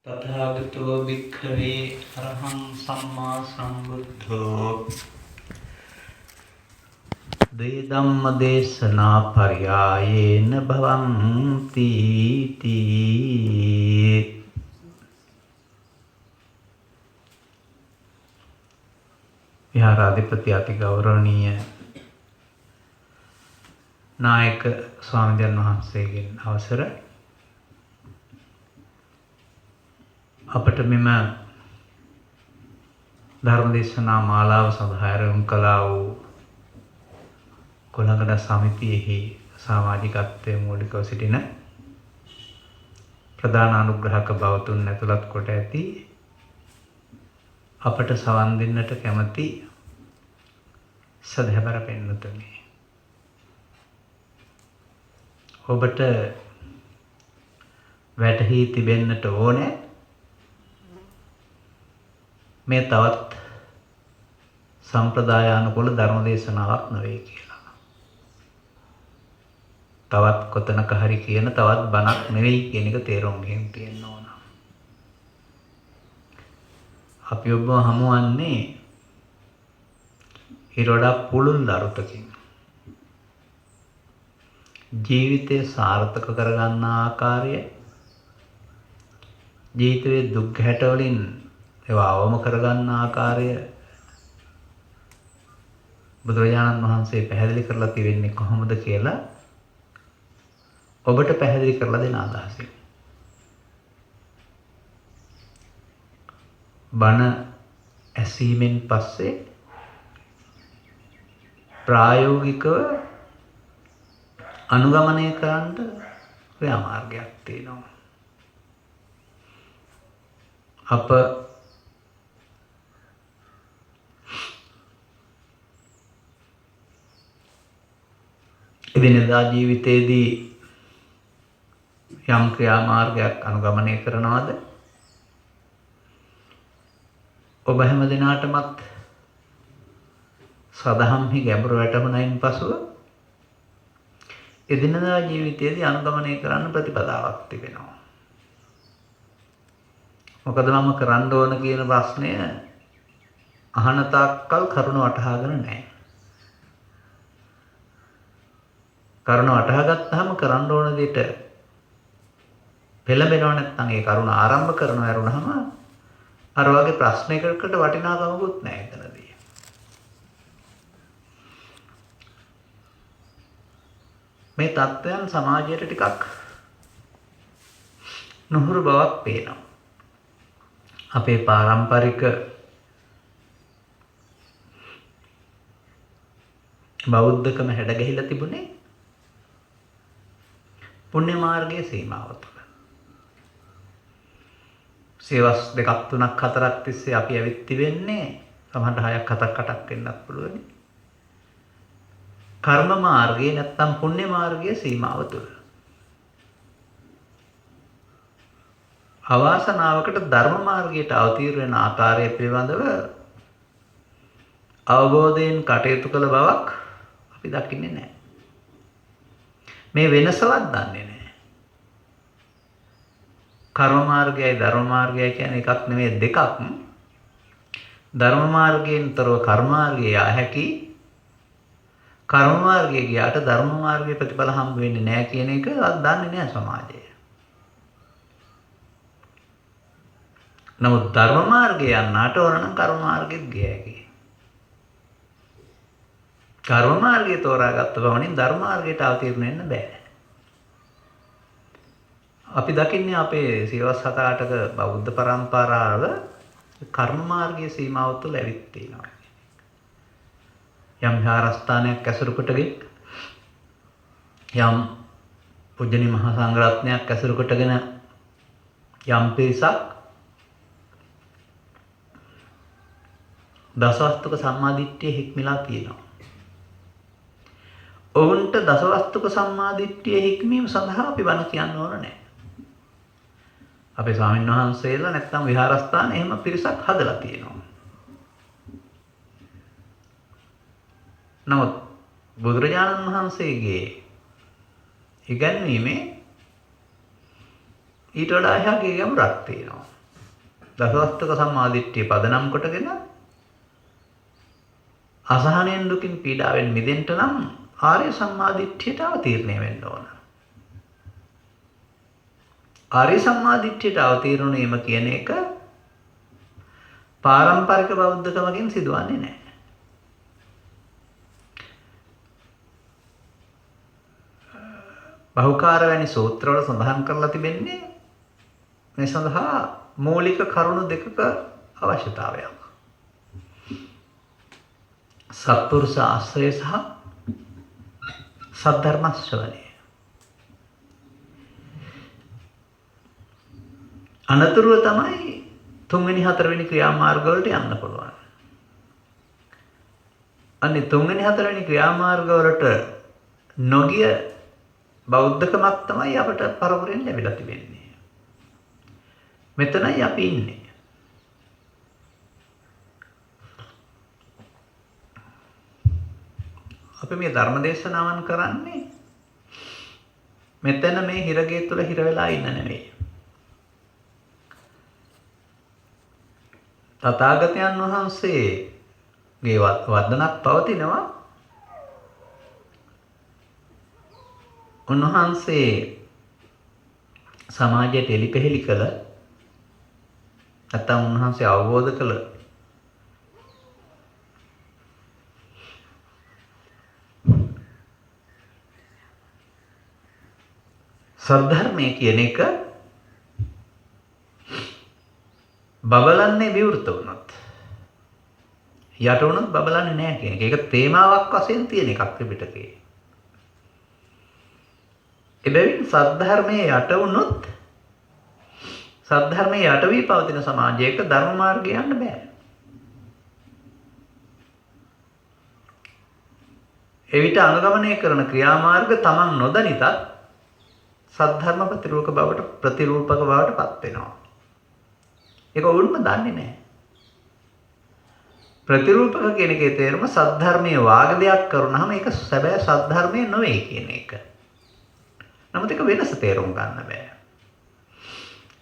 තථාගතෝ භික්ඛවේ අරහං සම්මා සම්බුද්ධෝ දේ ධම්ම දේශනා පරියායේන භවಂತಿ තී. විහාරාධිපති අති ගෞරවනීය නායක ස්වාමීන් වහන්සේගෙන් අවසර අපට මෙම ධර්ම දේශනා මාලාව සඳහා ආරම්භ කළා වූ කොළඹ සමිතියෙහි සමාජිකත්වයේ මූලිකව සිටින ප්‍රධාන අනුග්‍රහක බවතුන් ඇතුළත් කොට ඇති අපට සවන් දෙන්නට කැමැති සදහැවර පෙන්වතුනි, ඔබට වැටහි තිබෙන්නට ඕනේ මේ තවත් සම්ප්‍රදායානුකූල ධර්ම දේශනාවක් නෙවෙයි කියලා. තවත් කොතනක හරි කියන තවත් බණක් නෙවෙයි කියන එක තේරුම් ගන්න තියෙන්න ඕන. අපි ඔබ හමුවන්නේ ඊට පුළුල් අරුතකින් ජීවිතය සාර්ථක කරගන්න ආකාරය, ජීවිතයේ දුක් හැට වලින් ඒවා අවම කරගන්න ආකාරය බුදුරජාණන් වහන්සේ පැහැදිලි කරලා තියෙන්නේ කොහොමද කියලා ඔබට පැහැදිලි කරලා දෙන අදහසින්. බණ ඇසීමෙන් පස්සේ ප්‍රායෝගිකව අනුගමනය කරන්න ක්‍රියාමාර්ගයක් තියෙනවා. අප එදිනෙදා ජීවිතයේදී යම් ක්‍රියාමාර්ගයක් අනුගමනය කරනවද? ඔබ හැම දිනාටමත් සදහම්හි ගැඹුරු වැටහුණයින් පසුව එදිනෙදා ජීවිතයේදී අනුගමනය කරන්න ප්‍රතිපදාවක් තිබෙනවා. මොකද මම කරන්න ඕන කියන ප්‍රශ්නය අහන තාක්කල් කරුණ වටහාගෙන නැහැ. කරුණ වටහා ගත්තාම කරන්න ඕන දෙයට පෙළඹෙනව නැත්නම් ඒ කරුණ ආරම්භ කරනවා ඇරුණාම අර වගේ ප්‍රශ්නයකට වටිනාකමකුත් නැහැ එතනදී. මේ தත්ත්වයන් සමාජයට ටිකක් නුහුරු බවක් පේනවා. අපේ පාරම්පරික බෞද්ධකම හැඩ ගැහිලා තිබුණේ පුණ්‍ය මාර්ගයේ සීමාව තුළ. සේවස් 2 3 4ක් තිස්සේ අපි ඇවිත් තිබෙන්නේ සමහර 6ක් 7ක් 8ක් වෙන්නත් පුළුවන්. කර්ම මාර්ගයේ නැත්තම් පුණ්‍ය මාර්ගයේ සීමාව තුළ. අවාසනාවකට ධර්ම මාර්ගයට අවතීර්ණ වෙන ආකාරය පිළිබඳව අවබෝධයෙන් කටයුතු කළ බවක් අපි දකින්නේ නැහැ. මේ වෙනසවත් දන්නේ නැහැ. කර්ම මාර්ගයයි ධර්ම මාර්ගයයි කියන්නේ එකක් නෙමෙයි දෙකක්. ධර්ම මාර්ගයෙන් තොරව කර්ම මාර්ගය යා හැකි. කර්ම මාර්ගයේ ගියාට ධර්ම මාර්ගයේ ප්‍රතිඵල හම්බ වෙන්නේ නැහැ කියන එක දන්නේ නැහැ සමාජය. නමුත් ධර්ම මාර්ගය යන්නට ඕන නම් කර්ම මාර්ගෙත් ගිය හැකියි. කර්ම මාර්ගය තෝරාගත්ත බවනින් ධර්ම මාර්ගයට අවතීර්ණ වෙන්න බෑ. අපි දකින්නේ අපේ සියවස් 7-8ක බෞද්ධ පරම්පරාව කර්ම මාර්ගයේ සීමාව තුළ ඇවිත් තියෙනවා. යම් විහාරස්ථානයක් ඇසුරු කොටගෙන යම් පූජනීය මහා සංඝරත්නයක් ඇසුරු කොටගෙන යම් පිරිසක් දසවස්තුක සම්මාදිට්ඨිය හික්මිලා තියෙනවා. ඔවුන්ට දසවස්තුක සම්මාදිට්ඨිය හික්මීම සඳහා අපි බණ කියන්න ඕන නැහැ. අපේ ස්වාමීන් වහන්සේලා නැත්නම් විහාරස්ථාන එහෙම පිරිසක් හදලා තියෙනවා. නමුත් බුදුරජාණන් වහන්සේගේ ඉගැන්වීමේ ඊට වඩා එහාගේ ගැඹුරක් තියෙනවා. දසවස්තුක සම්මාදිට්ඨිය පදනම් කොටගෙන අසහනෙන් දුකින් පීඩාවෙන් මිදෙන්න නම් ආර්ය සම්මාදිට්ඨියට අවතීර්ණය වෙන්න ඕන. ආර්ය සම්මාදිට්ඨියට අවතීර්ණ වීම කියන එක පාරම්පරික බෞද්ධකමකින් සිදුවන්නේ නැහැ. බහුකාර වැනි සූත්‍රවල සඳහන් කරලා තිබෙන්නේ මේ සඳහා මූලික කරුණු දෙකක අවශ්‍යතාවයක්. සත්පුරුෂ ආශ්‍රය සහ සද්ධර්ම ශ්‍රවණය. අනතුරුව තමයි තුන්වෙනි හතරවෙනි ක්‍රියාමාර්ග වලට යන්න පුළුවන්. අනේ තුන්වෙනි හතරවෙනි ක්‍රියාමාර්ග වලට නොගිය බෞද්ධකමක් තමයි අපට පරපුරෙන් ලැබිලා තිබෙන්නේ. මෙතනයි අපි ඉන්නේ. අපි මේ ධර්ම දේශනාවන් කරන්නේ මෙතන මේ හිරගේ තුල හිර වෙලා ඉන්න නෙවෙයි. තථාගතයන් වහන්සේගේ වදනක් පවතිනවා. උන්වහන්සේ සමාජයට එලිපෙහෙලි කළ නැත්නම් උන්වහන්සේ අවබෝධ කළ සද්ධර්මය කියන එක බබලන්නේ විවෘත වුණොත් යට වුණොත් බබලන්නේ නැහැ කියන එක. ඒක තේමාවක් වශයෙන් තියෙන එකක් ත්‍රිපිටකයේ. එබැවින් සද්ධර්මයේ යට වුණොත් සද්ධර්මයේ යට වී පවතින සමාජයක ධර්ම මාර්ගය යන්න බෑ. එවිට අනුගමනය කරන ක්‍රියාමාර්ග තමන් නොදනිතත් සද්ධර්ම ප්‍රතිරූපක බවට පත් වෙනවා. ඒක වුණම දන්නේ නැහැ. ප්‍රතිරූපක කියන එකේ තේරුම සද්ධර්මයේ වාග දෙයක් කරුණාම ඒක සැබෑ සද්ධර්මයේ නොවේ කියන එක. නමුත් ඒක වෙනස තේරුම් ගන්න බෑ.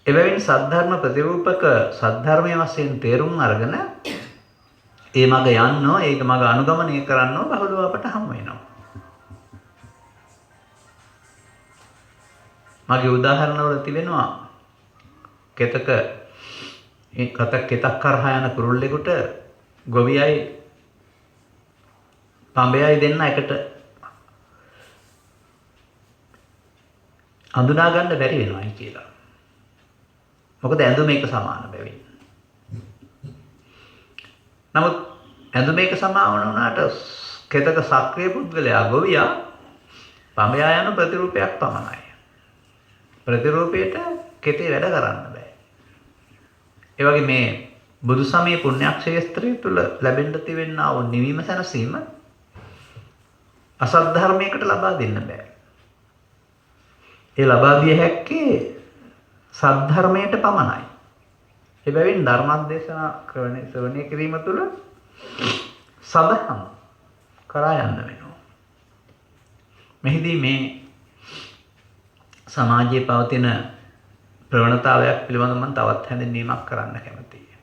එබැවින් සද්ධර්ම ප්‍රතිරූපක සද්ධර්මයේ වශයෙන් තේරුම් අරගෙන ඒ මඟ යන්නෝ ඒක මඟ අනුගමනය කරන්නෝ බහුලව අපට හමු වෙනවා. මගේ උදාහරණවල තිබෙනවා කෙතක කරහා යන කුරුල්ලෙකුට ගොවියයි පඹයයි දෙන්න එකට අඳුනා ගන්න බැරි වෙනවායි කියලා. මොකද ඇඳුම එක සමාන බැවින්. නමුත් ඇඳුම එක සමාන වුණාට කෙතක සක්‍රිය පුද්ගලයා ගොවියා පඹයා යන ප්‍රතිරූපයක් පමණයි. ප්‍රතිරූපයට කෙතේ වැඩ කරන්න බෑ. ඒ වගේ මේ බුදු සමයේ පුණ්‍යක්ෂේත්‍රය තුල ලැබෙන්න තිබෙනා වූ නිවීම සැනසීම අසත් ධර්මයකට ලබා දෙන්න බෑ. ඒ ලබා දිය හැක්කේ සද්ධර්මයට පමණයි. එබැවින් ධර්මදේශනා ශ්‍රවණය කිරීම තුළ සදහම් කරා යන්න වෙනවා. මෙහිදී මේ සමාජයේ පවතින ප්‍රවණතාවයක් පිළිබඳව මම තවත් හැඳින්වීමක් කරන්න කැමතියි.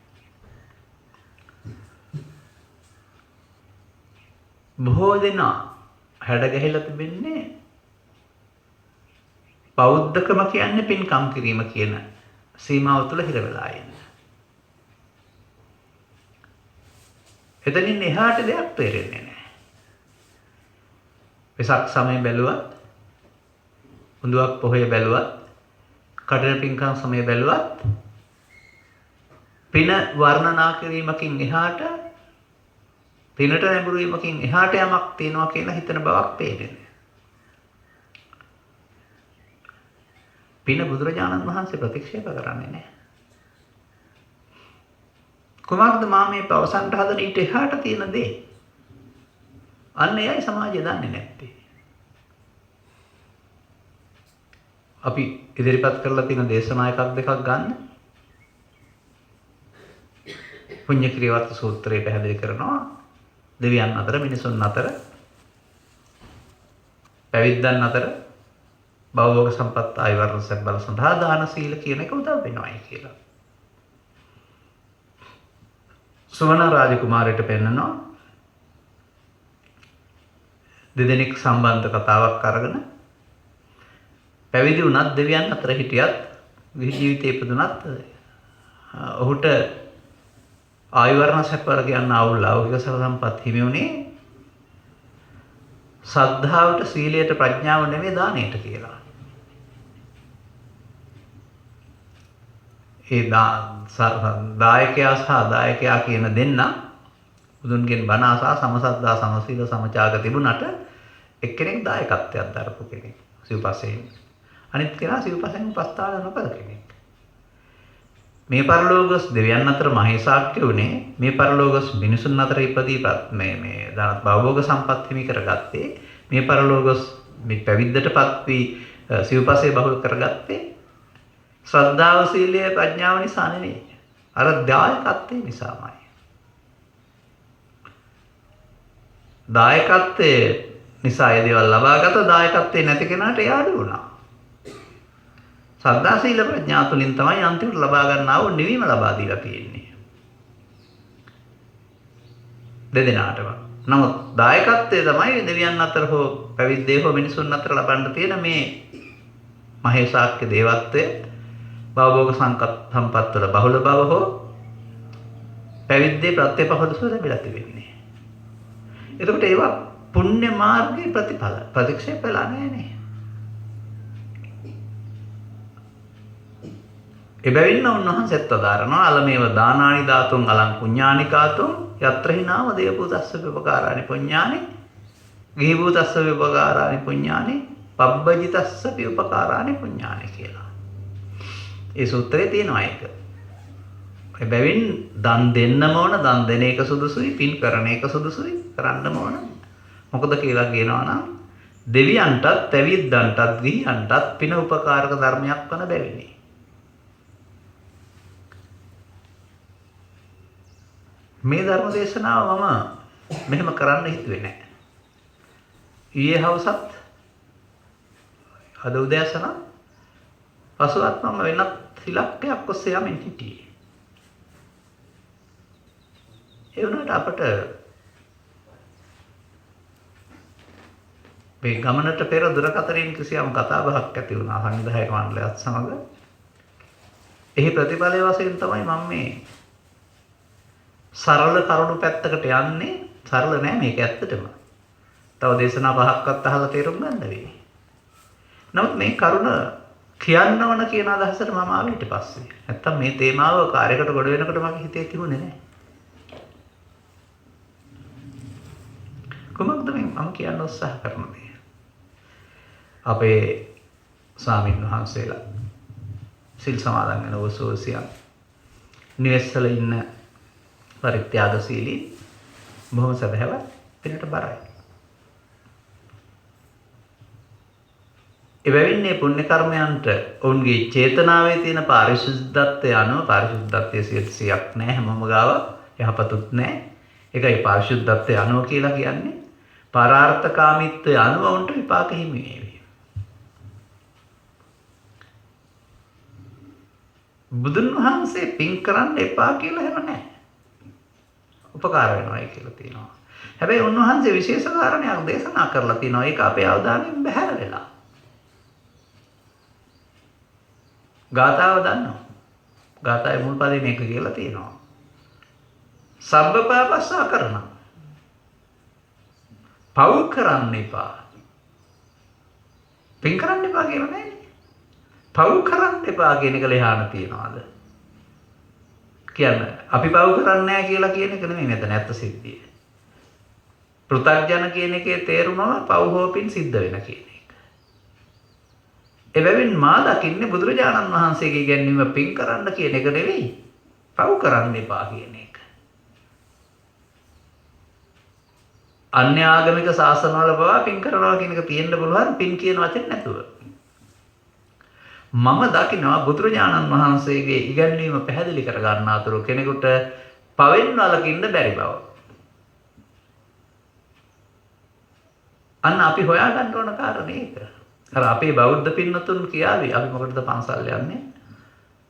බොහෝ දෙනා හැඩගැහිලා තිබෙන්නේ බෞද්ධකම කියන්නේ පින්කම් කිරීම කියන සීමාව තුළ හිර වෙලා ඉන්න. එතනින් එහාට දෙයක් තේරෙන්නේ නැහැ. වෙසක් සමය බැලුවත්, උඳුවක් පොහොය බැලුවත්, කඩන පින්කම් සමය බැලුවත් පින වර්ණනා කිරීමකින් එහාට, පිනට නැඹුරු වීමකින් එහාට යමක් තියෙනවා කියලා හිතන බවක් පේන්නේ. පින බුදුරජාණන් වහන්සේ ප්‍රතික්ෂේප කරන්නේ නැහැ. කුමක්ද මා මේ පවසන්ට හදන ඊට එහාට තියෙන දේ? අන්න එයයි සමාජය දන්නේ නැත්තේ. අපි ඉදිරිපත් කරලා තියෙන දේශනා එකක් දෙකක් ගන්න. පුණ්‍ය ක්‍රියාවත් සූත්‍රයේ පැහැදිලි කරනවා දෙවියන් අතර මිනිසුන් අතර පැවිද්දන් අතර භවෝග සම්පත් ආයවර්ණ සම්බල සඳහා දාන සීල කියන එක උදව් වෙනවායි කියලා. සුවන රාජකුමාරයට පෙන්නනවා දෙදෙනෙක් සම්බන්ධ කතාවක් අරගෙන පැවිදි වුණත් දෙවියන් අතර හිටියත් විහි ජීවිතේ ඉපදුනත් ඔහුට ආයු වර්ණ සැපවල කියන අවුල් ලෞකික සම්පත් හිමි වුණේ ශ්‍රද්ධාවට සීලයට ප්‍රඥාව නෙමෙයි දානයට කියලා. ඒ දායකයා සහ දායකයා කියන දෙන්න බුදුන්ගෙන් බණ අසා සමසද්දා සමසීල සමචාග තිබුණට එක්කෙනෙක් දායකත්වයක් දරපු කෙනෙක් සිව්පසයෙන්. අනිත් කෙනා සිව්පසයෙන් උපස්ථාන නොකළ කෙනෙක්. මේ පරලෝකස් දෙවියන් අතර මහේසාක්‍ය වුණේ මේ පරලෝකස් මිනිසුන් අතර ඉපදීපත් මේ භවෝග සම්පත් හිමි කරගත්තේ මේ පරලෝකස් මේ පැවිද්දටපත් වී සිව්පසේ බහුල කරගත්තේ ශ්‍රද්ධාව සීලය ප්‍රඥාව නිසා නෙවෙයි අර දායකත්වයේ නිසාමයි. දායකත්වයේ නිසා ඒ දේවල් ලබාගත දායකත්වයේ නැති කෙනාට යාළු වුණා. ශ්‍රද්ධා සීල ප්‍රඥා තුලින් තමයි අන්තිමට ලබා ගන්නා වූ නිවීම ලබා දීලා තියෙන්නේ. දෙදෙනාටම. නමුත් දායකත්වයේ තමයි දෙවියන් අතර හෝ පැවිද්දේ හෝ මිනිසුන් අතර ලබන්න තියෙන මේ මහේසාක්‍ය දේවත්වය භවෝග සම්පත් වල බහුල බව හෝ පැවිද්දේ ප්‍රත්‍යපහදසු ලැබිලා තිබෙන්නේ. එතකොට ඒවා පුණ්‍ය මාර්ගයේ ප්‍රතිඵල ප්‍රතික්ෂේප වෙලා නැහැනේ. එබැවින් උන්වහන්සේත් වදාරනවා අලමේව දානානි ධාතුන් අලං පුඤ්ඤානිකාතුන් යත්‍රහි නාම දේවභූතස්ස විපකාරානි පුඤ්ඤානි ගිහිභූතස්ස විපකාරානි පුඤ්ඤානි පබ්බජිතස්ස විපකාරානි පුඤ්ඤානි කියලා. ඒ සූත්‍රයේ තියෙනවා ඒක. එබැවින් දන් දෙන්නම ඕන, දන් දෙන එක සුදුසුයි, පින් කරන එක සුදුසුයි, කරන්නම ඕන. මොකද කියලා කියනවා නම් දෙවියන්ටත්, පැවිද්දන්ටත්, ගිහියන්ටත් පින උපකාරක ධර්මයක් වන බැවිනි. මේ ධර්ම දේශනාව මම මෙහෙම කරන්න හිතුවේ නැහැ. ඊයේ හවසත් අද උදෑසන පසුවත් මම වෙනත් ඉලක්කයක් ඔස්සේ යමින් හිටියේ. ඒ වුණාට අපට මේ ගමනට පෙර දුරකථනයෙන් කිසියම් කතා බහක් ඇති වුණා සංවිධායක මණ්ඩලයත් සමග. එහි ප්‍රතිඵලය වශයෙන් තමයි මම මේ සරල කරුණු පැත්තකට යන්නේ. සරල නෑ මේක ඇත්තටම. තව දේශනා පහක්වත් අහලා තේරුම් ගන්න වෙයි. නමුත් මේ කරුණ කියන්න ඕන කියන අදහසට මම ආවේ ඊට පස්සේ. නැත්තම් මේ තේමාව කාර්යයකට ගොඩ වෙනකොට මගේ හිතේ තිබුණේ නෑ. කොහොමද මම කියන්න උත්සාහ කරන්නේ? අපේ ස්වාමීන් වහන්සේලා සිල් සමාදන් වෙන ඔසෝසියන් නිවෙස්වල ඉන්න පරිත්‍යාගශීලී බොහොම සැබෑවත් පිනට බරයි. එබැවින් මේ පුණ්‍ය කර්මයන්ට ඔවුන්ගේ චේතනාවේ තියෙන පාරිශුද්ධත්වය අනුව පාරිශුද්ධත්වයේ 100ක් නැහැ හැමෝම ගාව යහපතුත් නැහැ. ඒකයි පාරිශුද්ධත්වය අනුව කියලා කියන්නේ. පරාර්ථකාමීත්වය අනුව උන්ට විපාක හිමි වේවි. බුදුන් වහන්සේ පින් කරන්න එපා කියලා හැම නැහැ. උපකාර වෙනවායි කියලා තියෙනවා. හැබැයි උන්වහන්සේ විශේෂ කාරණයක් දේශනා කරලා තියෙනවා. ඒක අපේ අවධානයෙන් බැහැර වෙලා. ගාථාව දන්නවා. ගාථාවේ මුල් පදේ මේක කියලා තියෙනවා. සබ්බපාපස්සා කරන. පව් කරන්න එපා. පින් කරන්න එපා කියලා නෑනේ. පව් කරන්න එපා කියන එක ලෙහාන තියනවාද? කියන්නේ අපි පව් කරන්නේ නැහැ කියලා කියන එක නෙමෙයි මෙතන ඇත්ත සිද්ධිය. පෘථග්ජන කියන එකේ තේරුමම පව් හෝ පින් සිද්ධ වෙන කියන එක. එබැවින් මා දකින්නේ බුදුරජාණන් වහන්සේගේ ඉගැන්වීම පින් කරන්න කියන එක නෙවෙයි. පව් කරන්න එපා කියන එක. අන්‍ය ආගමික ශාසනවල පවා පින් කරනවා කියන එක තියෙන්න පුළුවන් පින් කියන වචනේ නැතුව. මම දකිනවා බුදුරජාණන් වහන්සේගේ ඉගැන්වීම පැහැදිලි කර ගන්න අතුරු කෙනෙකුට පවෙන් වළකින්න බැරි බව. අන්න අපි හොයාගන්න ඕන කාරණේ ඒක. අර අපේ බෞද්ධ පින්නතුන් කියාවි අපි මොකටද පන්සල් යන්නේ?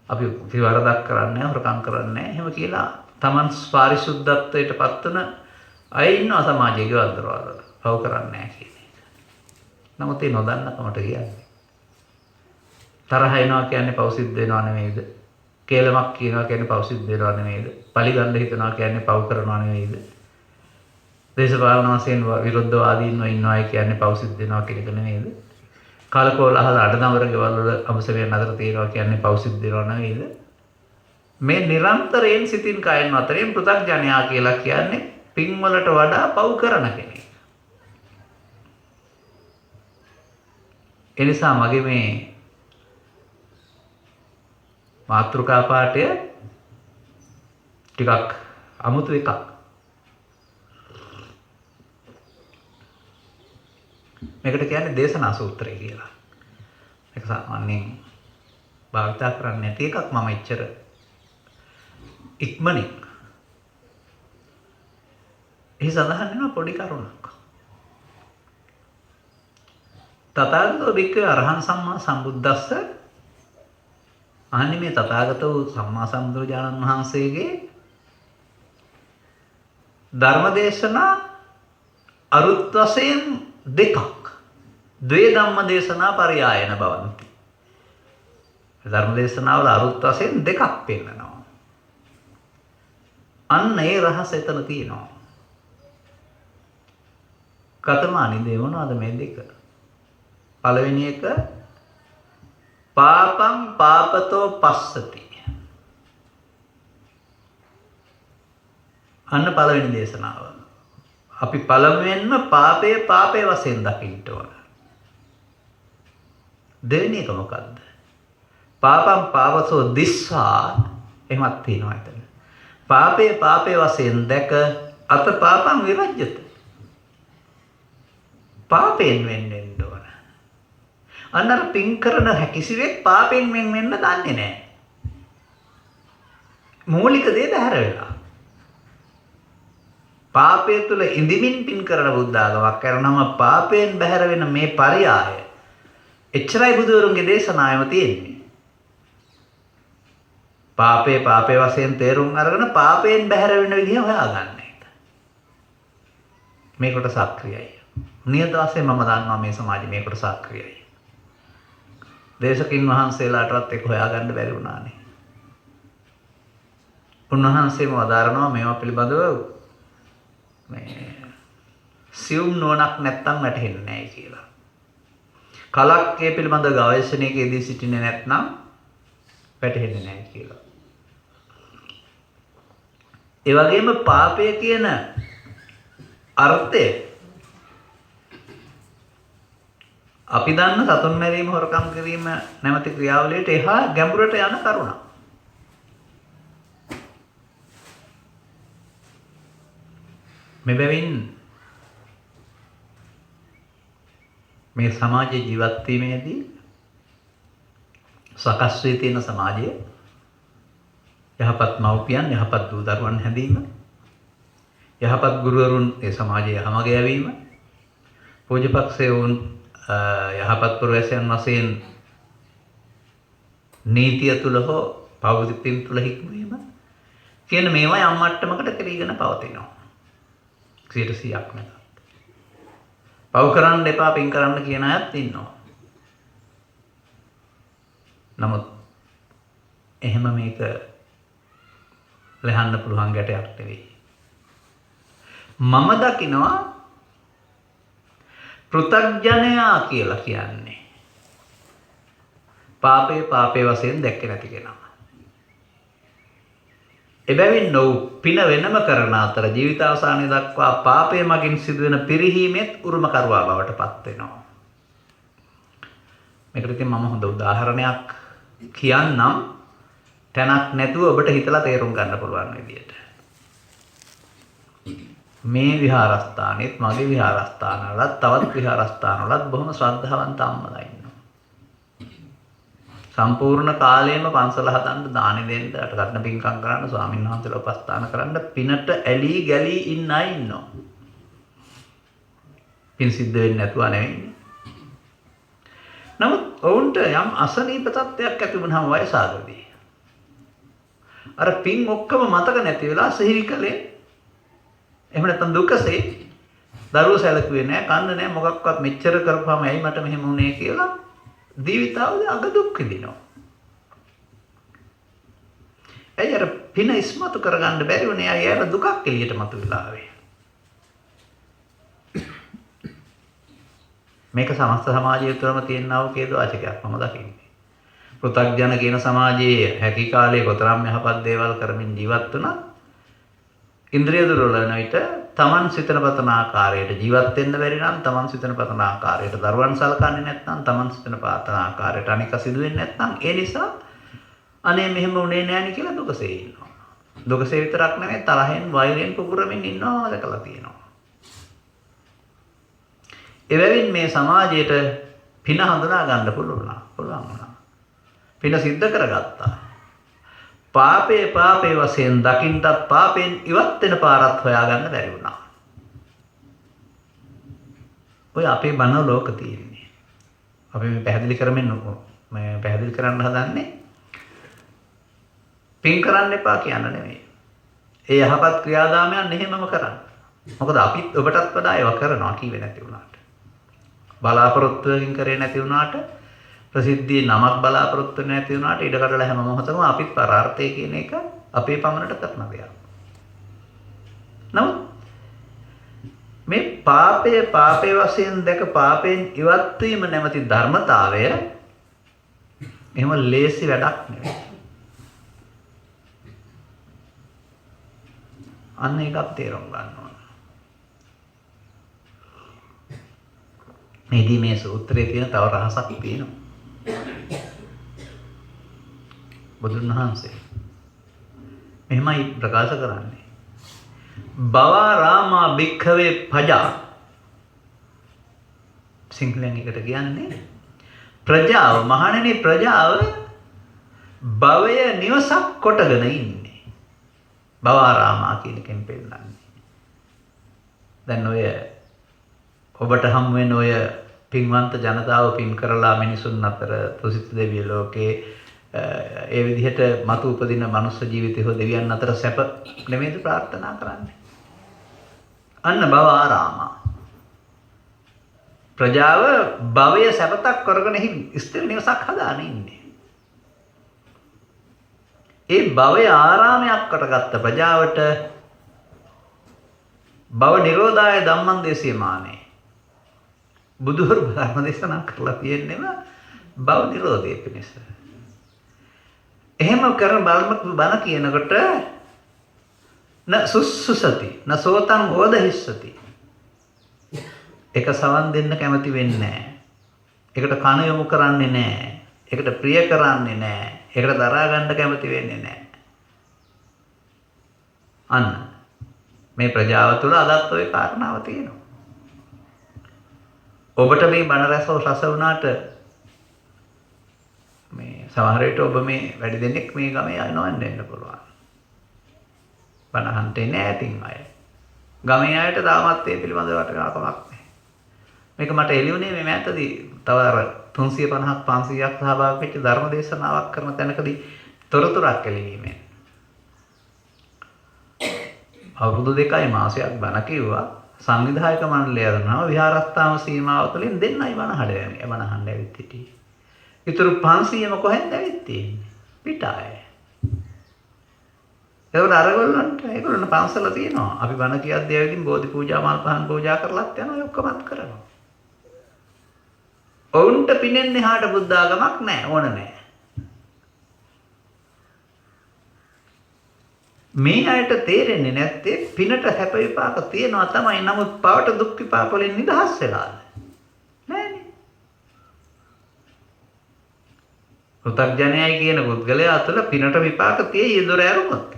අපි වරදක් කරන්නේ නැහැ, හොරකම් කරන්නේ නැහැ. එහෙම කියලා Taman පාරිශුද්ධත්වයට පත් වෙන අය ඉන්නවා සමාජයේ ගෙවල් දොරවල් වල. පව කරන්නේ නැහැ කියන එක. නමුත් ඒ නොදන්නකමට කියන්නේ. තරහ එනවා කියන්නේ පව සිද්ධ වෙනවා නෙමෙයිද? කේලමක් කියනවා කියන්නේ පව සිද්ධ වෙනවා නෙමෙයිද? පලි ගන්න හිතනවා කියන්නේ පව කරනවා නෙමෙයිද? දේශපාලන වශයෙන් විරුද්ධවාදීන්ව ඉන්නවයි කියන්නේ පව සිද්ධ වෙනවා කියන එක නෙමෙයිද? කාලකෝලහල අඩනවර ගෙවල් වල අමසමයන් අතර තියෙනවා කියන්නේ පව සිද්ධ වෙනවා නෙමෙයිද? මේ නිරන්තරයෙන් සිතින් කයෙන් අතරින් පෘථග්ජනයා කියලා කියන්නේ පින් වලට වඩා පව් කරන කෙනෙක්. ඒ නිසා මගේ මේ මාතෘකා පාඨය ටිකක් අමුතු එකක්. මේකට කියන්නේ දේශනා සූත්‍රය කියලා. ඒක සාමාන්‍යයෙන් භාවිත කරන්නේ නැති එකක්. මම එච්චර ඉක්මනින් එහි සඳහන් වෙන පොඩි කරුණක්. තථාගතෝ භික්ඛවේ අරහං සම්මා සම්බුද්දස්ස අහන්නේ මේ තථාගත වූ සම්මා සම්බුදුරජාණන් වහන්සේගේ ධර්මදේශනා අරුත් වශයෙන් දෙකක්. ද්වේ ධම්ම දේශනා පරියායන බවන්ති. ධර්මදේශනාවල අරුත් වශයෙන් දෙකක් පෙන්නනවා. අන්න ඒ රහස එතන තියෙනවා. කතමානි දෙවනවාද මේ දෙක? පළවෙනි එක පාපං පාපතෝ පස්සති. අන්න පළවෙනි දේශනාව. අපි පළමුවෙන්ම පාපේ පාපේ වශයෙන් දකින්න ඕන. දෙවෙනි එක මොකද්ද? පාපං පාපතෝ දිස්සා එහෙමත් තියෙනවා එතන. පාපේ පාපේ වශයෙන් දැක අත පාපං විරජ්‍යත. පාපයෙන් වෙන්න ඕන. අන්නර පින් කරන හැකිසිවෙක් පාපයෙන් වෙන්න දන්නේ නැහැ. මූලික දේ බැහැර වෙලා. පාපය තුල ඉඳිමින් පින් කරන බුද්ධ ආගමක් කරනම පාපයෙන් බැහැර වෙන මේ පරියාය එච්චරයි බුදුවරුන්ගේ දේශනාවෙම තියෙන්නේ. පාපේ පාපේ වශයෙන් තේරුම් අරගෙන පාපයෙන් බැහැර වෙන විදිහ හොයාගන්න එක. මේකට සක්‍රියයි. නියත වශයෙන් මම දන්නවා මේ සමාජයේ මේකට සක්‍රියයි. දේශකින් වහන්සේලාටවත් ඒක හොයාගන්න බැරි වුණානේ. උන්වහන්සේම වදාරනවා මේවා පිළිබඳව මේ සියුම් නුවණක් නැත්තම් වැටහෙන්නේ නැහැ කියලා. කලක් ඒ පිළිබඳ ගවේෂණයක යෙදී සිටින්නේ නැත්නම් වැටහෙන්නේ නැහැ කියලා. ඒ වගේම පාපය කියන අර්ථය අපි දන්න සතුන් මැරීම හොරකම් කිරීම නැමැති ක්‍රියාවලියට එහා ගැඹුරට යන කරුණක්. මෙබැවින් මේ සමාජයේ ජීවත් වීමේදී සකස් වී තියෙන සමාජයේ යහපත් මව්පියන් යහපත් දූ දරුවන් හැදීම යහපත් ගුරුවරුන් ඒ සමාජයේ හැමග යැවීම පූජ්‍යපක්ෂයේ වුන් යහපත් පුරවැසියන් වශයෙන් නීතිය තුල හෝ පෞද්ගලිකත්වයෙන් තුල හික්මවීම කියන මේවා යම් මට්ටමකට කෙරීගෙන පවතිනවා 100%ක් නැත. පව් කරන්න එපා පින් කරන්න කියන අයත් ඉන්නවා. නමුත් එහෙම මේක ලහන්න පුළුවන් ගැටයක් නෙවෙයි. මම දකිනවා පෘථග්ජනයා කියලා කියන්නේ පාපේ පාපේ වශයෙන් දැක්කේ නැති කෙනා. එබැවින් නො පින වෙනම කරන අතර ජීවිත අවසානයේ දක්වා පාපයේ මගින් සිදුවෙන පිරිහීමෙත් උරුමකරුවා බවට පත් වෙනවා. මේකට ඉතින් මම හොඳ උදාහරණයක් කියන්නම් තැනක් නැතුව ඔබට හිතලා තේරුම් ගන්න පුළුවන් විදියට. මේ විහාරස්ථානෙත් මගේ විහාරස්ථානවලත් තවත් විහාරස්ථානවලත් බොහොම ශ්‍රද්ධාවන්ත අම්මලා ඉන්නවා. සම්පූර්ණ කාලයම පන්සල හදන්න දානි දෙන්න අටකටන පින්කම් කරන්න ස්වාමීන් වහන්සේලා උපස්ථාන කරන්න පිනට ඇලී ගැලී ඉන්න අය ඉන්නවා. පින් සිද්ධ වෙන්නේ නැතුව නෙවෙයි. නමුත් ඔවුන්ට යම් අසනීප තත්ත්වයක් ඇති වුණාම වයස ආගදී අර පින් ඔක්කොම මතක නැති වෙලා සිහිවිකලේ එහෙම නැත්නම් දුකසේ දරුවෝ සැලකුවේ නැහැ, කන්න නැහැ, මොකක්වත් මෙච්චර කරපුවාම ඇයි මට මෙහෙම වුනේ කියලා ජීවිතාවදී අග දුක් විඳිනවා. ඇයි අර පින ඉස්මතු කරගන්න බැරි වුණේ? අය අර දුකක් එළියට මතුවලා ආවේ. මේක සමස්ත සමාජය තුළම තියෙනා වූ කේදවාචකයක් මම දකින්නේ. පෘථග්ජන කියන සමාජයේ හැකි කාලේ කොතරම් යහපත් දේවල් කරමින් ජීවත් වුණා. ඉන්ද්‍රිය දුර්වල වෙන විට තමන් සිතන පතන ආකාරයට ජීවත් වෙන්න බැරි නම් තමන් සිතන පතන ආකාරයට දරුවන් සලකන්නේ නැත්නම් තමන් සිතන පතන ආකාරයට අනික සිදු වෙන්නේ නැත්නම් ඒ නිසා අනේ මෙහෙම උනේ නෑනේ කියලා දුකසේ ඉන්නවා. දුකසේ විතරක් නෙවෙයි තරහෙන් වෛරයෙන් පුපුරමින් ඉන්නවා දැකලා තියෙනවා. එබැවින් මේ සමාජයට පින හඳුනා ගන්න පුළුවන් වුණා. පින සිද්ධ කරගත්තා. පාපේ වශයෙන් දකින්නත් පාපෙන් ඉවත් වෙන පාරක් හොයාගන්න බැරි වුණා. ඔය අපේ බණ ලෝක තියෙන්නේ. අපි මේ පැහැදිලි කරන්න හදන්නේ පින් කරන්න එපා කියන්න නෙමෙයි. ඒ යහපත් ක්‍රියාදාමයන් එහෙමම කරන්න. මොකද අපිත් ඔබටත් වඩා ඒවා කරනවා කීවේ නැති වුණාට. බලාපොරොත්තුවකින් කරේ නැති වුණාට ප්‍රසිද්ධියේ නමක් බලාපොරොත්තු නැති වුණාට ඉඩ කඩලා හැම මොහොතම අපිත් පරාර්ථය කියන එක අපේ පමණට කරන දෙයක්. නමුත් මේ පාපේ වශයෙන් දැක පාපෙන් ඉවත් වීම නැමැති ධර්මතාවය එහෙම ලේසි වැඩක් නෙවෙයි. අන්න ඒකත් තේරුම් ගන්න ඕන. මේදී මේ සූත්‍රයේ තියෙන තව රහසක් තියෙනවා. බුදුන් වහන්සේ මෙහෙමයි ප්‍රකාශ කරන්නේ. බවාරාමා භික්ඛවේ පජා. සිංහලෙන් එකට කියන්නේ ප්‍රජාව, මහණෙනි ප්‍රජාව භවය නිවසක් කොටගෙන ඉන්නේ. බවාරාමා කියන එකෙන් පෙන්නන්නේ. දැන් ඔය ඔබට හම් වෙන ඔය පින්වන්ත ජනතාව පින් කරලා මිනිසුන් අතර තුසිත දෙවිය ලෝකේ ඒ විදිහට මතු උපදින මනුස්ස ජීවිතය හෝ දෙවියන් අතර සැප නෙමෙයිද ප්‍රාර්ථනා කරන්නේ. අන්න බවාරාමා. ප්‍රජාව භවය සැපතක් කරගෙන ස්ථිර නිවසක් හදාගෙන ඉන්නේ. ඒ භවය ආරාමයක් කරගත්ත ප්‍රජාවට භව නිරෝධාය ධම්මං දේශේමානේ. බුදුහරු ධර්ම දේශනා කරලා තියෙන්නේම භව නිරෝධය පිණිස. එහෙම කරන බණ කියනකොට න සුසුසති න සෝතං ඕදහිස්සති. ඒක සවන් දෙන්න කැමති වෙන්නේ නැහැ. ඒකට කන යොමු කරන්නේ නැහැ. ඒකට ප්‍රිය කරන්නේ නැහැ. ඒකට දරා ගන්න කැමති වෙන්නේ නැහැ. අන්න මේ ප්‍රජාව තුළ අදත් ওই කාරණාව තියෙනවා. ඔබට මේ බණ රස වුණාට මේ සමහර විට ඔබ මේ වැඩි දෙනෙක් මේ ගමේ යනවෙන්න වෙන්න පුළුවන්. බණ අහන්න එන්නේ නැතින් අය. ගමේ අයට තාමත් ඒ පිළිබඳව වටකමක් නැහැ. මේක මට එළියුනේ මේ මෑතදී තව අර 350ක් 500ක් සහභාගී වෙච්ච ධර්ම දේශනාවක් කරන තැනකදී තොරතුරක් එළිවීමෙන්. අවුරුදු 2යි මාසයක් බණ කිව්වා. සංවිධායක මණ්ඩලය කරනවා විහාරස්ථාන සීමාව තුළින් දෙන්නයි බණ හඩයන්නේ. බණ අහන්න ඇවිත් සිටියේ. ඊටු 500ම කොහෙන්ද ඇවිත් තියෙන්නේ? පිටාය. ඒගොල්ලන් පන්සල තියෙනවා. අපි බණ කියද්දී ඇවිදින් බෝධි පූජා මල් පහන් පූජා කරලත් යනවා ඔක්කොමත් කරනවා. ඔවුන්ට පිනෙන් එහාට බුද්ධ ආගමක් නැහැ ඕන නැහැ. මේ අයට තේරෙන්නේ නැත්තේ පිනට හැප විපාක තියෙනවා තමයි. නමුත් පවට දුක් විපාක වලින් නිදහස් වෙලාද? නෑනේ. පෘථග්ජනයයි කියන පුද්ගලයා තුළ පිනට විපාක තියෙයි දොර ඇරුමොත්.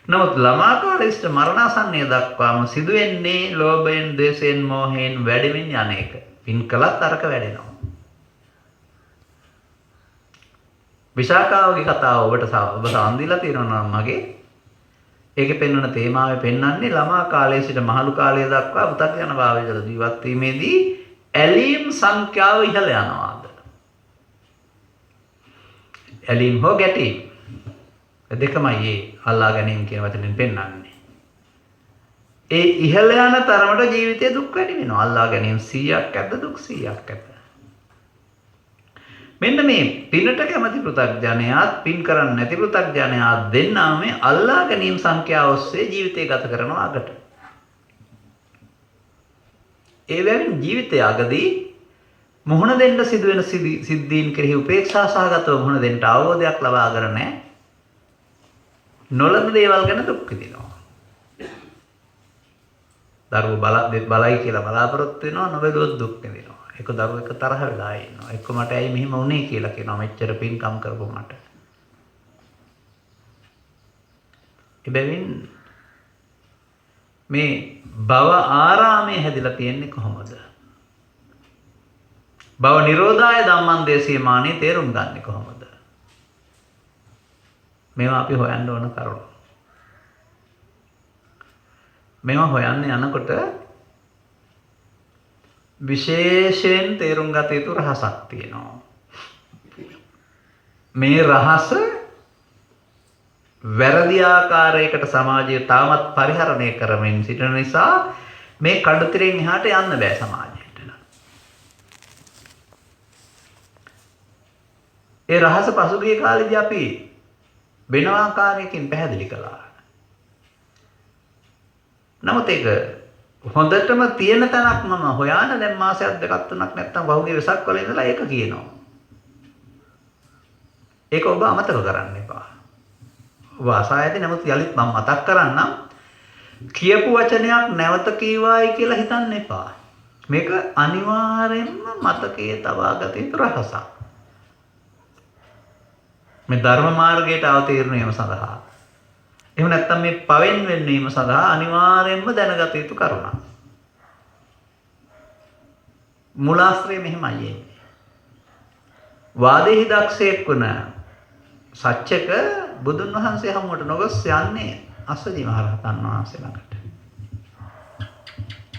නමුත් ළමා කාලේ සිට මරණාසන්නය දක්වාම සිදුවෙන්නේ ලෝභයෙන්, ද්වේෂයෙන්, මෝහයෙන් වැඩෙමින් යන එක. පින් කළත් අරක වැඩෙනවා. විශාකාවගේ කතාව ඔබ සවන් දීලා තියෙනවා නම් මගේ ඒකේ පෙන්වන තේමාවේ පෙන්වන්නේ ළමා කාලයේ සිට මහලු කාලය දක්වා පුතග්ජන භාවයකට ජීවත් වීමේදී ඇලීම් සංඛ්‍යාව ඉහළ යනවාද? ඇලීම් හෝ ගැටීම්. දෙකමයි ඒ අල්ලා ගැනීම කියන වචනෙන් පෙන්වන්නේ. ඒ ඉහළ යන තරමට ජීවිතයේ දුක් වැඩි වෙනවා. අල්ලා ගැනීම 100ක් ඇද්ද දුක් 100ක් ඇද්ද? මෙන්න මේ පිනට කැමති පෘථග්ජනයාත් පින් කරන්නේ නැති පෘථග්ජනයාත් දෙන්නාම මේ අල්ලා ගැනීම සංඛ්‍යාව ඔස්සේ ජීවිතය ගත කරනවා අගට. ඒ වෙනින් ජීවිතය අගදී මුහුණ දෙන්න සිදුවෙන සිද්ධීන් කෙරෙහි උපේක්ෂා සහගතව මුහුණ දෙන්න අවබෝධයක් ලබාගෙන නැහැ. නොලබන දේවල් ගැන දුක් විඳිනවා. දරුවෝ බලයි කියලා බලාපොරොත්තු වෙනවා නොබැලුවොත් දුක් විඳිනවා. එක දරුවෙක් තරහ වෙලා ඉන්නවා. එක්ක මට ඇයි මෙහෙම වුනේ කියලා කියනවා. මෙච්චර පින්කම් කරපො මට. එබැවින් මේ භව ආරාමයේ හැදිලා තියෙන්නේ කොහොමද? භව නිරෝධාය ධම්මං දේශීමානේ තේරුම් ගන්නේ කොහොමද? මේවා අපි හොයන්න ඕන කරුණු. මේවා හොයන්න යනකොට විශේෂයෙන් තේරුම් ගත යුතු රහසක් තියෙනවා. මේ රහස වැරදි ආකාරයකට සමාජය තාමත් පරිහරණය කරමින් සිටින නිසා මේ කඩතිරෙන් එහාට යන්න බෑ සමාජයට. ඒ රහස පසුගිය කාලේදී අපි වෙන ආකාරයකින් පැහැදිලි කළා. නමුත් ඒක හොඳටම තියෙන තැනක් මම හොයාන දැන් මාසයක් දෙකක් තුනක් නැත්තම් වහුගේ වෙසක් වල ඉඳලා ඒක කියනවා. ඒක ඔබ අමතක කරන්න එපා. ඔබ අසායදී නමුත් යලිත් මම මතක් කරන්නම්. කියපු වචනයක් නැවත කීවායි කියලා හිතන්න එපා. මේක අනිවාර්යෙන්ම මතකයේ තබා ගත යුතු රහසක්. මේ ධර්ම මාර්ගයට අවතීර්ණ වීම සඳහා එහෙම නැත්නම් මේ පවෙන් වෙන්නීම සඳහා අනිවාර්යයෙන්ම දැනගත යුතු කරුණක්. මූලාශ්‍රය මෙහෙමයි එන්නේ. වාදෙහි දක්ෂයෙක් වුණ සත්‍යක බුදුන් වහන්සේ හමුවට නොගොස් යන්නේ අස්සජි මහරහතන් වහන්සේ ළඟට.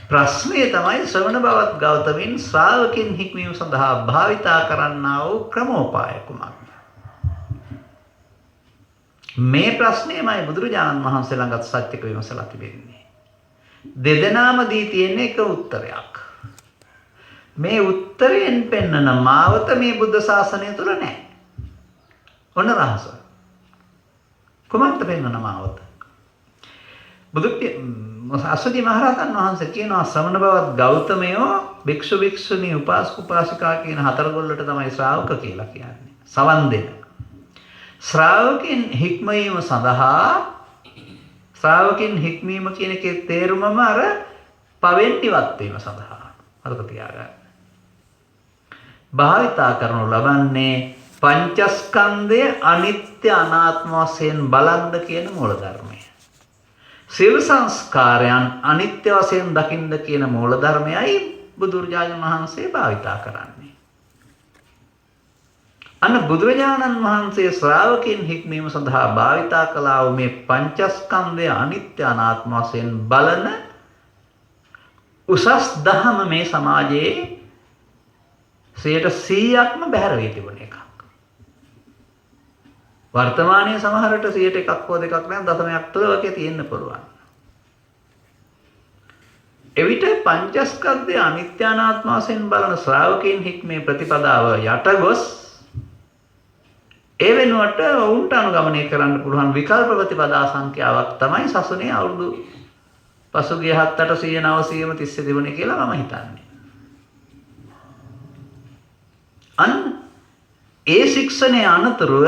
ප්‍රශ්නය තමයි ශ්‍රවණ බවත් ගෞතමින් ශ්‍රාවකින් හික්මීම සඳහා භාවිතා කරන්නා වූ ක්‍රමෝපාය කුමක්ද? මේ ප්‍රශ්නයමයි බුදුරජාණන් වහන්සේ ළඟත් සත්‍යක විමසලා තිබෙන්නේ. දෙදෙනාම දී තියෙන එක උත්තරයක්. මේ උත්තරයෙන් පෙන්නන මාවත මේ බුද්ධ ශාසනය තුල නැහැ. ඔන්න රහස. කොහොමද පෙන්නන මාවත? අස්සජි මහරහතන් වහන්සේ කියනවා ශ්‍රමණ බවත් ගෞතමයෝ භික්ෂු භික්ෂුණී උපාසක උපාසිකා කියන හතරගොල්ලට තමයි ශ්‍රාවක කියලා කියන්නේ. සවන් දෙන. ශ්‍රාවකින් හික්මීම සඳහා ශ්‍රාවකින් හික්මීම කියන එකේ තේරුමම අර පවෙන් ඉවත් වීම සඳහා අරක තියාගන්න. භාවිතා කරනු ලබන්නේ පංචස්කන්ධය අනිත්‍ය අනාත්ම වශයෙන් බලන්න කියන මූල ධර්මය. සියලු සංස්කාරයන් අනිත්‍ය වශයෙන් දකින්න කියන මූල ධර්මයයි බුදුරජාණන් වහන්සේ භාවිතා කරන්නේ. අන්න බුදුරජාණන් වහන්සේ ශ්‍රාවකින් හික්මීම සඳහා භාවිතා කළා වූ මේ පංචස්කන්ධය අනිත්‍ය අනාත්ම වශයෙන් බලන උසස් දහම මේ සමාජයේ 100%ක්ම බැහැර වී තිබුණ එකක්. වර්තමානයේ සමහරට 100%ක් හෝ දෙකක් නම් දශමයක් තුල වගේ තියෙන්න පුළුවන්. එවිට පංචස්කන්ධය අනිත්‍ය අනාත්ම වශයෙන් බලන ශ්‍රාවකින් හික්මේ ප්‍රතිපදාව යටගොස් ඒ වෙනුවට වුන්ට අනුගමනය කරන්න පුළුවන් විකල්ප ප්‍රතිපදා සංඛ්‍යාවක් තමයි සසුනේ අවුරුදු පසුගිය 7 800 900ම තිස්සේ තිබුණේ කියලා මම හිතන්නේ. අන්න ඒ ශික්ෂණයේ අනතුරුව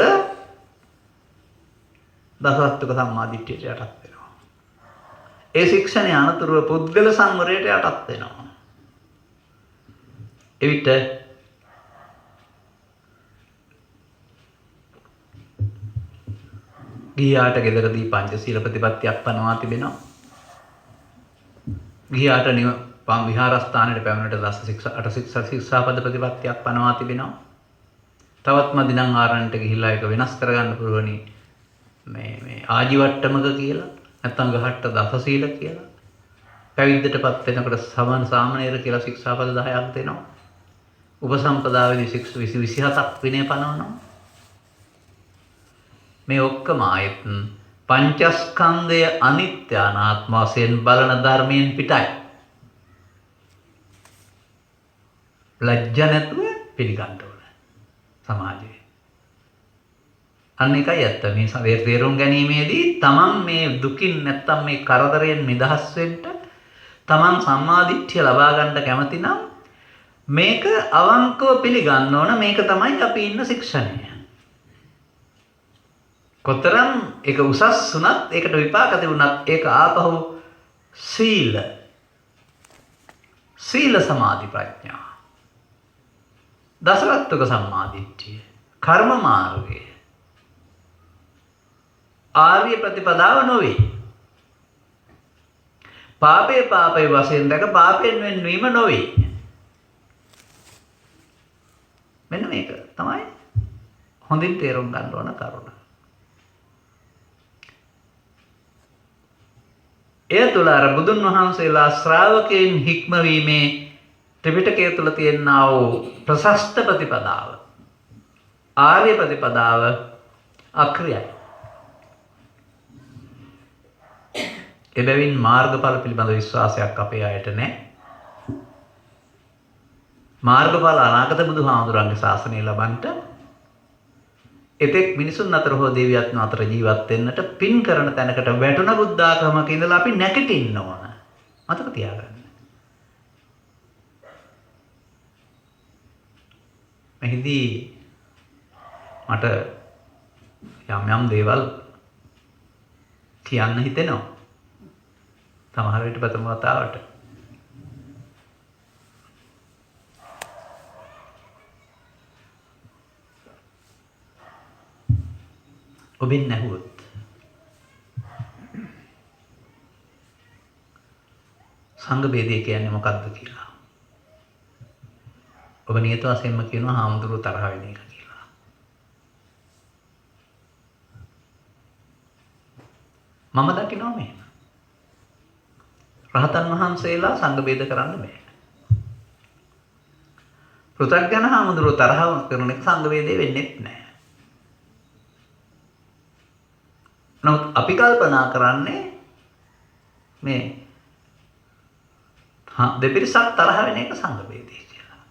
දසවස්තුක සම්මාදිට්ඨියට යටත් වෙනවා. ඒ ශික්ෂණයේ අනතුරුව පුද්ගල සංවරයට යටත් වෙනවා. එවිට ගියාට ගෙදරදී පංචශීල ප්‍රතිපත්තියක් පනවා තිබෙනවා. ගියාට විහාරස්ථානයට පැමිණෙට දස ශික්ෂා අට ශික්ෂාපද ප්‍රතිපත්තියක් පනවා තිබෙනවා. තවත් මදිනම් ආරණ්‍යට ගිහිල්ලා ඒක වෙනස් කරගන්න පුළුවනි. මේ ආජීවට්ටමක කියලා නැත්නම් ගහට්ට දසශීල කියලා. පැවිද්දටපත් වෙනකොට සමන් සාමණේර කියලා ශික්ෂාපද 10ක් දෙනවා. උපසම්පදාවේදී 27ක් විනය පනවනවා. මේ ඔක්කොම ආයත් පංචස්කන්ධය අනිත්‍ය අනාත්ම වශයෙන් බලන ධර්මයෙන් පිටයි. ලැජ්ජ නැතුව පිළිගන්න ඕන සමාජයේ. අන්න එකයි ඇත්ත. මේ සමේ තේරුම් ගැනීමේදී තමන් මේ දුකින් නැත්තම් මේ කරදරයෙන් නිදහස් වෙන්න තමන් සම්මාදිට්ඨිය ලබා ගන්න කැමති නම් මේක අවංකව පිළිගන්න ඕන. මේක තමයි අපි ඉන්න ශික්ෂණය. කොතරම් ඒක උසස් වුණත් ඒකට විපාක තිබුණත් ඒක ආපහු සීල සමාධි ප්‍රඥා දසරත්තුක සම්මාදිට්ඨිය කර්ම මාර්ගය ආර්ය ප්‍රතිපදාව නොවේ. පාපේ වශයෙන් දැක පාපයෙන් වෙන්වීම නොවේ. මෙන්න මේක තමයි හොඳින් තේරුම් ගන්න ඕන කරුණ. එය තුළ අර බුදුන් වහන්සේලා ශ්‍රාවකයන් හික්මවීමේ ත්‍රිපිටකය තුළ තියෙනා වූ ප්‍රශස්ත ප්‍රතිපදාව ආර්ය ප්‍රතිපදාව අක්‍රියයි. එබැවින් මාර්ගඵල පිළිබඳ විශ්වාසයක් අපේ අයට නැහැ. මාර්ගඵල අනාගත බුදුහාමුදුරන්ගේ ශාසනය ලබන්නට එතෙක් මිනිසුන් අතර හෝ දෙවියන් අතර ජීවත් වෙන්නට පින් කරන තැනකට වැටුණ බුද්ධාගමක ඉඳලා අපි නැගිටින්න ඕන. මතක තියාගන්න. මෙහිදී මට යම් දේවල් කියන්න හිතෙනවා. සමහර විට ප්‍රථම වතාවට ඔබෙන් නැහුවොත් සංඝ ભેදය කියන්නේ මොකක්ද කියලා. ඔබ නියත වශයෙන්ම කියනවා හාමුදුරුවෝ තරහ වෙන එක කියලා. මම දකිනවා මෙහෙම. රහතන් වහන්සේලා සංඝ ભેද කරන්න බෑ. පෘථග්ජන හාමුදුරුවෝ තරහ කරන එක සංඝ ભેදේ වෙන්නේ නැහැ. නමුත් අපි කල්පනා කරන්නේ මේ දෙපිරිසක් තරහ වෙන එක සංඝ ભેදය කියලා.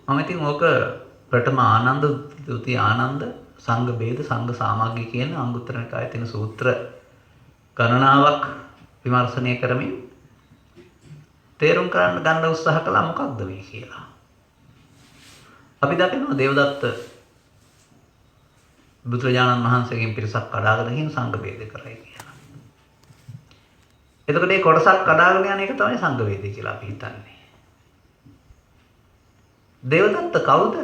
මම ඉතින් ඕක ප්‍රථම ආනන්ද, ද්විතීය ආනන්ද, සංඝ ભેද, සංඝ සාමග්ගී කියන අංගුත්තර නිකායේ තියෙන සූත්‍ර ගණනාවක් විමර්ශනය කරමින් තේරුම් ගන්න උත්සාහ කළා මොකක්ද මේ කියලා. අපි දකිනවා දේවදත්ත බුදුරජාණන් වහන්සේගෙන් පිරිසක් කඩාගෙන ගිහින් සංඝ ભેද කරයි කියලා. එතකොට මේ කොටසක් කඩාගෙන යන එක තමයි සංඝ ભેදය කියලා අපි හිතන්නේ. දේවදත්ත කවුද?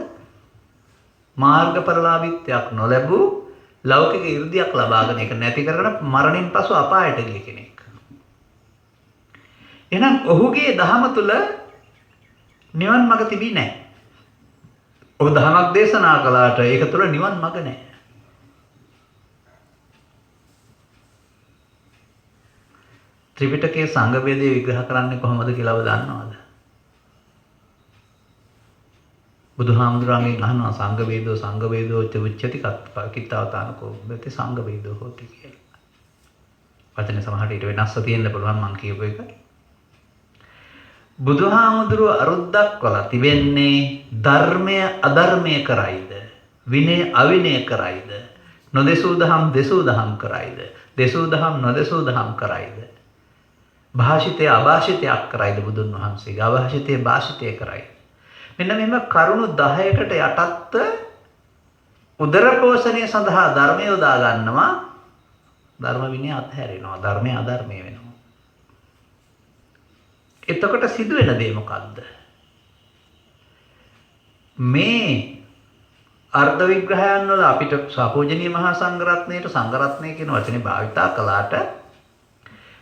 මාර්ගඵලලාභීත්වයක් නොලැබූ ලෞකික 이르දියක් ලබාගෙන ඒක නැති කරගෙන මරණින් පසු අපායට ගිය කෙනෙක්. එහෙනම් ඔහුගේ දහම තුල නිවන් මඟ තිබී නැහැ. ඔහු දහමක් දේශනා කළාට ඒක තුල නිවන් මඟ නැහැ. ත්‍රිපිටකයේ සංඝ ભેදය විග්‍රහ කරන්නේ කොහොමද කියලා ඔබ දන්නවද? බුදුහාමුදුරන්ගෙන් අහනවා සංඝ ભેදෝ උච්චති කිත්තවතානකෝ මෙතේ සංඝ ભેදෝ හොති කියලා. වචනේ සමහරට ඊට වෙනස්ව තියෙන්න පුළුවන් මම කියපු එක. බුදුහාමුදුරුව අරුද්දක් වලා තිබෙන්නේ ධර්මය අධර්මය කරයිද? විනය අවිනය කරයිද? නොදෙසූ දහම් දෙසූ දහම් කරයිද? දෙසූ දහම් නොදෙසූ දහම් කරයිද? භාෂිතය අභාෂිතයක් කරයිද බුදුන් වහන්සේගේ? අභාෂිතය භාෂිතය කරයිද? මෙන්න මෙහෙම කරුණු 10කට යටත්ව උදර පෝෂණය සඳහා ධර්මය යොදා ගන්නවා. ධර්ම විනය අත්හැරෙනවා. ධර්මය අධර්මය වෙනවා. එතකොට සිදුවෙන දේ මොකද්ද? මේ අර්ථ විග්‍රහයන් වල අපිට සපෝජනීය මහා සංඝරත්නයට සංඝරත්නය කියන වචනේ භාවිතා කළාට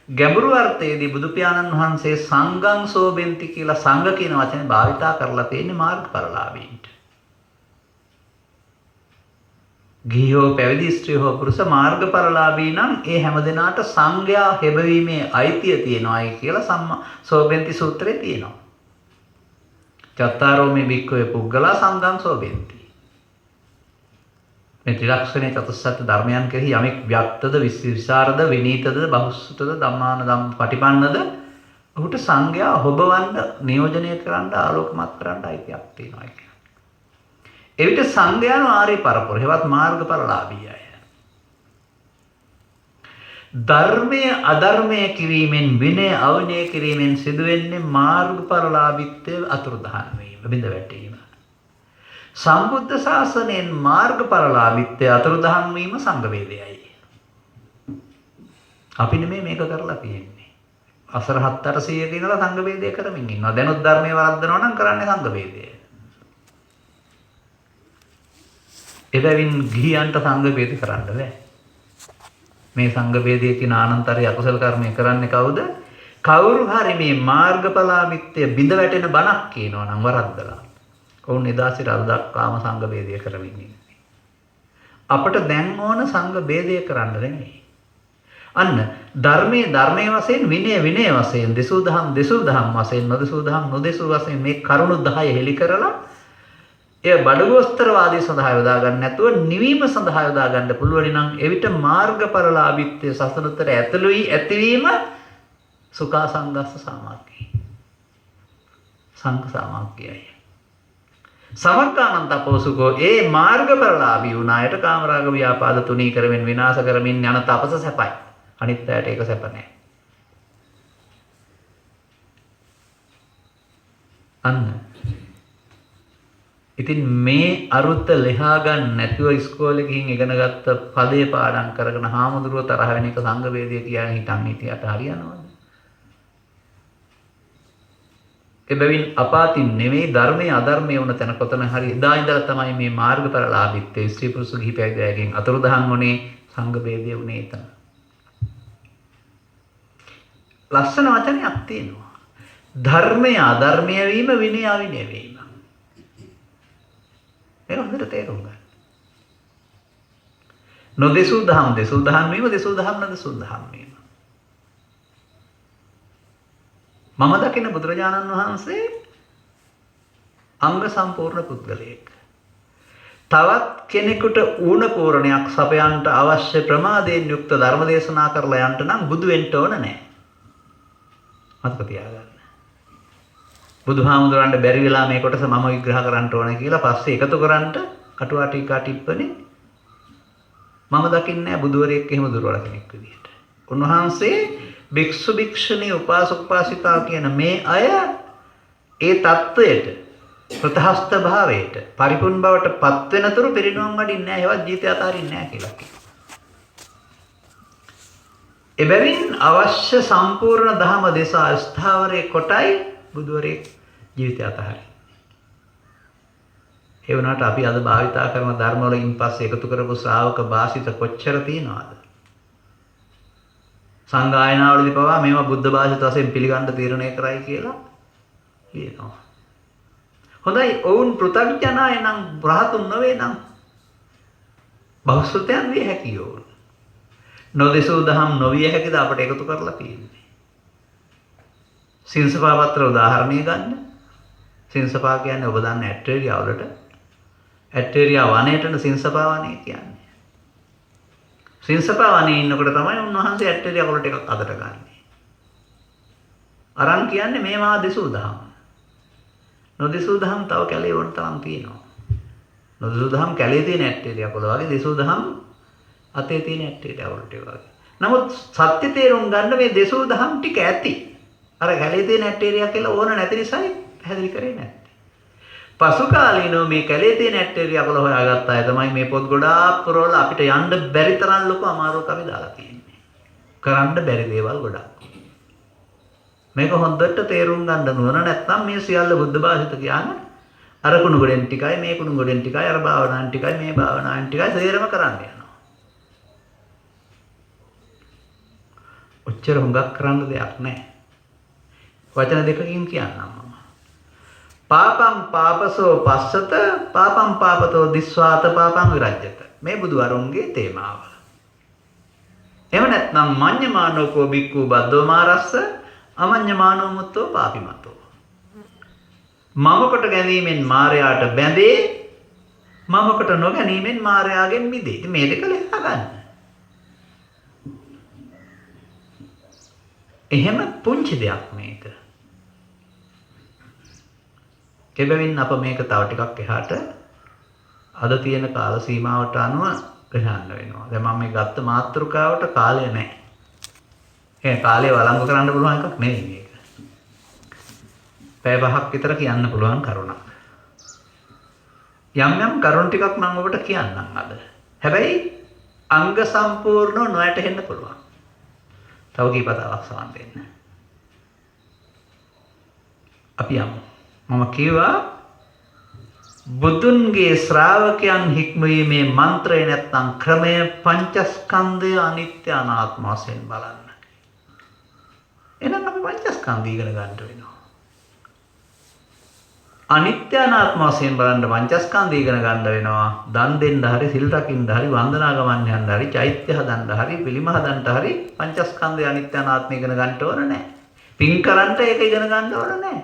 ගැඹුරු අර්ථයේදී බුදු පියාණන් වහන්සේ සංඝං සෝබෙන්ති කියලා සංඝ කියන වචනේ භාවිතා කරලා තියෙන්නේ මාර්ගඵලලාභීන්ට. ගිහියෝ පැවිදි ස්ත්‍රී හෝ පුරුෂ මාර්ගඵලලාභී නම් ඒ හැමදෙනාට සංඝයා හැබවීමේ අයිතිය තියෙනවායි කියලා සම්මා සෝබෙන්ති සූත්‍රයේ තියෙනවා. චත්තාරෝ මේ භික්ඛවේ පුද්ගලා සංඝං සෝබෙන්ති. මේ ත්‍රිලක්ෂණයේ චතුස්සත්ත්‍ය ධර්මයන් කෙරෙහි යමෙක් ව්‍යක්තද විශාරද විනීතද බහුසුතද ධම්මාන ධම් පටිපන්නද ඔහුට සංඝයා හොබවන්න නියෝජනය කරන්න ආලෝකමත් කරන්න අයිතියක් තියෙනවා කියලා. එවිට සංඝයාන ආර්ය පරපුර හෙවත් මාර්ගඵලලාභී අය. ධර්මය අධර්මය කිරීමෙන් විනය අවනය කිරීමෙන් සිදුවෙන්නේ මාර්ගඵලලාභීත්වයේ අතුරුදහන් වීම බිඳ වැටීම. සම්බුද්ධ ශාසනයෙන් මාර්ගඵලලාභීත්වයේ අතුරුදහන් වීම සංඝ වේදයයි. අපි නෙමෙයි මේක කරලා තියෙන්නේ. අසර 7-800ක ඉඳලා සංඝ වේදය කරමින් ඉන්නවා. දැනුත් ධර්මයේ වරද්දනවා නම් කරන්නේ සංඝ වේදය. එබැවින් ගිහියන්ට සංඝ වේද කරන්න බෑ. මේ සංඝ වේදයේ තියෙන ආනන්තරී අකුසල කර්මය කරන්නේ කවුද? කවුරු හරි මේ මාර්ගඵලාමිත්‍ය බිඳ වැටෙන බණක් කියනවා නම් වරද්දලා. ඔවුන් එදා සිට අද දක්වාම සංඝ වේදය කරමින් ඉන්නේ. අපට දැන් ඕන සංඝ වේදය කරන්න නෙමෙයි. අන්න ධර්මයේ වශයෙන් විනය වශයෙන් දසූ දහම් වශයෙන් නොදසූ දහම් නොදසූ වශයෙන් මේ කරුණු 10 හෙලි කරලා එය බඩගෝස්තරවාදී සඳහා යොදා ගන්න නැතුව නිවීම සඳහා යොදා ගන්න පුළුවන් නම් එවිට මාර්ගඵලලාභීත්වයේ සසනුතර ඇතලුයි ඇතිවීම සුඛා සංගස්ස සමාග්ගයි. සංඝ සමාග්ගයයි. සමර්ථානන්ත අපෝසුකෝ ඒ මාර්ගඵලලාභී වුණායට කාමරාග ව්‍යාපාද තුනී කරමින් විනාශ කරමින් යන තපස සැපයි. අනිත් පැයට ඒක සැප නැහැ. අන්න ඉතින් මේ අරුත ලෙහා ගන්න නැතුව ඉස්කෝලේ ගිහින් ඉගෙන ගත්ත පදේ පාඩම් කරගෙන හාමුදුරුව තරහ වෙන එක සංඝ වේදය කියන හිතන් හිටියට හරියනවද? එබැවින් අපාතින් නෙවෙයි ධර්මයේ අධර්මයේ වුණ තැන කොතන හරි එදා ඉඳලා තමයි මේ මාර්ගඵලලාභීත්වයේ ස්ත්‍රී පුරුෂ ගිහි පැවිදියන්ගෙන් අතුරුදහන් වුණේ සංඝ වේදය වුණේ එතන. ලස්සන වචනයක් තියෙනවා. ධර්මයේ අධර්මයේ වීම විනය අවිනය වීම. ඒක හොඳට තේරුම් ගන්න. නොදසූ දහම් දසූ දහම් වීම දසූ දහම් නොදසූ දහම් වීම. මම දකින බුදුරජාණන් වහන්සේ අංග සම්පූර්ණ පුද්ගලයෙක්. තවත් කෙනෙකුට ඌණ පූර්ණයක් සපයන්නට අවශ්‍ය ප්‍රමාදයෙන් යුක්ත ධර්ම දේශනා කරලා යන්න නම් බුදු වෙන්න ඕන නැහැ. මතක තියාගන්න. බුදුහාමුදුරන්ට බැරි වෙලා මේ කොටස මම විග්‍රහ කරන්න ඕනේ කියලා පස්සේ එකතු කරන්න අටුවා ටීකා ටිප්පනේ මම දකින්නේ බුදුවරයෙක් එහෙම දුර්වල කෙනෙක් විදිහට. උන්වහන්සේ භික්ෂු භික්ෂුණී උපාසක උපාසිකා කියන මේ අය ඒ தත්වයට ප්‍රතහස්ත භාවයට පරිපූර්ණ බවට පත් වෙනතුරු පිරිනොම් වඩින්නේ නැහැ. ඒවත් ජීවිතය අතාරින්නේ නැහැ කියලා කියනවා. එබැවින් අවශ්‍ය සම්පූර්ණ ධම දේශා ස්ථාවරයේ කොටයි බුදුවරේ ජීවිතය අතහරින්නේ. ඒ වුණාට අපි අද භාවිතා කරන ධර්ම වලින් පස්සේ එකතු කරපු ශ්‍රාවක භාෂිත කොච්චර තියෙනවද? සංගායනාවලදී පවා මේවා බුද්ධ භාෂිත වශයෙන් පිළිගන්න තීරණය කරයි කියලා කියනවා. හොඳයි ඔවුන් පෘථග්ජනය නම් රහතුන් නොවේ නම් බෞද්ධයන් විය හැකියි ඔවුන්. නොදසූ දහම් නොවිය හැකිද අපට එකතු කරලා තියෙන්නේ. සිංසපා පත්‍ර උදාහරණය ගන්න. සිංසපා කියන්නේ ඔබ දන්න ඇට්ටේරියා වලට ඇට්ටේරියා වනයේට සිංසපා වනය කියන්නේ. සිංසපා වනයේ ඉන්නකොට තමයි උන්වහන්සේ ඇට්ටේරියා වල ටිකක් අදට ගන්නෙ. අරන් කියන්නේ මේවා දසූ දහම්. නොදසූ දහම් තව කැලේ වොන් තරම් තියෙනවා. නොදසූ දහම් කැලේ තියෙන ඇට්ටේරියා වල වගේ දසූ දහම් අතේ තියෙන ඇට්ටේරියා වලට වගේ. නමුත් සත්‍ය තේරුම් ගන්න මේ දසූ දහම් ටික ඇති. අර කැලේ තියෙන ඇට්ටේරියා කියලා ඕන නැති නිසායි පැහැදිලි කරේ නැත්තේ. පසු කාලීනව මේ කැලේ තියෙන ඇට්ටේරියා වල හොයාගත්ත අය තමයි මේ පොත් ගොඩාක් පුරවලා අපිට යන්න බැරි තරම් ලොකු අමාරුවක් අපි දාලා තියෙන්නේ. කරන්න බැරි දේවල් ගොඩක්. මේක හොඳට තේරුම් ගන්න නුවණ නැත්නම් මේ සියල්ල බුද්ධ භාෂිත කියන්නේ අර කුණු ගොඩෙන් ටිකයි මේ කුණු ගොඩෙන් ටිකයි අර භාවනාන් ටිකයි මේ භාවනාන් ටිකයි සේරම කරන්න යනවා. ඔච්චර හුඟක් කරන්න දෙයක් නැහැ. වචන දෙකකින් කියන්නම් මම. පාපං පාපසෝ පස්සත පාපං පාපතෝ දිස්වාත පාපං විරජ්‍යත. මේ බුදු අරුන්ගේ තේමාව. එහෙම නැත්නම් මඤ්ඤමානෝකෝ බික්ඛු බද්දෝ මාරස්ස අමඤ්ඤමානෝ මුත්තෝ පාපිමතෝ. මම කොට ගැනීමෙන් මාරයාට බැඳේ මමකට නොගැනීමෙන් මායාවෙන් මිදේ. ඉතින් මේ දෙක ලෙසා ගන්න. එහෙම පුංචි දෙයක් මේක. කෙබැවින් අප මේක තව ටිකක් එහාට අද තියෙන කාල සීමාවට අනුව ගහන්න වෙනවා. දැන් මම මේ ගත්ත මාතෘකාවට කාලය නැහැ. ඒ කාලය වළංගු කරන්න පුළුවන් එකක් නෙවෙයි මේක. පැය 5ක් විතර කියන්න පුළුවන් කරුණක්. යම් යම් කරුණු ටිකක් මම ඔබට කියන්නම් අද. හැබැයි අංග සම්පූර්ණව නොයැටෙන්න පුළුවන්. තව කීපතාවක් සමන් දෙන්න. අපි යමු. මම කියවා බුදුන්ගේ ශ්‍රාවකයන් හික්මීමේ මන්ත්‍රය නැත්නම් ක්‍රමය පංචස්කන්ධය අනිත්‍ය අනාත්ම වශයෙන් බලන්න. එහෙනම් අපි පංචස්කන්ධය ඉගෙන ගන්න වෙනවා. අනිත්‍ය අනාත්ම වශයෙන් බලන්න පංචස්කන්ධය ඉගෙන ගන්න වෙනවා. දන් දෙන්න හරි, සිල් රකින්න හරි, වන්දනා ගමන් යන්න හරි, චෛත්‍ය හදන්න හරි, පිළිම හදන්න හරි පංචස්කන්ධය අනිත්‍ය අනාත්ම ඉගෙන ගන්න ඕන නැහැ. පින් කරන්ට ඒක ඉගෙන ගන්න ඕන නැහැ.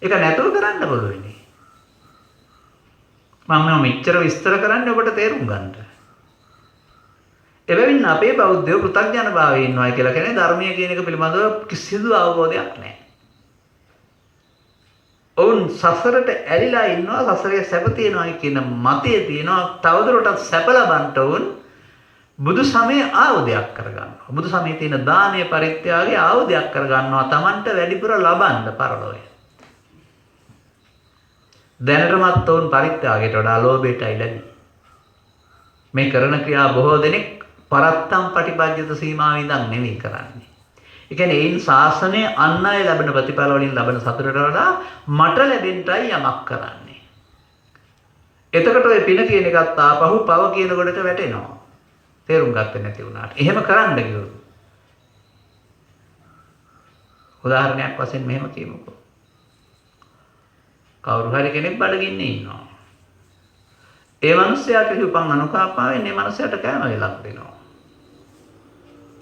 ඒක නැතුව කරන්න පුළුවන්. මම මෙච්චර විස්තර කරන්නේ ඔබට තේරුම් ගන්න. එබැවින් අපේ බෞද්ධයෝ පෘථග්ජන භාවයේ ඉන්නවා කියලා කියන්නේ ධර්මයේ කියන එක පිළිබඳව කිසිදු අවබෝධයක් නැහැ. ඔවුන් සසරට ඇලිලා ඉන්නවා, සසරේ සැප තියනවායි කියන මතය තියෙනවා. තවදුරටත් සැප ලබන්න ඔවුන් බුදු සමයේ ආයුධයක් කරගන්නවා. බුදු සමයේ තියෙන දානීය පරිත්‍යාගය ආයුධයක් කරගන්නවා Tamanට වැඩිපුර ලබන්න පරලෝකය. දැනටමත් ඔවුන් පරිත්‍යාගයට වඩා ලෝභයටයි ලැබි. මේ කරන ක්‍රියා බොහෝ දෙනෙක් පරත්තම් පටිපජ්ජත සීමාවෙන් ඉඳන් නෙවෙයි කරන්නේ. ඒ කියන්නේ ඒන් ශාසනය අන් අය ලැබෙන ප්‍රතිඵල වලින් ලබන සතුටට වඩා මට ලැබෙන්නයි යමක් කරන්නේ. එතකොට ඔය පින කියන එකත් ආපහු පව කියන කොටට වැටෙනවා. තේරුම් ගත්තේ නැති වුණාට. එහෙම කරන්න කිව්වොත්. උදාහරණයක් වශයෙන් මෙහෙම කියමුකෝ. කවුරු හරි කෙනෙක් බඩගින්නේ ඉන්නවා. ඒ මිනිස්යාට උපන් අනුකම්පාවෙන් මේ මිනිස්යාට කෑම වේලක් දෙනවා.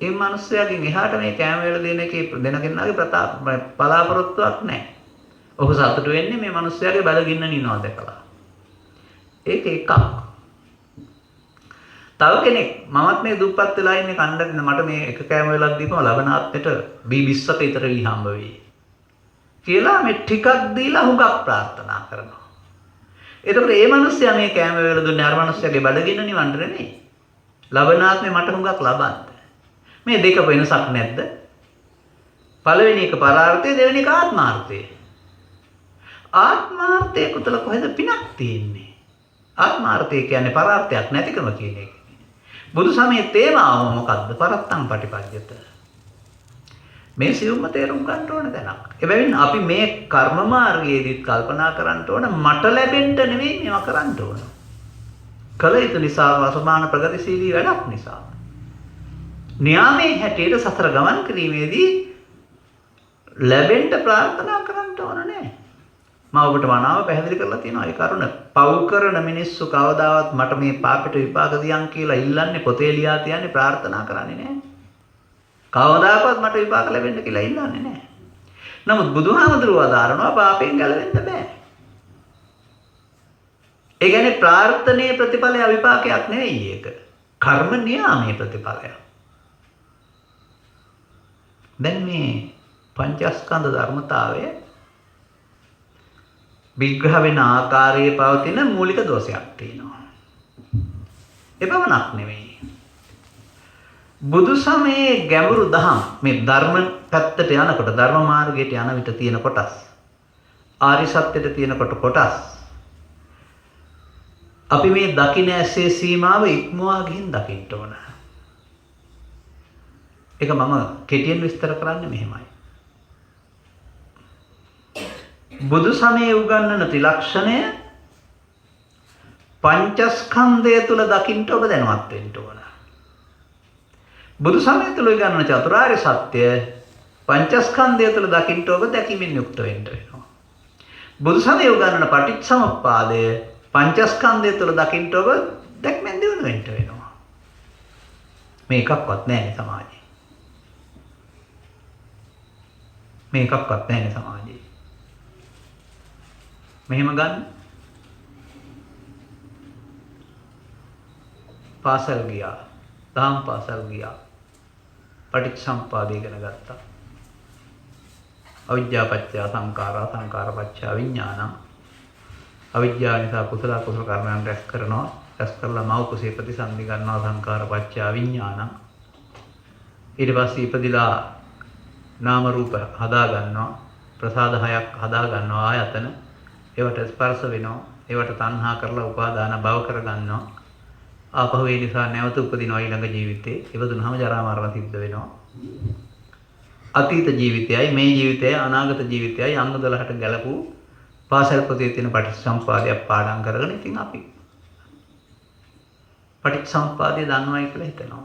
ඒ මිනිස්යාගෙන් එහාට මේ කෑම වේල දෙන එකේ දෙන කෙනාගේ බලාපොරොත්තුවක් නැහැ. ඔහු සතුටු වෙන්නේ මේ මිනිස්යාගේ බඩගින්න නිනවා දැකලා. ඒක එකක්. තව කෙනෙක් මමත් මේ දුප්පත් වෙලා ඉන්නේ කණ්ඩ මට මේ එක කෑම වේලක් දීපම ලබන ආත්මෙට B20ක විතර වී හම්බ වෙයි. කියලා මේ ටිකක් දීලා හුඟක් ප්‍රාර්ථනා කරනවා. එතකොට මේ මිනිස්සයා මේ කෑම වේල දුන්නේ අර මිනිස්සයාගේ බඩගින්න නිවන්න නෙමෙයි. ලබන ආත්මේ මට හුඟක් ලබන්න. මේ දෙක වෙනසක් නැද්ද? පළවෙනි එක පරාර්ථය, දෙවෙනි එක ආත්මාර්ථය. ආත්මාර්ථයේ කුතල කොහෙද පිනක් තියෙන්නේ? ආත්මාර්ථය කියන්නේ පරාර්ථයක් නැතිකම කියන එක. බුදු සමයේ තේමාව මොකද්ද? පරත්තම් පටිපජ්ජත. මේ සියුම්ම තේරුම් ගන්න ඕන දැනක්. එබැවින් අපි මේ කර්ම මාර්ගයේදීත් කල්පනා කරන්න ඕන මට ලැබෙන්න නෙමෙයි මේවා කරන්න ඕන. කල යුතු නිසා වසමාන ප්‍රගතිශීලී වැඩක් නිසා. න්යාමයේ හැටියට සතර ගමන් කිරීමේදී ලැබෙන්න ප්‍රාර්ථනා කරන්න ඕන නෑ. මම ඔබට මනාව පැහැදිලි කරලා තියෙනවා ඒ කරුණ. පව් කරන මිනිස්සු කවදාවත් මට මේ පාපෙට විපාක දියන් කියලා ඉල්ලන්නේ පොතේ ලියා තියන්නේ ප්‍රාර්ථනා කරන්නේ නෑ. කවදාකවත් මට විපාක ලැබෙන්න කියලා ඉල්ලන්නේ නැහැ. නමුත් බුදුහාමුදුරුවෝ අදාරනවා පාපයෙන් ගැලවෙන්න බෑ. ඒ කියන්නේ ප්‍රාර්ථනීය ප්‍රතිඵලය විපාකයක් නෙවෙයි ඒක. කර්ම නියාමයේ ප්‍රතිඵලයක්. දැන් මේ පංචස්කන්ධ ධර්මතාවය විග්‍රහ වෙන ආකාරයේ පවතින මූලික දෝෂයක් තියෙනවා. එපමණක් නෙවෙයි. බුදු සමයේ ගැඹුරු දහම් මේ ධර්ම පැත්තට යනකොට ධර්ම මාර්ගයට යන විට තියෙන කොටස් ආරි සත්‍යයට තියෙන කොටස් අපි මේ දකින්න ඇසේ සීමාව ඉක්මවා ගිහින් දකින්න ඕන. ඒක මම කෙටියෙන් විස්තර කරන්නේ මෙහෙමයි. බුදු සමයේ උගන්වන ත්‍රිලක්ෂණය පංචස්කන්ධය තුල දකින්න ඔබ දැනුවත් වෙන්න ඕන. බුදු සමය තුල උගන්වන චතුරාර්ය සත්‍ය පංචස්කන්ධය තුල දකින්න ඔබ දැකීමෙන් යුක්ත වෙන්න වෙනවා. බුදු සමය උගන්වන පටිච්චසමුප්පාදය පංචස්කන්ධය තුල දකින්න ඔබ දැක්මෙන් දිනු වෙන්න වෙනවා. මේ එකක්වත් නැහැ සමාජයේ. මේ එකක්වත් නැහැ සමාජයේ. මෙහෙම ගන්න. පාසල් ගියා. දහම් පාසල් ගියා. පටිච්චසමුප්පාදය ඉගෙන ගත්තා. අවිජ්ජා පත්‍ය සංඛාරා සංඛාර පත්‍ය විඥානං. අවිජ්ජාව නිසා කුසල කුසල කර්මයන් රැස් කරනවා. රැස් කරලා මව කුසේ ප්‍රතිසන්දි ගන්නවා සංඛාර පත්‍ය විඥානං. ඊට පස්සේ ඉපදිලා නාම රූප හදා ගන්නවා. ප්‍රසාද හයක් හදා ගන්නවා ආයතන. ඒවට ස්පර්ශ වෙනවා. ඒවට තණ්හා කරලා උපාදාන භව කර ගන්නවා. ආපහු ඒ නිසා නැවත උපදිනවා ඊළඟ ජීවිතේ. ඉවදුනහම ජරා මරණ සිද්ධ වෙනවා. අතීත ජීවිතයයි මේ ජීවිතයයි අනාගත ජීවිතයයි අංග 12ට ගැලපූ පාසල් පොතේ තියෙන පටිච්චසමුපාදයක් පාඩම් කරගෙන ඉතින් අපි පටිච්චසමුපාදය දන්නවයි කියලා හිතනවා.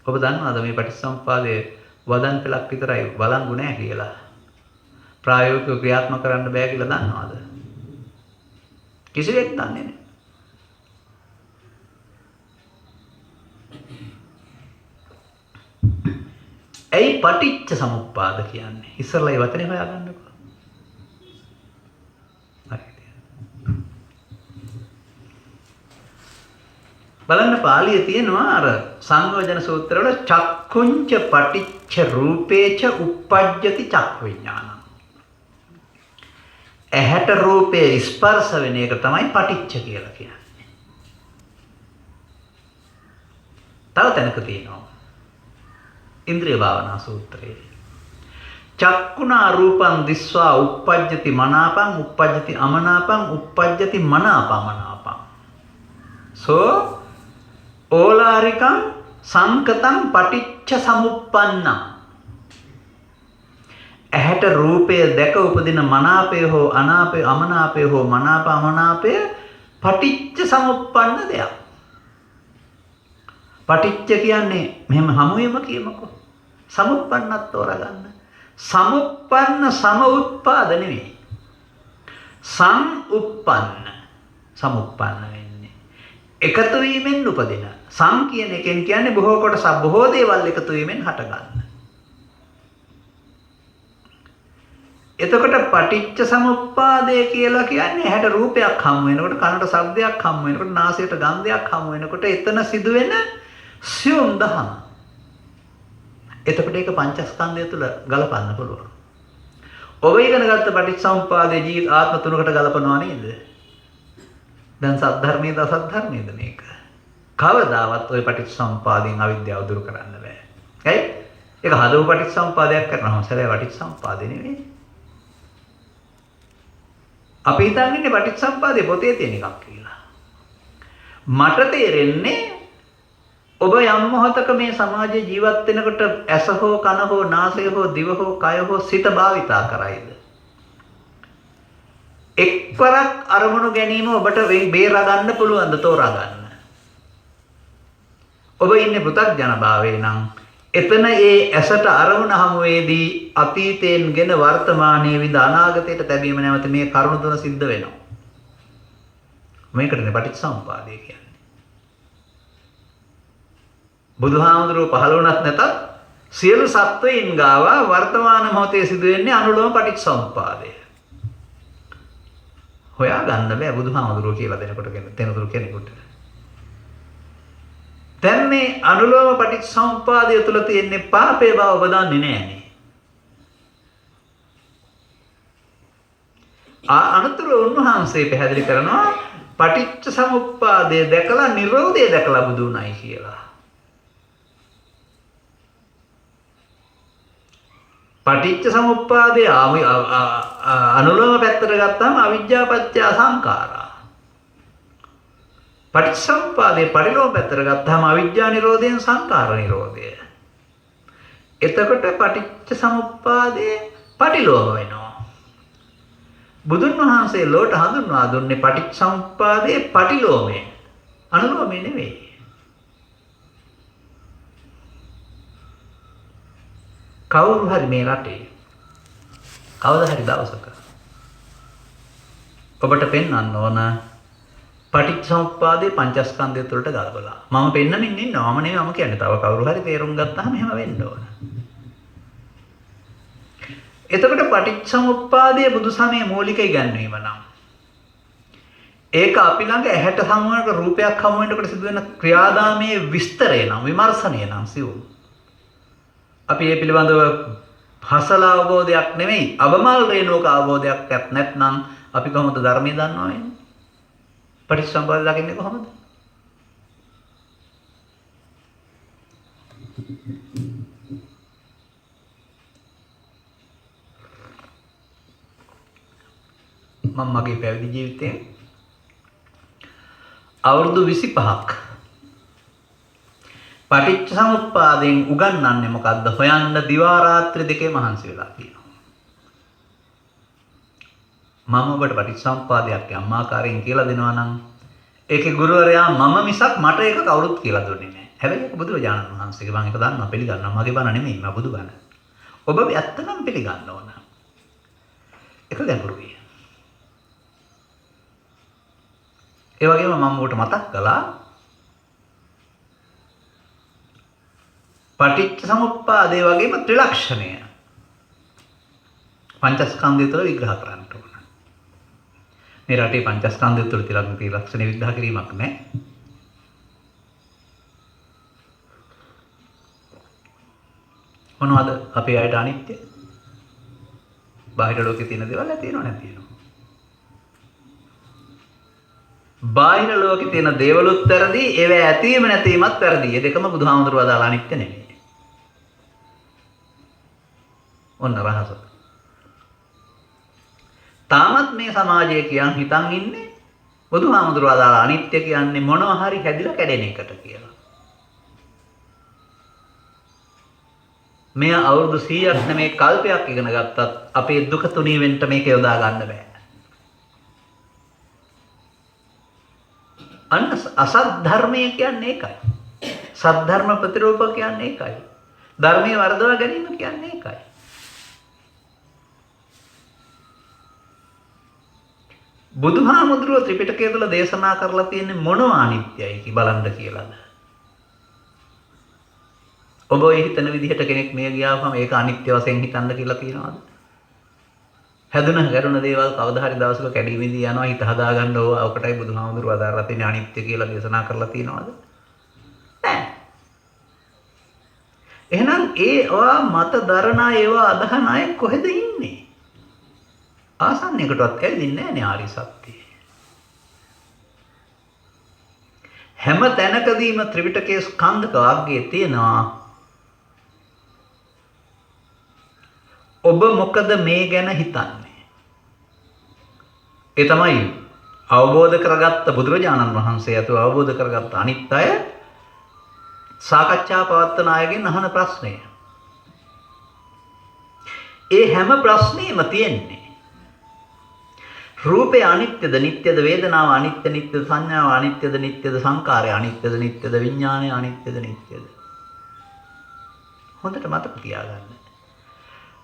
ඔබ දන්නවද මේ පටිච්චසමුපාදයේ වදන් පෙළක් විතරයි බලංගු නැහැ කියලා? ප්‍රායෝගිකව ක්‍රියාත්මක කරන්න බෑ කියලා දන්නවද? කිසිවෙක් දන්නේ නැහැ. ඇයි පටිච්ච සමුප්පාද කියන්නේ? ඉස්සරලා ඒ වචනේ හොයාගන්නකෝ. බලන්න පාළියේ තියෙනවා අර සංයෝජන සූත්‍රවල චක්කුංච පටිච්ච රූපේච uppajjati චක්ඛු විඥානං. ඇහැට රූපේ ස්පර්ශ වෙන එක තමයි පටිච්ච කියලා කියන්නේ. තව තැනක තියෙනවා ඉන්ද්‍රිය භාවනා සූත්‍රයේ චක්කුණා රූපං දිස්වා uppajjati මනාපං uppajjati අමනාපං uppajjati මනාපමනාපං. සෝ ඕලාරිකං සංකතං පටිච්ච සමුප්පන්නං. ඇහැට රූපය දැක උපදින මනාපය හෝ අනාපය අමනාපය හෝ මනාප අමනාපය පටිච්ච සමුප්පන්න දෙයක්. පටිච්ච කියන්නේ මෙහෙම හමුවෙම කියමුකෝ. සමුප්පන්නත් තෝරගන්න. සමුප්පන්න සමුප්පාද නෙවෙයි. සම්උප්පන්න සමුප්පන්න වෙන්නේ. එකතු වීමෙන් උපදින. සම් කියන එකෙන් කියන්නේ බොහෝ කොටස බොහෝ දේවල් එකතු වීමෙන් හටගන්න. එතකොට පටිච්ච සමුප්පාදය කියලා කියන්නේ ඇහැට රූපයක් හමු වෙනකොට කනට ශබ්දයක් හමු වෙනකොට නාසයට ගන්ධයක් හමු වෙනකොට එතන සිදුවෙන සියුම් දහම. එතකොට ඒක පංචස්කන්ධය තුල ගලපන්න පුළුවන්. ඔබ ඉගෙන ගත්ත පටිච්චසමුප්පාදයේ ජීවිත ආත්ම තුනකට ගලපනවා නේද? දැන් සද්ධර්මයේද අසද්ධර්මයේද මේක? කවදාවත් ওই පටිච්චසමුපාදයෙන් අවිද්‍යාව දුරු කරන්න බෑ. ඇයි? ඒක හදව පටිච්චසමුපාදයක් කරනවා. සැරේ පටිච්චසමුපාදේ නෙවෙයි. අපි හිතන්නේ පටිච්චසමුපාදේ පොතේ තියෙන එකක් කියලා. මට තේරෙන්නේ ඔබ යම් මොහතක මේ සමාජයේ ජීවත් වෙනකොට ඇස හෝ කන හෝ නාසය හෝ දිව හෝ කය හෝ සිත භාවිතා කරයිද? එක්වරක් අරමුණු ගැනීම ඔබට බේරා ගන්න පුළුවන්ද තෝරා ගන්න? ඔබ ඉන්නේ පෘථග්ජන භාවයේ නම් එතන ඒ ඇසට අරමුණ හමුවේදී අතීතයෙන්ගෙන වර්තමානයේ විඳ අනාගතයට තැබීම නැවත මේ කරුණු තුන සිද්ධ වෙනවා. මේකටනේ පටිච්චසමුපාදය කියන්නේ. බුදුහාමුදුරුවෝ පහළ වුණත් නැතත් සියලු සත්වයින් ගාව වර්තමාන මොහොතේ සිදුවෙන්නේ අනුලෝම පටිච්චසමුපාදය. හොයා ගන්න බෑ බුදුහාමුදුරුවෝ කියලා දෙනකොට කෙනෙකුට කෙනෙකුට. දැන් මේ අනුලෝම පටිච්චසමුපාදය තුල තියෙන්නේ පාපේ බව ඔබ දන්නේ නෑනේ. අනතුරු උන්වහන්සේ පැහැදිලි කරනවා පටිච්චසමුප්පාදය දැකලා නිරෝධය දැකලා බුදු උනායි කියලා. පටිච්චසමුප්පාදේ අනුලෝම පැත්තට ගත්තාම අවිජ්ජා පත්‍ය සංඛාරා. පටිච්චසමුප්පාදේ පරිලෝම පැත්තට ගත්තාම අවිජ්ජා නිරෝධයෙන් සංඛාර නිරෝධය. එතකොට පටිච්චසමුප්පාදේ පරිලෝම වෙනවා. බුදුන් වහන්සේ ලෝට හඳුන්වා දුන්නේ පටිච්චසමුප්පාදේ පරිලෝමයෙන්. අනුලෝමයෙන් නෙවෙයි. කවුරු හරි මේ රටේ කවදා හරි දවසක ඔබට පෙන්වන්න ඕන පටිච්චසමුප්පාදේ පංචස්කන්ධය තුළට ගලපලා. මම පෙන්නමින් ඉන්නවා. මම නෙවෙයි මම කියන්නේ. තව කවුරු හරි තේරුම් ගත්තාම එහෙම වෙන්න ඕන. එතකොට පටිච්චසමුප්පාදයේ බුදුසමයේ මූලික ඉගැන්වීම නම් ඒක අපි ළඟ ඇහැට සම්වනක රූපයක් හමු වෙනකොට සිදුවෙන ක්‍රියාදාමයේ විස්තරය නම් විමර්ශනය නම් සිවුම්. අපි මේ පිළිබඳව හසල අවබෝධයක් නෙමෙයි අවමල් රේණුක අවබෝධයක් නැත්නම් අපි කොහොමද ධර්මය දන්නවා වෙන්නේ? පටිච්චසමුප්පාද දකින්නේ කොහොමද? මම මගේ පැවිදි ජීවිතේ අවුරුදු 25ක් පටිච්චසමුප්පාදයෙන් උගන්වන්නේ මොකද්ද? හොයන්න දිවා රාත්‍රී දෙකේ මහන්සි වෙලා තියෙනවා. මම ඔබට පටිච්චසමුප්පාදයක් අම්මාකාරයෙන් කියලා දෙනවා නම් ඒකේ ගුරුවරයා මම මිසක් මට ඒක කවුරුත් කියලා දුන්නේ නැහැ. හැබැයි ඒක බුදුරජාණන් වහන්සේගේ මම ඒක දන්නවා පිළිගන්නවා. මගේ බණ නෙමෙයි මම බුදු බණ. ඔබ ඇත්තනම් පිළිගන්න ඕන. ඒක ගැඹුරුයි. ඒ වගේම මම ඔබට මතක් කළා පටිච්චසමුප්පාදේ වගේම ත්‍රිලක්ෂණය පංචස්කන්ධය තුළ විග්‍රහ කරන්න ඕන. මේ රටේ පංචස්කන්ධය තුළ ත්‍රිලක්ෂණ විග්‍රහ කිරීමක් නැහැ. මොනවද අපේ අයට අනිත්‍ය? බාහිර ලෝකේ තියෙන දේවල් තියෙනව නැතිනව. බාහිර ලෝකේ තියෙන දේවලුත් වැරදි, ඒවා ඇතීම නැතිවීමත් වැරදි. මේ දෙකම බුදුහාමුදුරුවෝ දාලා අනිත්‍ය නෙමෙයි. ඔන්න රහස. තාමත් මේ සමාජයේ කියන් හිතන් ඉන්නේ බුදුහාමුදුරුවෝ දාලා අනිත්‍ය කියන්නේ මොනවා හරි හැදිලා කැඩෙන එකට කියලා. මේ අවුරුදු 100ක් නෙමේ කල්පයක් ඉගෙන ගත්තත් අපේ දුක තුනී වෙන්න මේක යොදා ගන්න බෑ. අන්න අසත් ධර්මය කියන්නේ ඒකයි. සත් ධර්ම ප්‍රතිරූප කියන්නේ ඒකයි. ධර්මයේ වර්ධව ගැනීම කියන්නේ ඒකයි. බුදුහාමුදුරුවෝ ත්‍රිපිටකය තුළ දේශනා කරලා තියෙන්නේ මොනවා අනිත්‍යයි කි බලන්න කියලාද? ඔබ ඔය හිතන විදිහට කෙනෙක් මේ ගියාම ඒක අනිත්‍ය වශයෙන් හිතන්න කියලා තියනවාද? හැදුන ගැරුණ දේවල් කවදා හරි දවසක කැඩීමේදී යනවා හිත හදාගන්න ඕවා. ඔකටයි බුදුහාමුදුරුවෝ අදාරලා තියෙන අනිත්‍ය කියලා දේශනා කරලා තියනවාද? නැහැ. එහෙනම් ඒවා මත දරන ඒවා අදහන අය කොහෙද ඉන්නේ? ආසන්නයකටවත් ඇවිදින්නේ නැහැ නේ ආරි සත්‍යය. හැම තැනකදීම ත්‍රිපිටකයේ ස්කන්ධක වර්ගයේ තියෙනවා. ඔබ මොකද මේ ගැන හිතන්නේ? ඒ තමයි අවබෝධ කරගත්ත බුදුරජාණන් වහන්සේ අතු අවබෝධ කරගත්ත අනිත් අය සාකච්ඡා පවත්වන අයගෙන් අහන ප්‍රශ්නය. ඒ හැම ප්‍රශ්නේම තියෙන්නේ රූපය අනිත්‍යද නිට්ටයද, වේදනාව අනිත්‍ය නිට්ටයද, සංඥාව අනිත්‍යද නිට්ටයද, සංකාරය අනිත්‍යද නිට්ටයද, විඥානය අනිත්‍යද නිට්ටයද? හොඳට මතක තියාගන්න.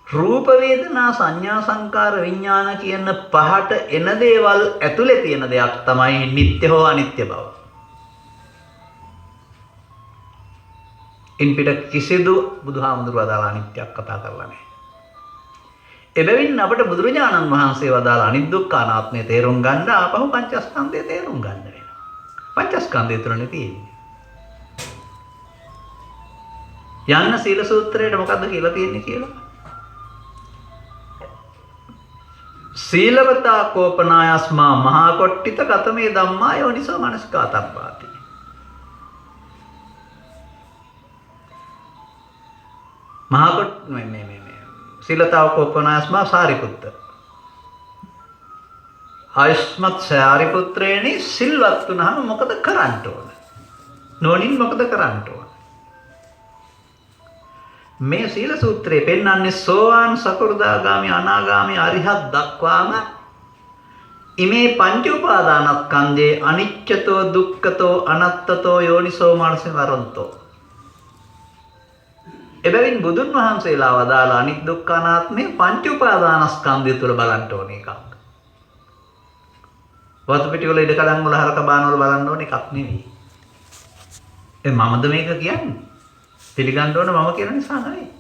රූප වේදනා සංඥා සංකාර විඥාන කියන පහට එන දේවල් ඇතුලේ තියෙන දෙයක් තමයි නිට්ටය හෝ අනිත්‍ය බව. ඉන් පිට කිසිදු බුදුහාමුදුරුවෝ අදාළ අනිත්‍යයක් කතා කරලා නැහැ. එබැවින් අපට බුදුරජාණන් වහන්සේ වදාළ අනිදුක්ඛ අනාත්මය තේරුම් ගන්න ආපහු පංචස්කන්ධය තේරුම් ගන්න වෙනවා. පංචස්කන්ධය තුරනේ තියෙන්නේ. යන්න සීල සූත්‍රයේ මොකද්ද කියලා තියෙන්නේ කියලා? සීලවතා කෝපනායස්මා මහා කොට්ටිත කතමේ ධම්මා යෝනිසෝ මනස්කාතබ්බාති. මහා කොට මේ සීලතාව කෝපනායස්මා සාරිපුත්ත. ආයස්මත් සාරිපුත්‍රයනි සිල්වත් වුණාම මොකද කරන්න ඕන? නෝනින් මොකද කරන්න ඕන? මේ සීල සූත්‍රයේ පෙන්වන්නේ සෝවාන් සකෘදාගාමි අනාගාමි අරිහත් දක්වාම ඉමේ පංච උපාදානස්කන්ධේ අනිච්චතෝ දුක්ඛතෝ අනත්තතෝ යෝනිසෝ මනසිකරන්තෝ. එබැවින් බුදුන් වහන්සේලා වදාළ අනිත් දුක්ඛ අනාත්මේ පංච උපාදානස්කන්ධය තුළ බලන්න ඕන එකක්. වතු පිටි වල ඉඩකඩම් වල හරක බාන වල බලන්න ඕන එකක් නෙවෙයි. මමද මේක කියන්නේ? පිළිගන්න ඕන මම කියන නිසා නෙවෙයි.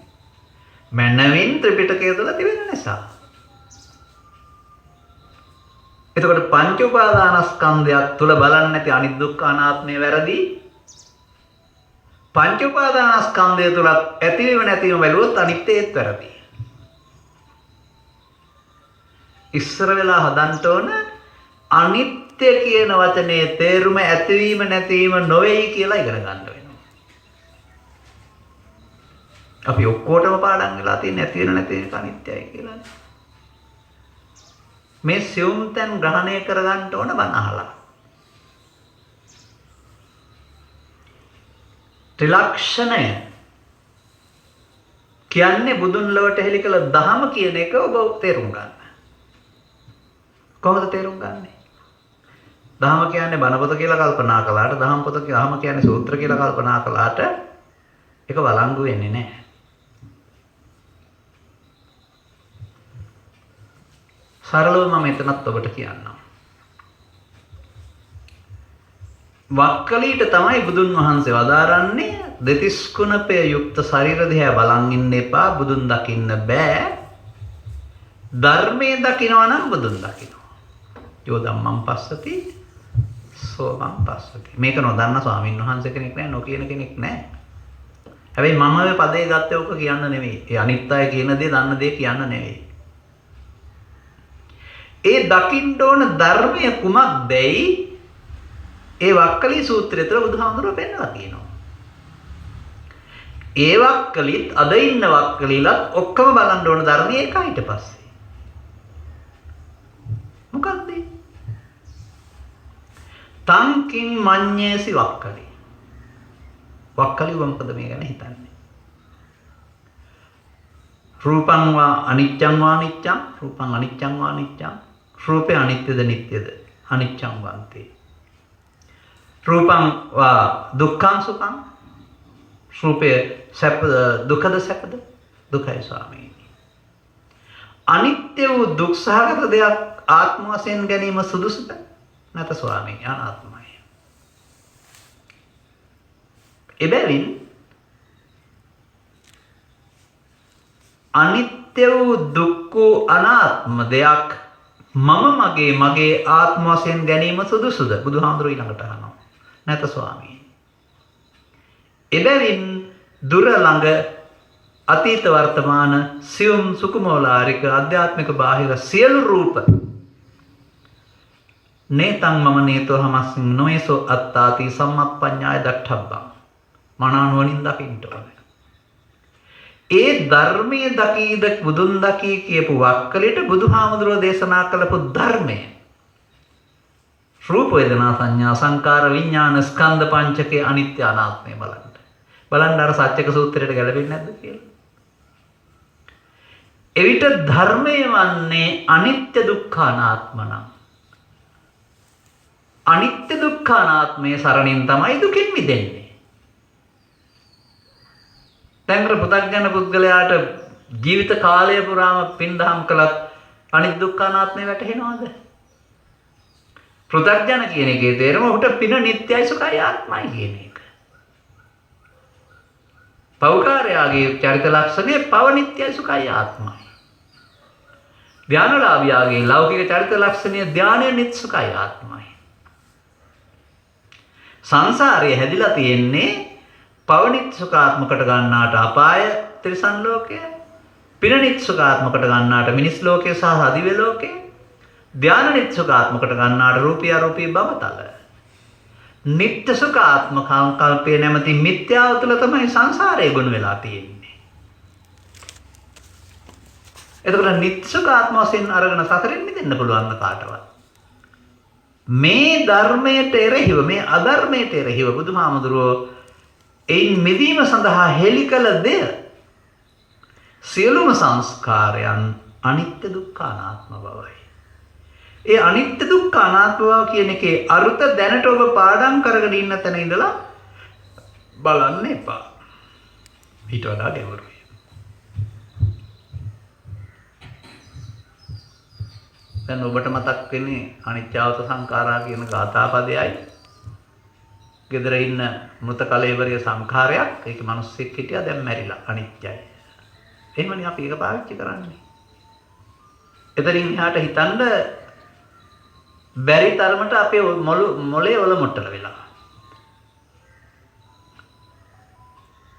මනවින් ත්‍රිපිටකය තුළ තිබෙන නිසා. එතකොට පංච උපාදානස්කන්ධයක් තුල බලන්නේ නැති අනිත් දුක්ඛ අනාත්මය වැරදි. පංච උපාදානස්කන්ධය තුල ඇතිවීම නැතිවීම බැලුවොත් අනිත්‍යයත් වැරදි. ඉස්සර වෙලා හදන්න ඕන අනිත්‍ය කියන වචනේ තේරුම ඇතිවීම නැතිවීම නොවේයි කියලා ඉගෙන ගන්න වෙනවා. අපි ඔක්කොටම පාඩම් වෙලා තියෙන ඇති වෙන නැති වෙන අනිත්‍යයි කියලා. මේ සියුම් තැන් ග්‍රහණය කරගන්න ඕන බණ අහලා. ත්‍රිලක්ෂණය කියන්නේ බුදුන් ලොවට හෙළි කළ දහම කියන එක ඔබ තේරුම් ගන්න. කොහොමද තේරුම් ගන්නෙ? දහම කියන්නේ බණ පොත කියලා කල්පනා කළාට, දහම් පොත දහම කියන්නේ සූත්‍ර කියලා කල්පනා කළාට ඒක වළංගු වෙන්නේ නැහැ. සරලව මම එතනත් ඔබට කියන්නම්. වක්කලීට තමයි බුදුන් වහන්සේ වදාරන්නේ දෙතිස් කුණපය යුක්ත ශරීර දිහා බලන් ඉන්න එපා, බුදුන් දකින්න බෑ. ධර්මයේ දකිනවා නම් බුදුන් දකිනවා. යෝ ධම්මං පස්සති සෝමං පස්සති. මේක නොදන්න ස්වාමීන් වහන්සේ කෙනෙක් නෑ, නොකියන කෙනෙක් නෑ. හැබැයි මම ඔය පදේ ගත්තේ ඔක කියන්න නෙවෙයි. ඒ අනිත් අය කියන දේ දන්න දේ කියන්න නෙවෙයි. ඒ දකින්න ඕන ධර්මය කුමක්දයි ඒ වක්කලී සූත්‍රය තුළ බුදුහාමුදුරුවෝ පෙන්නලා තියෙනවා. ඒ වක්කලිත් අද ඉන්න වක්කලීලත් ඔක්කොම බලන්න ඕන ධර්මයේ එකයි ඊට පස්සේ. මොකක්ද? තංකින් මඤ්ඤේසි වක්කලී. වක්කලී මොකද මේ ගැන හිතන්නේ? රූපං වා අනිච්ඡං වා අනිච්ඡං, රූපං අනිච්ඡං වා අනිච්ඡං. රූපේ අනිත්‍යද නිට්ටයද? අනිච්ඡං වන්තේ. රූපං වා දුක්ඛං සුඛං. රූපේ සැප දුකද සැපද? දුකයි ස්වාමීනි. අනිත්‍ය වූ දුක් සහගත දෙයක් ආත්ම වශයෙන් ගැනීම සුදුසුද? නැත ස්වාමීනි, අනාත්මයි. එබැවින් අනිත්‍ය වූ දුක්ඛ අනාත්ම දෙයක් මගේ ආත්ම වශයෙන් ගැනීම සුදුසුද? බුදුහාමුදුරුවෝ ඊළඟට අහනවා. නැත ස්වාමීනි. එබැවින් දුර ළඟ අතීත වර්තමාන සියුම් සුකුමෝලාරික ආධ්‍යාත්මික බාහිර සියලු රූප නේතං මම නේතෝ හමස්මින් නොයසෝ අත්තාති සම්මප්පඤ්ඤාය දක්ඛබ්බං. මනානුවණින් දකින්න ඕනේ. ඒ ධර්මයේ දකීද බුදුන් දකී කියපු වක්කලෙට බුදුහාමුදුරුවෝ දේශනා කළපු ධර්මය රූප වේදනා සංඥා සංකාර විඥාන ස්කන්ධ පංචකයේ අනිත්‍ය අනාත්මය බලන්න. බලන්න අර සත්‍යක සූත්‍රයට ගැලපෙන්නේ නැද්ද කියලා. එවිට ධර්මයේ වන්නේ අනිත්‍ය දුක්ඛ අනාත්ම නම්. අනිත්‍ය දුක්ඛ අනාත්මයේ සරණින් තමයි දුකින් මිදෙන්නේ. දැන් පුතග්ජන පුද්ගලයාට ජීවිත කාලය පුරාම පින්දහම් කළත් අනිත්‍ය දුක්ඛ අනාත්මය වැටහෙනවද? පුතග්ජන කියන එකේ තේරුම ඔහුට පින නිට්ටයයි සුඛයි ආත්මයි කියන එක. පෞකාරයාගේ චරිත ලක්ෂණය පව නිට්ටයයි සුඛයි ආත්මයි. ධානලාභියාගේ ලෞකික චරිත ලක්ෂණය ධානය නිට්ටය සුඛයි ආත්මයි. සංසාරයේ හැදිලා තියෙන්නේ පවනිත් සුඛාත්මකට ගන්නාට අපාය තිරිසන් ලෝකය, පිනනිත් සුඛාත්මකට ගන්නාට මිනිස් ලෝකය සහ අදිව්‍ය ලෝකය, ධානනිත් සුඛාත්මකට ගන්නාට රූපී අරූපී භවතල. නිත්‍ය සුඛාත්මක සංකල්පය නැමැති මිත්‍යාව තුළ තමයි සංසාරයේ ගොනු වෙලා තියෙන්නේ. එතකොට නිත්‍ය සුඛාත්ම වශයෙන් අරගෙන සසරෙන් මිදෙන්න පුළුවන් කාටවත්. මේ ධර්මයට එරෙහිව, මේ අධර්මයට එරෙහිව බුදුහාමුදුරුවෝ එයින් මිදීම සඳහා හෙළි කළ දෙය සියලුම සංස්කාරයන් අනිත්‍ය දුක්ඛ අනාත්ම බවයි. ඒ අනිත්‍ය දුක්ඛ අනාත්ම බව කියන එකේ අර්ථ දැනට ඔබ පාඩම් කරගෙන ඉන්න තැන ඉඳලා බලන්න එපා. ඊට වඩා ගැඹුරුයි. දැන් ඔබට මතක් වෙන්නේ අනිත්‍යවත සංඛාරා කියන ගාථා පදයයි. ගෙදර ඉන්න මృత කලෙවරිය සංඛාරයක්, ඒකේ මිනිස්සෙක් හිටියා දැන් මැරිලා අනිත්‍යයි. එහෙමනේ අපි ඒක පාවිච්චි කරන්නේ. එතනින් එහාට හිතන්න බැරි තරමට අපේ මොලේ වල මොට්ටල වෙලා.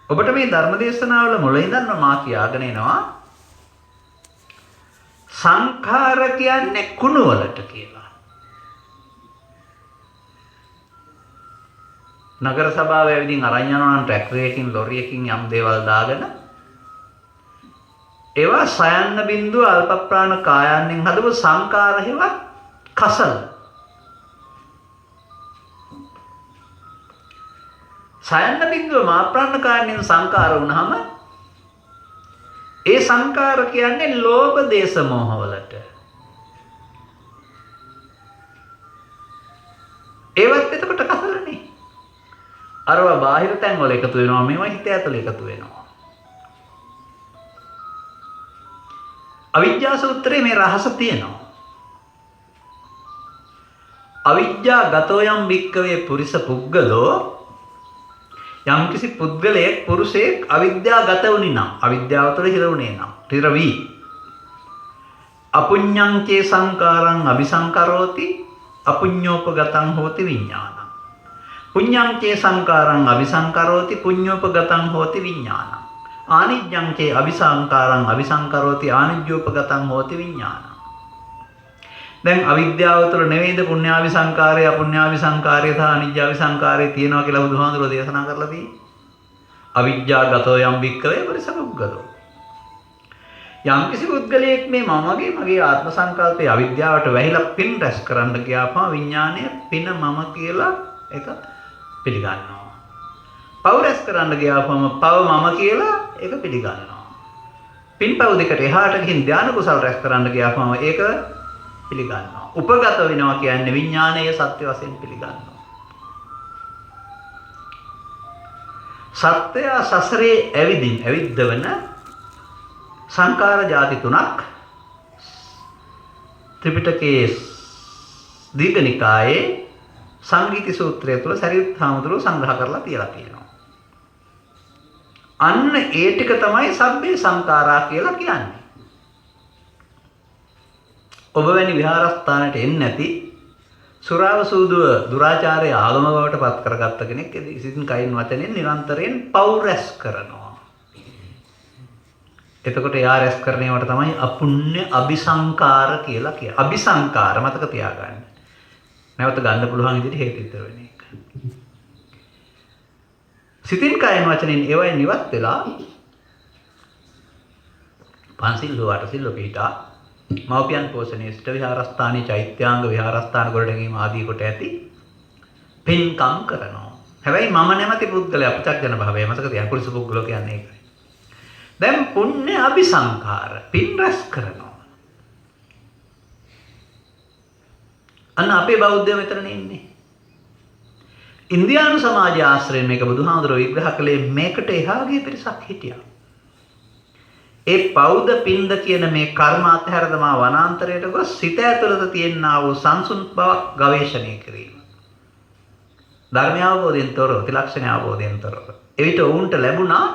ඔබට මේ ධර්ම දේශනාවල මුලින් ඉඳන්ම මා කියාගෙන එනවා සංඛාර කියන්නේ කුණු වලට කියලා. නගර සභාව ඇවිදින් අරන් යනවා නම් ට්‍රැක්ටර් එකකින් ලොරියකින් යම් දේවල් දාගෙන ඒවා සයන්න බින්දුව අල්ප ප්‍රාණ කායයන්ෙන් හදපු සංඛාර හේවත් කසල. සයන්න බින්දුව මා ප්‍රාණ කායයන්ෙන් සංඛාර වුණාම ඒ සංඛාර කියන්නේ ලෝභ දේශ මොහ වලට. ඒවත් එතකොට කසලනේ. අරවා බාහිර තැන් වල එකතු වෙනවා මේවා හිත ඇතුළේ එකතු වෙනවා. අවිජ්ජා සූත්‍රයේ මේ රහස තියෙනවා. අවිජ්ජා ගතෝ යම් භික්කවේ පුරිස පුද්ගලෝ යම් කිසි පුද්ගලයෙක් පුරුෂයෙක් අවිද්‍යා ගත වුණි නම් අවිද්‍යාව තුළ හිර වුණේ නම් හිර වී අපුඤ්ඤං චේ සංකාරං අபிසංකරෝති අපුඤ්ඤෝපගතං හෝති විඥානං පුඤ්ඤං චේ සංකාරං අபிසංකරෝති පුඤ්ඤෝපගතං හෝති විඥානං ආනිජ්ජං චේ අபிසංකාරං අபிසංකරෝති ආනිජ්ජෝපගතං හෝති විඥානං. දැන් අවිද්‍යාව තුළ නෙවෙයිද පුඤ්ඤාවි සංකාරය අපුඤ්ඤාවි සංකාරය සහ අනිජ්ජාවි සංකාරය තියෙනවා කියලා බුදුහාමුදුරුවෝ දේශනා කරලා තියෙන්නේ. අවිජ්ජා ගතෝ යම් භික්කවේ පුරිස පුද්ගලෝ. යම් කිසි පුද්ගලයෙක් මේ මගේ ආත්ම සංකල්පයේ අවිද්‍යාවට වැහිලා පින් රැස් කරන්න ගියාපම විඥාණය පින මම කියලා ඒක පිළිගන්නවා. පව් රැස් කරන්න ගියාපම පව මම කියලා ඒක පිළිගන්නවා. පින් පව් දෙකට එහාට ගිහින් ධානය කුසල රැස් කරන්න ගියාපම ඒක පිළිගන්නවා. උපගත වෙනවා කියන්නේ විඥානයේ සත්‍ය වශයෙන් පිළිගන්නවා. සත්‍ය සසරේ ඇවිද්දවන සංකාර ಜಾති තුනක් ත්‍රිපිටකයේ දීඝනිකායේ සංගීති සූත්‍රය තුළ සරියුත් හාමුදුරුවෝ සංග්‍රහ කරලා තියලා තියෙනවා. අන්න ඒ ටික තමයි සබ්බේ සංඛාරා කියලා කියන්නේ. ඔබ වැනි විහාරස්ථානට එන්නේ නැති සුරාව සූදුව දුරාචාරයේ ආගම බවට පත් කරගත්ත කෙනෙක් සිතින් කයින් වචනෙන් නිරන්තරයෙන් පව් රැස් කරනවා. එතකොට යා රැස් කරන ඒවාට තමයි අපුණ්‍ය අபிසංකාර කියලා කියන්නේ. අபிසංකාර මතක තියාගන්න. නැවත ගන්න පුළුවන් විදිහට හේතුිතර වෙන එක. සිතින් කයින් වචනෙන් ඒවායින් ඉවත් වෙලා පන්සිල් දුවට සිල් පිටා මෞපියන් පෝෂණයේ සිට විහාරස්ථානයේ චෛත්‍යාංග විහාරස්ථාන ගොඩනැගීම ආදී කොට ඇති පින්කම් කරනවා. හැබැයි මම නැමැති පුද්ගලයා අපචක්ජන භාවය මතක තියාගන්න පුරුෂ පුද්ගලෝ කියන්නේ ඒකයි. දැන් පුණ්‍ය අபிසංකාර පින් රැස් කරනවා. අන්න අපේ බෞද්ධයෝ මෙතන ඉන්නේ. ඉන්දියානු සමාජය ආශ්‍රයෙන් මේක බුදුහාමුදුරුවෝ විග්‍රහ කළේ මේකට එහාගේ පිරිසක් හිටියා. ඒ පෞද පින්ද කියන මේ කර්ම අතහැර තමා වනාන්තරයට ගොස් සිත ඇතුළත තියෙනා වූ සංසුන් බවක් ගවේෂණය කිරීම. ධර්ම අවබෝධයෙන් තොරව, ත්‍රිලක්ෂණ අවබෝධයෙන් තොරව. එවිට ඔවුන්ට ලැබුණා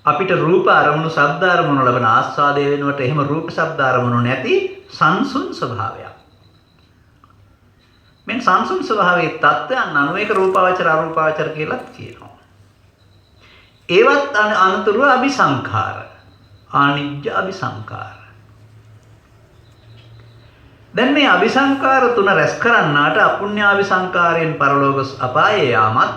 අපිට රූප අරමුණු, ශබ්ද අරමුණු ලබන ආස්වාදය වෙනුවට එහෙම රූප ශබ්ද අරමුණු නැති සංසුන් ස්වභාවයක්. මේ සංසුන් ස්වභාවයේ තත්ත්වයන් අනුවේක රූපාවචර අරූපාවචර කියලා කියනවා. ඒවත් අනුතුරුව අபிසංඛාර ආනිජ්ජ අபிසංකාර. දැන් මේ අபிසංකාර තුන රැස් කරන්නාට අපුඤ්ඤාபிසංකාරයෙන් පරලෝකස් අපායේ යාමත්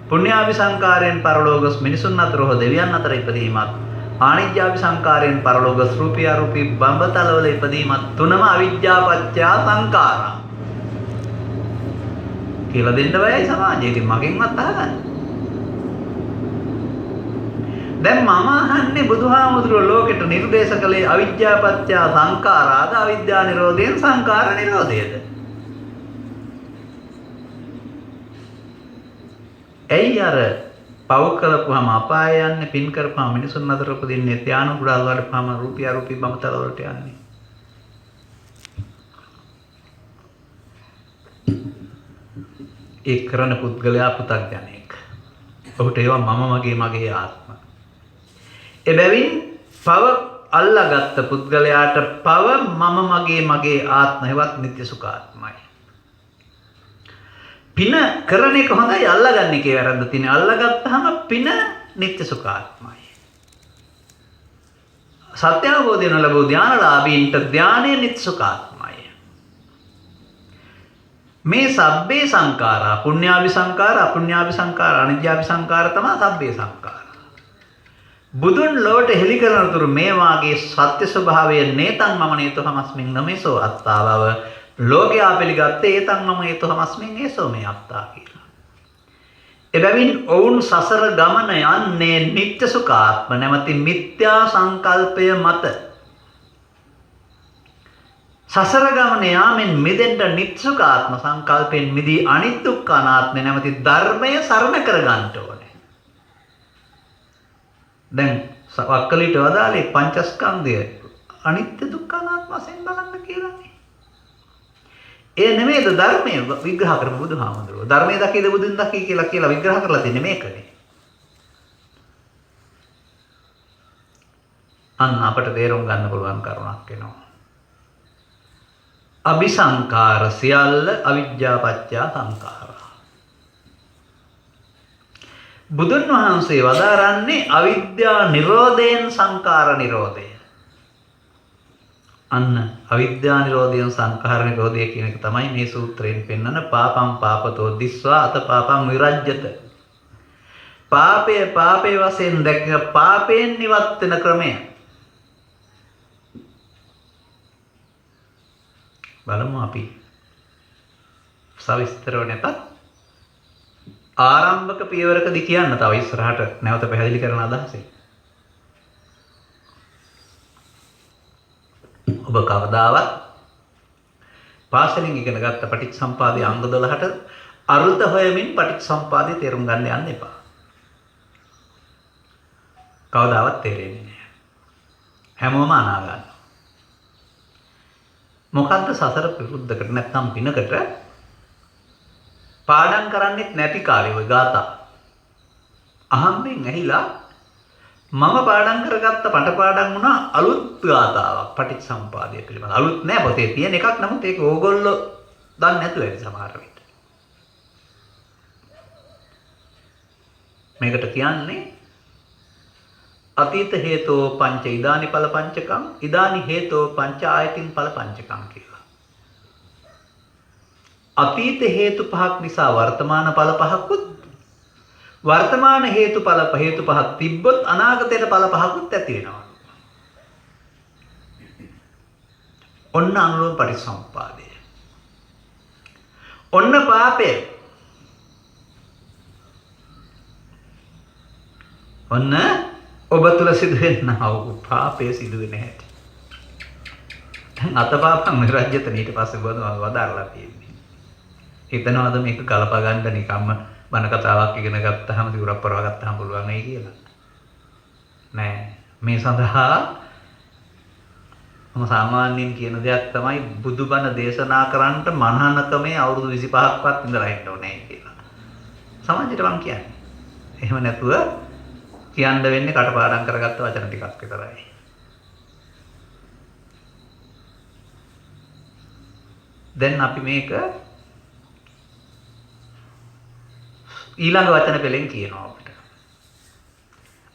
පුඤ්ඤාபிසංකාරයෙන් පරලෝකස් මිනිසුන් අතර හෝ දෙවියන් අතර ඉපදීමත් ආනිජ්ජාபிසංකාරයෙන් පරලෝකස් රූපී අරූපී බඹතලවල ඉපදීමත් තුනම අවිජ්ජා පත්‍ය සංකාරා කියලා දෙන්න බයයි සමාජයේ මගෙන්වත් අහගන්න. දැන් මම අහන්නේ බුදුහාමුදුරුවෝ ලෝකෙට නිර්දේශ කළේ අවිජ්ජාපත්‍ය සංඛාරාද අවිද්‍යා නිරෝධයෙන් සංඛාර නිරෝධයද? ඇයි අර පව් කළපුවාම අපාය යන්නේ, පින් කරපුවාම මිනිසුන් අතර උපදින්නේ, ධානය කුඩාල් වඩපුවාම රූපී අරූපී බඹතල වලට යන්නේ? ඒ කරන පුද්ගලයා පුතග්ජනෙක්. ඔහුට ඒවා මගේ ආත්ම. එබැවින් පව අල්ලාගත්ත පුද්ගලයාට පව මගේ ආත්ම හෙවත් නිත්‍ය සුඛාත්මයි. පින කරන එක හොඳයි අල්ලගන්න එකේ වැරද්ද තියෙන්නේ. අල්ලගත්තාම පින නිත්‍ය සුඛාත්මයි. සත්‍ය අවබෝධය ලැබුව ධානලාභීන්ට ධානය නිත්‍ය සුඛාත්මයි. මේ සබ්බේ සංඛාරා පුඤ්ඤාභි සංඛාර අපුඤ්ඤාභි සංඛාර අනිත්‍යාභි සංඛාර තමයි සබ්බේ සංඛාර. බුදුන් ලොවට හෙළි කරන තුරු මේ වාගේ සත්‍ය ස්වභාවය නේතං මම නේතෝ හමස්මින් නමේසෝ අත්තා බව ලෝකයා පිළිගත්තේ ඒතං මම හේතෝ හමස්මින් ඒසෝ මේ අත්තා කියලා. එබැවින් ඔවුන් සසර ගමන යන්නේ නිත්‍ය සුඛාත්ම නැමැති මිත්‍යා සංකල්පය මත. සසර ගමන යාමෙන් මිදෙන්න නිත්‍ය සුඛාත්ම සංකල්පයෙන් මිදී අනිත්‍ය දුක්ඛ අනාත්ම නැමැති ධර්මය සරණ කර ගන්නට ඕනේ. දැන් වක්කලිට වදාලේ පංචස්කන්ධය අනිත්‍ය දුක්ඛ අනාත්ම වශයෙන් බලන්න කියලානේ. ඒ නෙමෙයිද ධර්මයේ විග්‍රහ කරපු බුදුහාමුදුරුවෝ. ධර්මයේ දකීද බුදුන් දකී කියලා විග්‍රහ කරලා තින්නේ මේකනේ. අන්න අපට තේරුම් ගන්න පුළුවන් කරුණක් වෙනවා. අபிසංකාර සියල්ල අවිජ්ජා පත්‍ය සංඛාරා. බුදුන් වහන්සේ වදාරන්නේ අවිද්‍යා නිරෝධයෙන් සංඛාර නිරෝධය. අන්න අවිද්‍යා නිරෝධයෙන් සංඛාර නිරෝධය කියන එක තමයි මේ සූත්‍රයෙන් පෙන්වන පාපම් පාපතෝ දිස්වා අත පාපම් විරජ්‍යත. පාපේ වශයෙන් දැක පාපයෙන් නිවත් වෙන ක්‍රමය. බලමු අපි සවිස්තරව නැතත් ආරම්භක පියවරකදී කියන්න තව ඉස්සරහට නැවත පැහැදිලි කරන අදහසෙන්. ඔබ කවදාවත් පාසලෙන් ඉගෙන ගත්ත පටිච්චසමුපාදයේ අංග 12ට අර්ථ හොයමින් පටිච්චසමුපාදයේ තේරුම් ගන්න යන්න එපා. කවදාවත් තේරෙන්නේ නැහැ. හැමෝම අනා ගන්නවා. මොකද්ද සසර විරුද්ධකට නැත්නම් පිනකට පාඩම් කරන්නෙත් නැති කාලේ ඔය ગાතා. අහම්බෙන් ඇහිලා මම පාඩම් කරගත්ත පටපාඩම් වුණා අලුත් ගාතාවක් පටිච්චසමුපාදය පිළිබඳ. අලුත් නෑ පොතේ තියෙන එකක්. නමුත් ඒක ඕගොල්ලෝ දන්නේ නැතුව ඇති සමහර විට. මේකට කියන්නේ අතීත හේතෝ පංච ඉදානි ඵල පංචකම් ඉදානි හේතෝ පංච ආයතින් ඵල පංචකම් කියලා. අතීත හේතු පහක් නිසා වර්තමාන ඵල පහකුත් වර්තමාන හේතුඵල හේතු පහක් තිබ්බොත් අනාගතයට ඵල පහකුත් ඇති වෙනවා. ඔන්න අනුලෝම පරිසම්පාදය. ඔන්න පාපය. ඔන්න ඔබ තුල සිදුවෙනා වූ පාපය සිදුවේ නැහැ. දැන් අතපාපම් නිරජ්‍යත ඊට පස්සේ බොනවා වදාරලා තියෙන්නේ. හිතනවාද මේක ගලපා ගන්න නිකම්ම බණ කතාවක් ඉගෙන ගත්තාම සිවුරක් පරව ගත්තාම පුළුවන් වෙයි කියලා. නෑ. මේ සඳහා මම සාමාන්‍යයෙන් කියන දෙයක් තමයි බුදුබණ දේශනා කරන්නට මනහනකමේ අවුරුදු 25ක්වත් ඉඳලා ඉන්න ඕනේ කියලා. සමාජයට මම කියන්නේ. එහෙම නැතුව කියන්න වෙන්නේ කටපාඩම් කරගත්ත වචන ටිකක් විතරයි. දැන් අපි මේක ඊළඟ වචන පෙළෙන් කියනවා අපිට.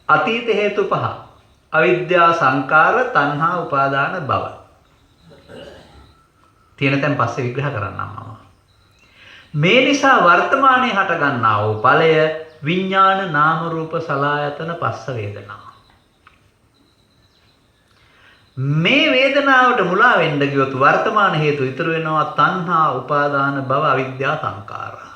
අතීත හේතු පහ. අවිද්‍යා සංකාර තණ්හා උපාදාන භව. තියෙන තැන් පස්සේ විග්‍රහ කරන්නම් මම. මේ නිසා වර්තමානයේ හට ගන්නා වූ ඵලය විඥාන නාම රූප සලආයතන පස්ස වේදනා. මේ වේදනාවට මුලා වෙන්න ගියොත් වර්තමාන හේතු ඉතුරු වෙනවා තණ්හා උපාදාන භව අවිද්‍යා සංකාර.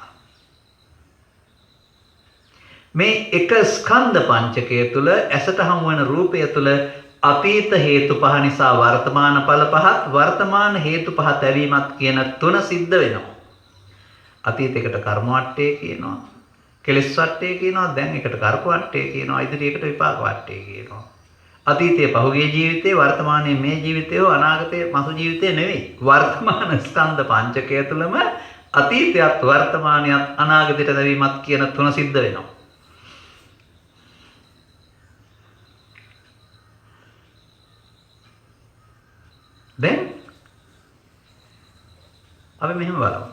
මේ එක ස්කන්ධ පංචකය තුල ඇසට හමු වෙන රූපය තුල අතීත හේතු පහ නිසා වර්තමාන ඵල පහත් වර්තමාන හේතු පහ තැවීමත් කියන තුන සිද්ධ වෙනවා. අතීතයකට කර්ම වට්ටය කියනවා. කෙලෙස් වට්ටය කියනවා. දැන් එකට කර්ම වට්ටය කියනවා. ඉදිරියකට විපාක වට්ටය කියනවා. අතීතයේ පහුගිය ජීවිතේ වර්තමානයේ මේ ජීවිතේ හෝ අනාගතයේ මතු ජීවිතේ නෙවෙයි. වර්තමාන ස්කන්ධ පංචකය තුලම අතීතයත් වර්තමානයත් අනාගතයට තැවීමත් කියන තුන සිද්ධ වෙනවා. දැන් අපි මෙහෙම බලමු.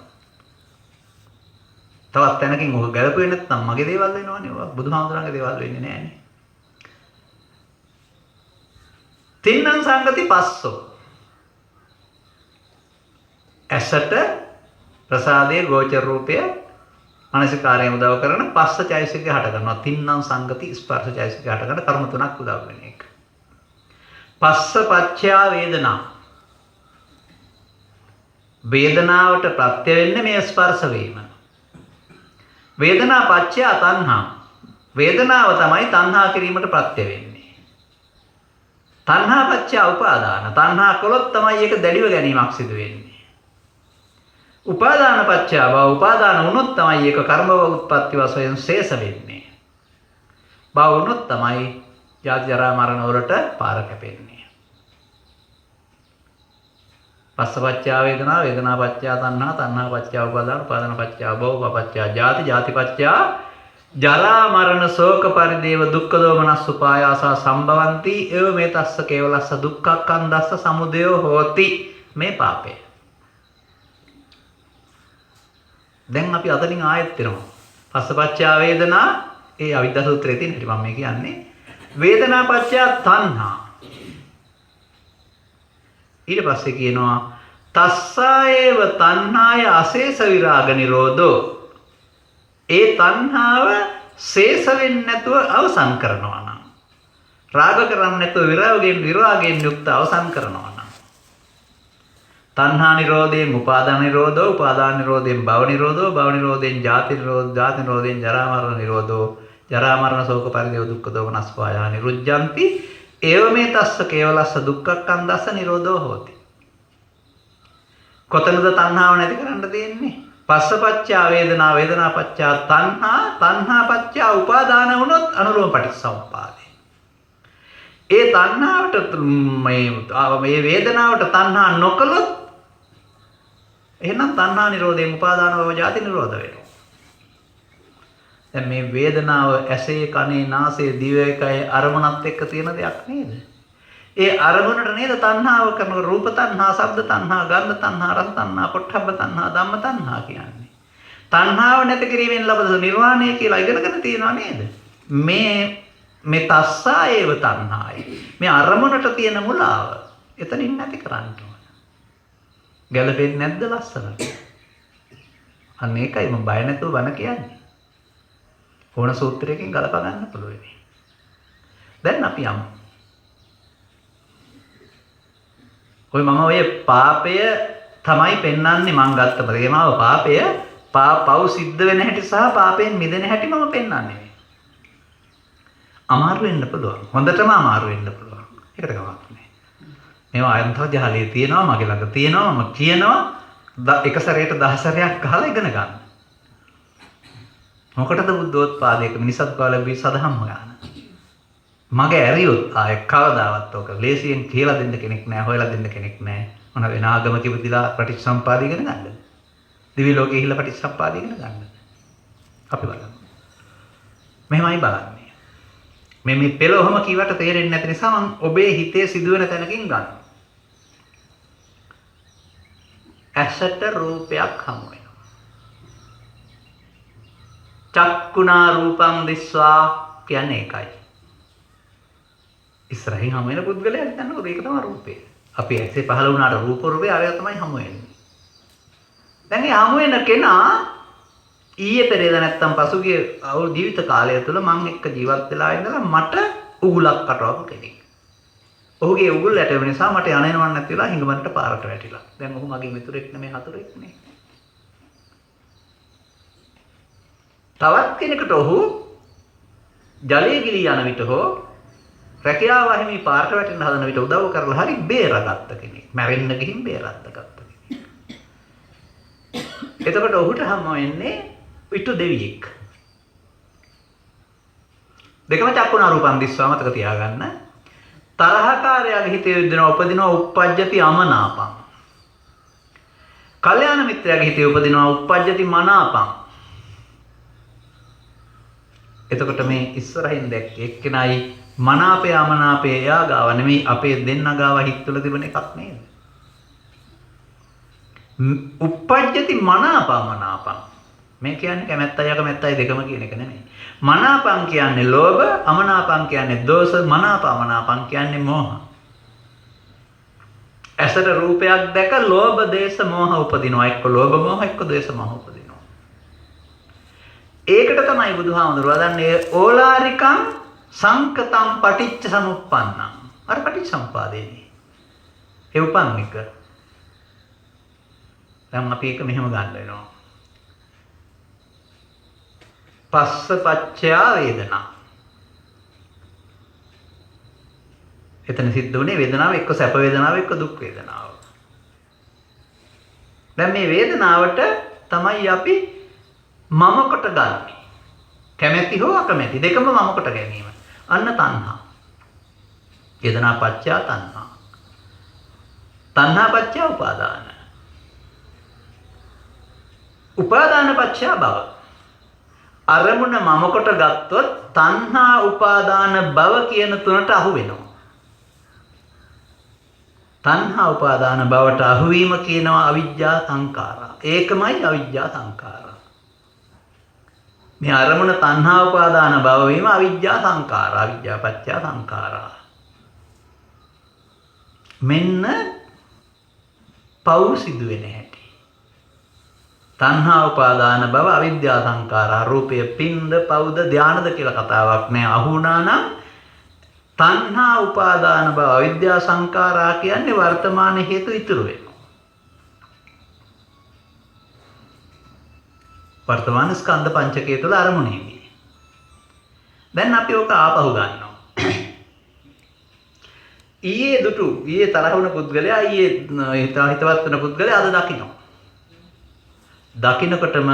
තවත් තැනකින් ඔක ගැලපෙන්නේ නැත්නම් මගේ දේවල් වෙනවනේ. ඔය බුදුහාමුදුරන්ගේ දේවල් වෙන්නේ නැහැනේ. තින්නම් සංගති පස්සෝ. ඇසට ප්‍රසාදයේ ගෝචර රූපය මානසිකාරයෙන් උදව් කරන පස්ස චෛසිකය හට ගන්නවා. තින්නම් සංගති ස්පර්ශ චෛසිකය හට ගන්න කර්ම තුනක් උදව් වෙන එක. පස්ස පච්චයා වේදනා. වේදනාවට ප්‍රත්‍ය වෙන්නේ මේ ස්පර්ශ වීම. වේදනා පච්චයා තණ්හා. වේදනාව තමයි තණ්හා කිරීමට ප්‍රත්‍ය වෙන්නේ. තණ්හා පච්චයා උපාදාන. තණ්හා කළොත් තමයි ඒක දැඩිව ගැනීමක් සිදු වෙන්නේ. උපාදාන පච්චයා භව. උපාදාන වුණොත් තමයි ඒක කර්ම උත්පත්ති වශයෙන් ශේෂ වෙන්නේ. භව වුණොත් තමයි ජාති ජරා මරණ වලට පාර කැපෙන්නේ. පස්සපච්චා වේදනා වේදනා පච්චා තණ්හා තණ්හා පච්චා උපාදාන උපාදාන පච්චා භව පච්චා ජාති ජාති පච්චා ජරා මරණ ශෝක පරිදේව දුක්ඛ දෝමනස් උපායාස සම්භවಂತಿ එව මේ තස්ස කේවලස්ස දුක්ඛක්ඛන්දස්ස සමුදය හෝති. මේ පාපය. දැන් අපි අතනින් ආයෙත් එනවා. පස්සපච්චා වේදනා ඒ අවිද්‍යා සූත්‍රයේ තියෙන හැටි මම මේ කියන්නේ. වේදනා පච්චා තණ්හා. ඊට පස්සේ කියනවා තස්සායේව තණ්හාය අශේෂ විරාග නිරෝධෝ. ඒ තණ්හාව ශේෂ වෙන්නේ නැතුව අවසන් කරනවා නම්, රාග කරන්නේ නැතුව විරාගයෙන් යුක්ත අවසන් කරනවා නම්, තණ්හා නිරෝධයෙන් උපාදාන නිරෝධෝ, උපාදාන නිරෝධයෙන් භව නිරෝධෝ, භව නිරෝධයෙන් ජාති නිරෝධෝ, ජාති නිරෝධයෙන් ජරා මරණ නිරෝධෝ, ජරා මරණ ශෝක පරිදේව දුක්ඛ දෝමනස් පායා නිරුද්ධಂತಿ ඒව මේ තස්ස කේවලස්ස දුක්ඛක්ඛන්දස්ස නිරෝධෝ හෝති. කොතනද තණ්හාව නැති කරන්න තියෙන්නේ? පස්සපච්චා වේදනා වේදනා පච්චා තණ්හා තණ්හා පච්චා උපාදාන වුණොත් අනුලෝම පටිච්චසමුප්පාදේ. ඒ තණ්හාවට මේ වේදනාවට තණ්හා නොකළොත් එහෙනම් තණ්හා නිරෝධයෙන් උපාදාන භව ජාති නිරෝධ වෙනවා. දැන් මේ වේදනාව ඇසේ කනේ නාසයේ දිවේ කයේ අරමුණත් එක්ක තියෙන දෙයක් නේද? ඒ අරමුණට නේද තණ්හාව කරන රූප තණ්හා, ශබ්ද තණ්හා, ගන්ධ තණ්හා, රස තණ්හා, පොට්ටබ්බ තණ්හා, ධම්ම තණ්හා කියන්නේ. තණ්හාව නැති කිරීමෙන් ලබන නිර්වාණය කියලා ඉගෙනගෙන තියෙනවා නේද? මේ තස්සා ඒව තණ්හායි. මේ අරමුණට තියෙන මුලාව එතනින් නැති කරන්න ඕන. ගැළපෙන්නේ නැද්ද ලස්සනට? අන්න ඒකයි මම බය නැතුව බන කියන්නේ. ඕන සූත්‍රයකින් ගලප ගන්න පුළුවන්. දැන් අපි යමු. ඔය පාපය තමයි පෙන්වන්නේ මං ගත්ත ප්‍රේමාව පාපය පව් සිද්ධ වෙන හැටි සහ පාපයෙන් මිදෙන හැටි මම පෙන්වන්නේ. අමාරු වෙන්න පුළුවන්. හොඳටම අමාරු වෙන්න පුළුවන්. ඒකට කමක් නැහැ. මේවා අන්තර්ජාලයේ තියෙනවා, මගේ ළඟ තියෙනවා, මම කියනවා එක සැරේට 10 සැරයක් ගහලා ඉගෙන ගන්න. මොකටද බුද්ධෝත්පාදයක මිනිසත් කාලෙදී සදහම්ම ගන්න. මගේ ඇරියොත් ආයේ කවදාවත් ඔක ලේසියෙන් කියලා දෙන්න කෙනෙක් නැහැ, හොයලා දෙන්න කෙනෙක් නැහැ. මොන වෙන ආගමක ඉපදිලා ප්‍රතිසම්පාද ඉගෙන ගන්නද? දිවි ලෝකේ ඉහිලා ප්‍රතිසම්පාද ඉගෙන ගන්නද? අපි බලමු. මෙහෙමයි බලන්නේ. මේ පෙළොහම කීවට තේරෙන්නේ නැති නිසා මම ඔබේ හිතේ සිදුවෙන තැනකින් ගන්න. ඇසට රූපයක් හමු වෙනවා. චක්කුණා රූපං දිස්වා කියන්නේ ඒකයි. ඉස්සරහින් හමු වෙන පුද්ගලයා හිතන්නකො ඒක තමයි රූපේ. අපි ඇසේ පහළ වුණාට රූප රූපේ ආරය තමයි හමු වෙන්නේ. දැන් මේ හමු වෙන කෙනා ඊයේ පෙරේද නැත්තම් පසුගිය අවුරුදු ජීවිත කාලය තුළ මම එක්ක ජීවත් වෙලා ඉඳලා මට උගුලක් කටවපු කෙනෙක්. ඔහුගේ උගුල් ඇට වෙන නිසා මට යන්න එනවන්න නැති වෙලා හිඟමන්ට පාරට වැටිලා. දැන් ඔහු මගේ මිතුරෙක් නෙමෙයි හතුරෙක් නේ. තවත් කෙනෙකුට ඔහු ජලයේ ගිලී යන විට හෝ රැකියාව හිමි පාරට වැටෙන්න හදන විට උදව් කරලා හරි බේරගත්ත කෙනෙක්. මැරෙන්න ගිහින් බේරගත්ත කෙනෙක්. එතකොට ඔහුට හම්බ වෙන්නේ පිටු දෙවියෙක්. දෙකම චක්කුණා රූපං දිස්වා මතක තියාගන්න. තරහකාරයාගේ හිතේ උපදිනවා උප්පජ්ජති අමනාපං. කල්යාණ මිත්‍රයාගේ හිතේ උපදිනවා උප්පජ්ජති මනාපං. එතකොට මේ ඉස්සරහින් දැක්කේ එක්කෙනයි මනාපය අමනාපය එයා ගාව නෙමෙයි අපේ දෙන්න ගාව හිත තුළ තිබෙන එකක් නේද? උප්පජ්ජති මනාපමනාපං. මේ කියන්නේ කැමැත්තයි අකමැත්තයි දෙකම කියන එක නෙමෙයි. මනාපං කියන්නේ ලෝභ, අමනාපං කියන්නේ දෝෂ, මනාප අමනාපං කියන්නේ මෝහ. ඇසට රූපයක් දැක ලෝභ, දේශ, මෝහ උපදිනවා. එක්ක ලෝභ මෝහ, එක්ක දේශ මෝහ උපදිනවා. ඒකට තමයි බුදුහාමුදුරුවෝ දන්නේ ඕලාරිකං සංකතං පටිච්ච සමුප්පන්නං. අර පටිච්ච සමුපාදේනේ. ඒ උපන් එක. දැන් අපි එක මෙහෙම ගන්න වෙනවා. පස්ස පච්චයා වේදනා. එතන සිද්ධ වුණේ වේදනාව එක්ක සැප වේදනාව එක්ක දුක් වේදනාව. දැන් මේ වේදනාවට තමයි අපි මම කොට ගන්නෙ. කැමැති හෝ අකමැති දෙකම මම කොට ගැනීම. අන්න තණ්හා. වේදනා පච්චයා තණ්හා. තණ්හා පච්චයා උපාදාන. උපාදාන පච්චයා භව. අරමුණ මම කොට ගත්තොත් තණ්හා උපාදාන භව කියන තුනට අහු වෙනවා. තණ්හා උපාදාන භවට අහුවීම කියනවා අවිජ්ජා සංඛාරා. ඒකමයි අවිජ්ජා සංඛාරා. මේ අරමුණ තණ්හා උපාදාන භව වීම අවිජ්ජා සංඛාරා. අවිජ්ජා පත්‍ය සංඛාරා. මෙන්න පව් සිදු වෙන හැටි. තණ්හා උපාදාන භව අවිද්‍යා සංඛාරා. රූපය පින්ද පව්ද ධානද කියලා කතාවක් නෑ. අහුණා නම් තණ්හා උපාදාන භව අවිද්‍යා සංඛාරා කියන්නේ වර්තමාන හේතු ඉතුරු වෙනවා. වර්තමාන ස්කන්ධ පංචකය තුළ අරමුණේදී. දැන් අපි ඔක ආපහු ගන්නවා. ඊයේ තරහ වුණ පුද්ගලයා ඊයේ හිතවත් වෙන පුද්ගලයා අද දකිනවා. දකින්නකොටම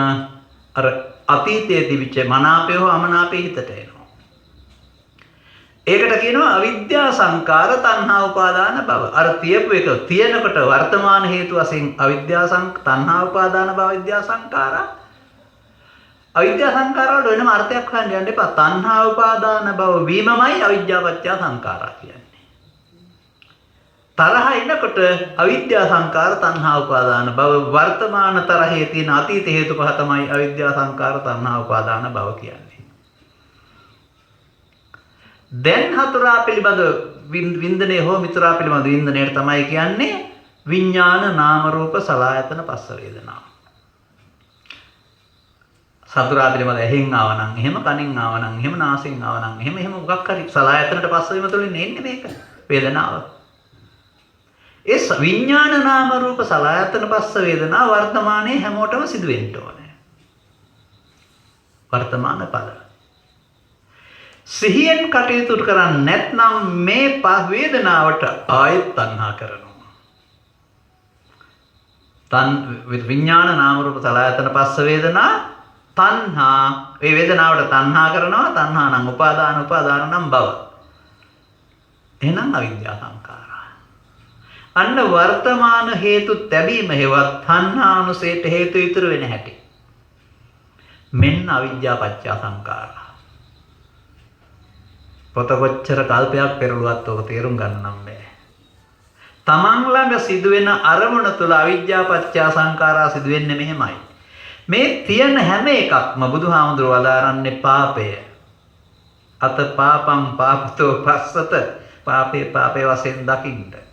අර අතීතයේ තිබිච්ච මනාපය හෝ අමනාපය හිතට එනවා. ඒකට කියනවා අවිද්‍යා සංකාර තණ්හා උපාදාන භව. අර තියපු එක තියෙනකොට වර්තමාන හේතු වශයෙන් අවිද්‍යා තණ්හා උපාදාන භව විද්‍යා සංකාරා. අවිද්‍යා සංකාර වල වෙනම අර්ථයක් හොයන්න යන්න එපා. තණ්හා උපාදාන භව වීමමයි අවිද්‍යා පත්‍ය සංකාරා කියන්නේ. තරහ එනකොට අවිද්‍යා සංකාර තණ්හා උපාදාන භව වර්තමාන තරහේ තියෙන අතීත හේතු පහ තමයි අවිද්‍යා සංකාර තණ්හා උපාදාන භව කියන්නේ. දැන් හතුරා පිළිබඳ වින්දනයේ හෝ මිතුරා පිළිබඳ වින්දනයට තමයි කියන්නේ විඥාන නාම රූප සලආයතන පස්ස වේදනා. සතුරා පිළිබඳ ඇහෙන් ආවනම් එහෙම කනින් ආවනම් එහෙම නාසයෙන් ආවනම් එහෙම මොකක් හරි සලආයතනට පස්ස වීම තුළින් එන්නේ මේක වේදනාව. ඒ විඥාන නාම රූප සලආයතන පස්ස වේදනා වර්තමානයේ හැමෝටම සිදු වෙන්න ඕනේ. වර්තමාන ඵල. සිහියෙන් කටයුතු කරන්නේ නැත්නම් මේ වේදනාවට ආයෙත් තණ්හා කරනවා. විඥාන නාම රූප සලආයතන පස්ස වේදනා තණ්හා මේ වේදනාවට තණ්හා කරනවා. තණ්හා නම් උපාදාන, උපාදාන නම් භව. එහෙනම් අවිද්‍යා සංඛාරා. අන්න වර්තමාන හේතු තැබීම හේවත් තණ්හානුසයට හේතු ඉතුරු වෙන හැටි. මෙන්න අවිද්‍යා පත්‍ය සංඛාරා. පොත කොච්චර කල්පයක් පෙරළුවත් ඔක තේරුම් ගන්න නම් බෑ. තමන් ළඟ සිදුවෙන අරමුණ තුළ අවිද්‍යා පත්‍ය සංඛාරා සිදු වෙන්නේ මෙහෙමයි. මේ තියෙන හැම එකක්ම බුදුහාමුදුරුවෝ වදාරන්නේ පාපය. අත පාපං පාපතෝ පස්සත පාපේ වශයෙන් දකින්න.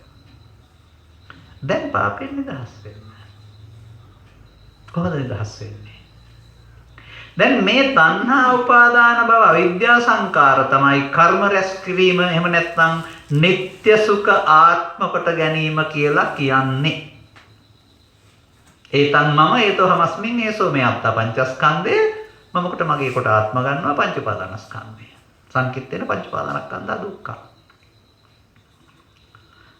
දැන් පාපෙන් නිදහස් වෙන්න. කොහොමද නිදහස් වෙන්නේ? දැන් මේ තණ්හා උපාදාන භව අවිද්‍යා සංකාර තමයි කර්ම රැස් කිරීම එහෙම නැත්නම් නিত্য සුඛ ආත්ම කොට ගැනීම කියලා කියන්නේ. ඒතන් මම ඒතෝ හමස්මින් ඒසෝ මේ අත්ත පංචස්කන්ධය මම කොට මගේ කොට ආත්ම ගන්නවා පංච උපාදානස්කන්ධය. සංකිට්ඨේන පංච උපාදානස්කන්ධා දුක්ඛ.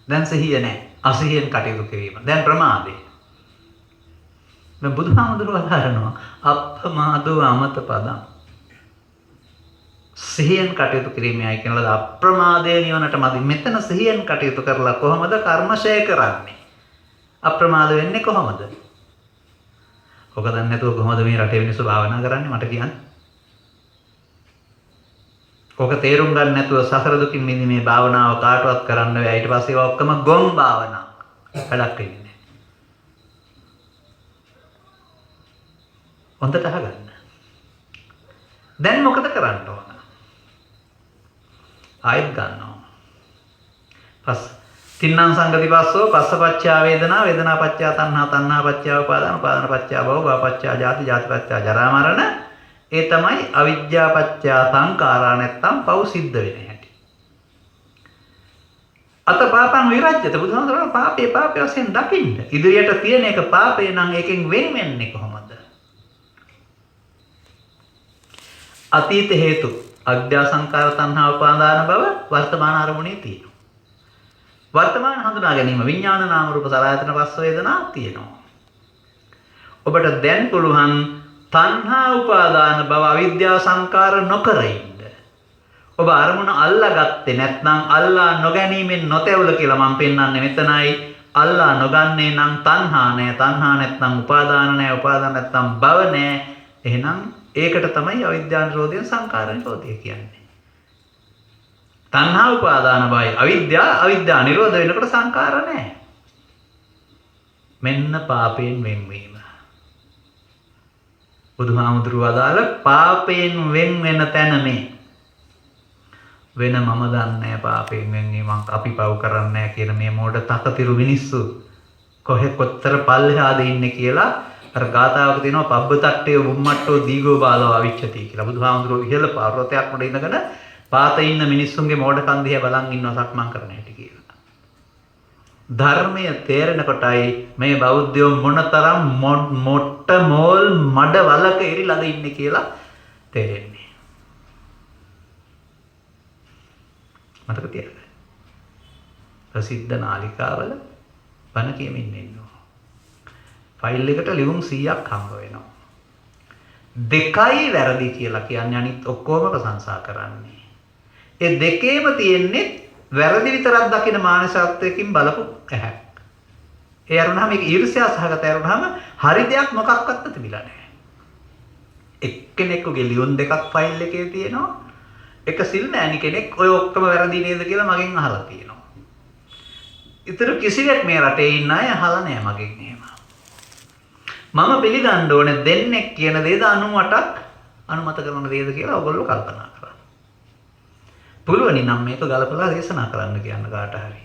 දැන් සිහිය නැහැ. අසිහියෙන් කටයුතු කිරීම. දැන් ප්‍රමාදේ. මේ බුදුහාමුදුරුවෝ වදාරනවා අප්‍රමාදෝ අමත පදං. සිහියෙන් කටයුතු කිරීමයි කියනවාද අප්‍රමාදයේ නිවනට මදි. මෙතන සිහියෙන් කටයුතු කරලා කොහොමද කර්මශය කරන්නේ? අප්‍රමාද වෙන්නේ කොහොමද? ඔක දන්නේ නැතුව කොහොමද මේ රටේ මිනිස්සු භාවනා කරන්නේ මට කියන්න. ඔක තේරුම් ගන්න නැතුව සසර දුකින් මිදීමේ භාවනාව කාටවත් කරන්න බෑ. ඊට පස්සේ ඒවා ඔක්කොම ගොන් භාවනා. වැඩක් වෙන්නේ නැහැ. හොඳට අහගන්න. දැන් මොකද කරන්න ඕන? ආයෙත් ගන්නවා. තින්නම් සංගති පස්සෝ පස්සපච්චා වේදනා වේදනාපච්චා තණ්හා තණ්හාපච්චා උපාදාන උපාදානපච්චා භව භවපච්චා ජාති ජාතිපච්චා ජරා මරණ. ඒ තමයි අවිජ්ජාපච්චා සංඛාරා නැත්තම් පව් සිද්ධ වෙන හැටි. අත පාපං විරජ්‍යත බුදුහාමුදුරුවෝ පාපේ වශයෙන් දකින්න. ඉදිරියට තියෙන එක පාපේ නම් ඒකෙන් වෙන් වෙන්නේ කොහොමද? අතීත හේතු අවිද්‍යා සංඛාර තණ්හා උපාදාන භව වර්තමාන අරමුණේ තියෙනවා. වර්තමාන හඳුනා ගැනීම විඥාන නාම රූප සලආයතන පස්ස වේදනා තියෙනවා. ඔබට දැන් පුළුවන් තණ්හා උපාදාන භව අවිද්‍යා සංකාර නොකර ඉන්න. ඔබ අරමුණ අල්ලාගත්තේ නැත්නම් අල්ලා නොගැනීමෙන් නොතැවුල කියලා මම පෙන්වන්නේ මෙතනයි. අල්ලා නොගන්නේ නම් තණ්හා නැහැ. තණ්හා නැත්නම් උපාදාන නැහැ. උපාදාන නැත්නම් භව නැහැ. එහෙනම් ඒකට තමයි අවිද්‍යා නිරෝධය සංකාර නිරෝධය කියන්නේ. තණ්හා උපාදාන භවයි අවිද්‍යා නිරෝධ වෙනකොට සංකාර නැහැ. මෙන්න පාපයෙන් වෙන්වීම. බුදුහාමුදුරුවෝ අදාළ පාපයෙන් වෙන් වෙන තැන මේ. වෙන මම දන්නේ පාපයෙන් වෙන්වීම අපි පව් කරන්නේ නැහැ කියන මේ මෝඩ තකතිරු මිනිස්සු කොහෙ කොතර පල්ලෙහාද ඉන්නේ කියලා අර ගාථාවක තියෙනවා පබ්බතට්ටේ බුම්මට්ටෝ දීගෝ බාලව අවිච්ඡති කියලා. බුදුහාමුදුරුවෝ ඉහළ පර්වතයක් උඩ ඉඳගෙන පාත ඉන්න මිනිස්සුන්ගේ මෝඩකම් දිහා බලන් ඉන්නවා සක්මන් කරන හැටි කියලා. ධර්මය තේරෙන කොටයි මේ බෞද්ධයෝ මොනතරම් මොට්ට මෝල් මඩ වලක එරිලාද ඉන්නේ කියලා තේරෙන්නේ. මතක තියාගන්න. ප්‍රසිද්ධ නාලිකාවල බණ කියමින් ඉන්නවා. ෆයිල් එකට ලියුම් 100ක් හම්බ වෙනවා. දෙකයි වැරදි කියලා කියන්නේ අනිත් ඔක්කොම ප්‍රශංසා කරන්නේ. ඒ දෙකේම තියෙන්නේ වැරදි විතරක් දකින මානසිකත්වයකින් බලපු ඇහැක්. ඒ අරුණාම මේක ඊර්ෂ්‍යා සහගත අරුණාම හරි දෙයක් මොකක්වත් තිබිලා නැහැ. එක්කෙනෙකුගේ ලියුම් දෙකක් ෆයිල් එකේ තියෙනවා. එක සිල් නෑනි කෙනෙක් ඔය ඔක්කොම වැරදි නේද කියලා මගෙන් අහලා තියෙනවා. ඊතර කිසිවෙක් මේ රටේ ඉන්න අය අහලා නෑ මගෙන් එහෙම. මම පිළිගන්න ඕනේ දෙන්නෙක් කියන දේද 98ක් අනුමත කරන දේද කියලා ඔයගොල්ලෝ කල්පනා කරා. පුළුවනි නම් මේක ගලපලා දේශනා කරන්න කියන්න කාට හරි.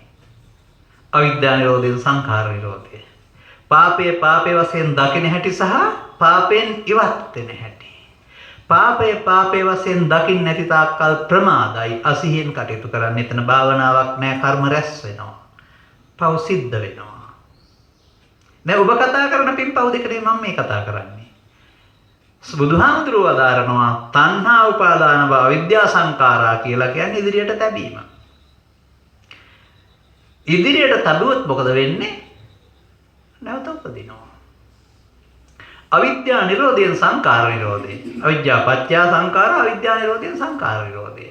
අවිද්‍යා නිරෝධය සංඛාර නිරෝධය. පාපේ වශයෙන් දකින හැටි සහ පාපෙන් ඉවත් වෙන හැටි. පාපේ වශයෙන් දකින්න නැති තාක්කල් ප්‍රමාදයි අසිහියෙන් කටයුතු කරන්න. එතන භාවනාවක් නැහැ කර්ම රැස් වෙනවා. පව් සිද්ධ වෙනවා. දැන් ඔබ කතා කරන පින්පව් දෙකනේ මම මේ කතා කරන්නේ. බුදුහාමුදුරුවෝ අදාරනවා තණ්හා උපාදාන භව අවිද්‍යා සංඛාරා කියලා කියන්නේ ඉදිරියට තැබීම. ඉදිරියට තබුවොත් මොකද වෙන්නේ? නැවත උපදිනවා. අවිද්‍යා නිරෝධයෙන් සංඛාර නිරෝධය. අවිද්‍යා පත්‍ය සංඛාර අවිද්‍යා නිරෝධයෙන් සංඛාර නිරෝධය.